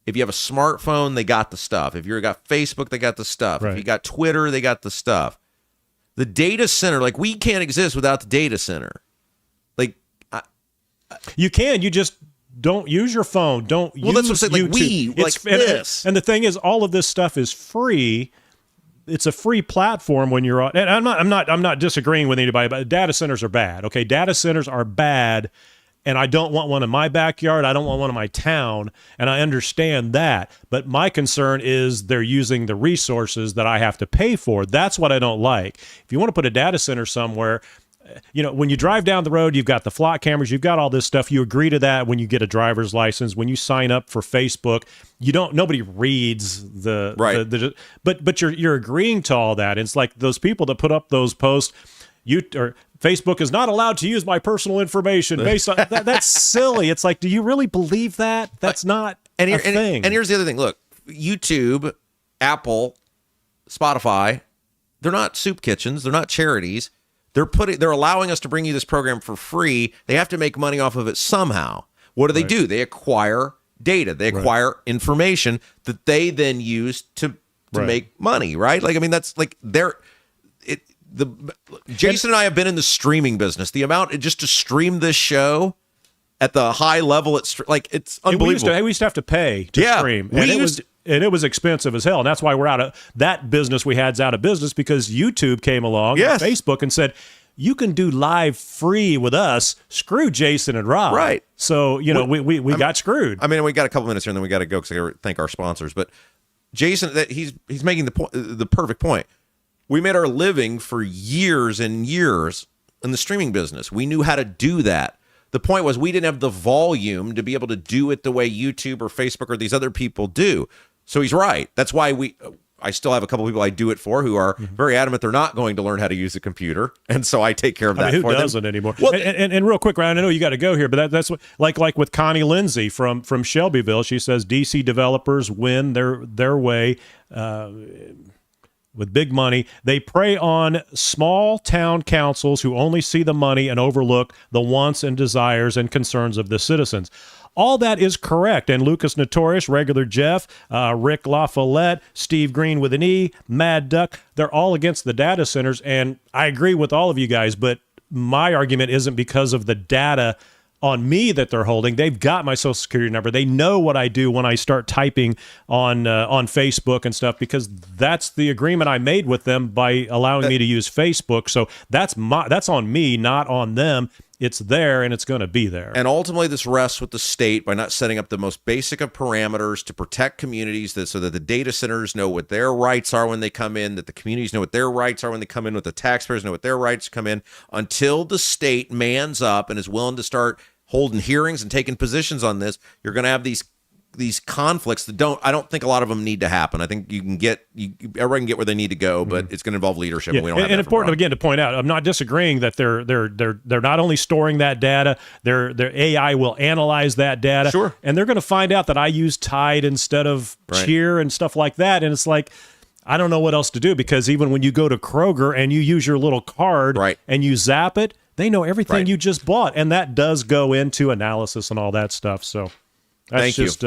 If you have a smartphone, they got the stuff. If you got Facebook, they got the stuff. Right. If you got Twitter, they got the stuff. The data center, like, we can't exist without the data center. Like, you can. You just don't use your phone. Don't use that's what I'm saying. YouTube. Like this. And the thing is, all of this stuff is free. It's a free platform when you're on. And I'm not disagreeing with anybody, but data centers are bad. Okay, data centers are bad. And I don't want one in my backyard. I don't want one in my town. And I understand that. But my concern is they're using the resources that I have to pay for. That's what I don't like. If you want to put a data center somewhere, when you drive down the road, you've got the flock cameras, you've got all this stuff. You agree to that when you get a driver's license. When you sign up for Facebook, nobody reads but you're agreeing to all that. And it's like those people that put up those posts, Facebook is not allowed to use my personal information based on that. That's silly. It's like, do you really believe that? That's not a thing. And here's the other thing. Look, YouTube, Apple, Spotify, they're not soup kitchens. They're not charities. They're allowing us to bring you this program for free. They have to make money off of it somehow. What do they do? They acquire data. They acquire information that they then use to make money, right? Like, I mean, that's like Jason and I have been in the streaming business. The amount just to stream this show at the high level, it's unbelievable. We used to have to pay to stream, and it was expensive as hell. And that's why we're out of that business. We had's out of business because YouTube came along, and Facebook, and said, you can do live free with us. Screw Jason and Rob. Right. So we got screwed. I mean, we got a couple minutes here, and then we got to go because I got to thank our sponsors. But Jason, he's making the perfect point. We made our living for years and years in the streaming business. We knew how to do that. The point was we didn't have the volume to be able to do it the way YouTube or Facebook or these other people do. So he's right. That's why I still have a couple of people I do it for who are very adamant they're not going to learn how to use a computer. And so I take care of that for them. Who doesn't anymore? Well, and real quick, Ryan, I know you got to go here, but that's what, like with Connie Lindsay from Shelbyville, she says DC developers win their way with big money. They prey on small town councils who only see the money and overlook the wants and desires and concerns of the citizens. All that is correct. And Lucas Notorious, Regular Jeff, Rick LaFollette, Steve Green with an E, Mad Duck, they're all against the data centers. And I agree with all of you guys, but my argument isn't because of the data on me that they're holding. They've got my social security number. They know what I do when I start typing on Facebook and stuff, because that's the agreement I made with them by allowing me to use Facebook. So that's on me, not on them. It's there, and it's going to be there. And ultimately, this rests with the state by not setting up the most basic of parameters to protect communities, so that the data centers know what their rights are when they come in, that the communities know what their rights are when they come in, what the taxpayers know what their rights come in, until the state mans up and is willing to start holding hearings and taking positions on this. You're going to have these conflicts that I don't think a lot of them need to happen. I think everyone can get where they need to go, but it's going to involve leadership. Yeah. And we don't have and that important again to point out, I'm not disagreeing that they're not only storing that data, their AI will analyze that data, sure, and they're going to find out that I use Tide instead of Cheer and stuff like that. And it's like, I don't know what else to do, because even when you go to Kroger and you use your little card and you zap it, they know everything you just bought, and that does go into analysis and all that stuff. So that's just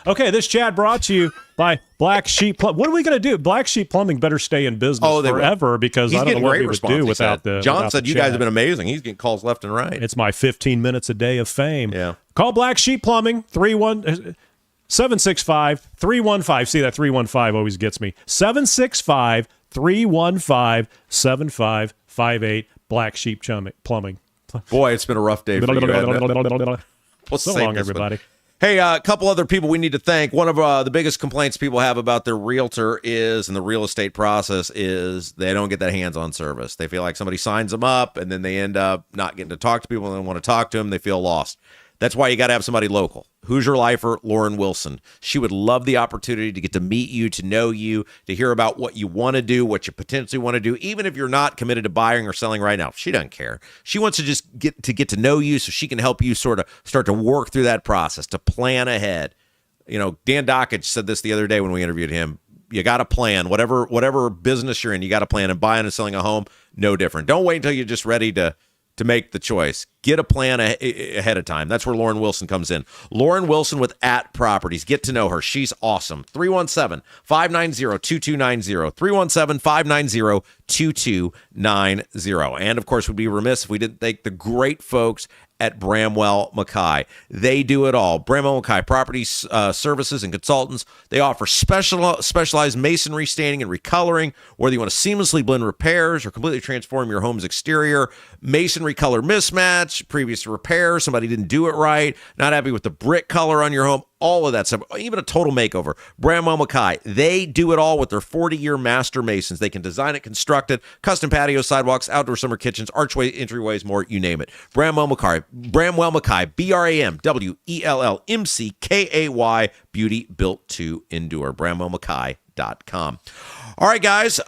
okay. This chat brought to you by Black Sheep. What are we going to do? Black Sheep Plumbing better stay in business forever, because I don't know what we would do without the. John said you guys chat. have been amazing. He's getting calls left and right. It's my 15 minutes a day of fame. Yeah. Call Black Sheep Plumbing 765-315. See, that 315 always gets me. 765-315-7558. Black Sheep Plumbing. Boy, it's been a rough day for you. So long, everybody. Hey, a couple other people we need to thank. One of the biggest complaints people have about their realtor in the real estate process is they don't get that hands-on service. They feel like somebody signs them up, and then they end up not getting to talk to people, and they want to talk to them. They feel lost. That's why you got to have somebody local. Hoosier lifer Lauren Wilson. She would love the opportunity to get to meet you, to know you, to hear about what you want to do, what you potentially want to do, even if you're not committed to buying or selling right now. She doesn't care. She wants to just get to know you, so she can help you sort of start to work through that process, to plan ahead. You know, Dan Dockage said this the other day when we interviewed him. You got to plan. Whatever business you're in, you got to plan. And buying and selling a home, no different. Don't wait until you're just ready to make the choice. Get a plan ahead of time. That's where Lauren Wilson comes in. Lauren Wilson with At Properties. Get to know her. She's awesome. 317-590-2290. 317-590-2290. And, of course, we'd be remiss if we didn't thank the great folks at Bramwell Mackay. They do it all. Bramwell Mackay Property Services and Consultants. They offer specialized masonry staining and recoloring, whether you want to seamlessly blend repairs or completely transform your home's exterior. Masonry color mismatch, previous repair, somebody didn't do it right, not happy with the brick color on your home. All of that stuff, even a total makeover. Bramwell Mackay, they do it all with their 40-year master masons. They can design it, construct it, custom patios, sidewalks, outdoor summer kitchens, archway, entryways, more, you name it. Bramwell Mackay, BRAMWELLMCKAY, beauty built to endure. BramwellMackay.com. All right, guys,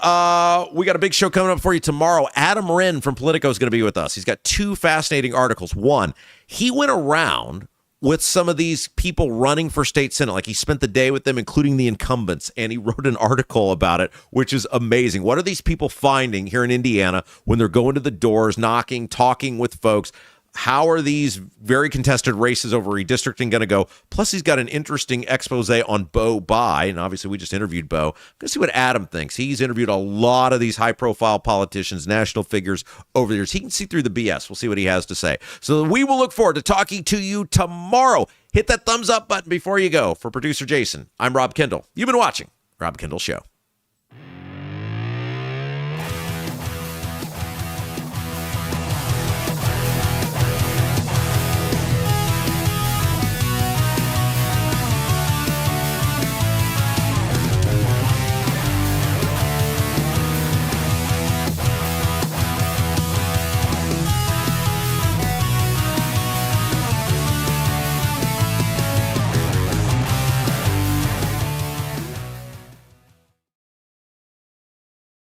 we got a big show coming up for you tomorrow. Adam Wren from Politico is going to be with us. He's got two fascinating articles. One, he went around with some of these people running for state senate. Like, he spent the day with them, including the incumbents, and he wrote an article about it, which is amazing. What are these people finding here in Indiana when they're going to the doors, knocking, talking with folks? How are these very contested races over redistricting going to go? Plus, he's got an interesting expose on Bo Bai, and obviously we just interviewed Bo. I'm going to see what Adam thinks. He's interviewed a lot of these high-profile politicians, national figures over the years. He can see through the BS. We'll see what he has to say. So we will look forward to talking to you tomorrow. Hit that thumbs up button before you go. For producer Jason, I'm Rob Kendall. You've been watching Rob Kendall Show.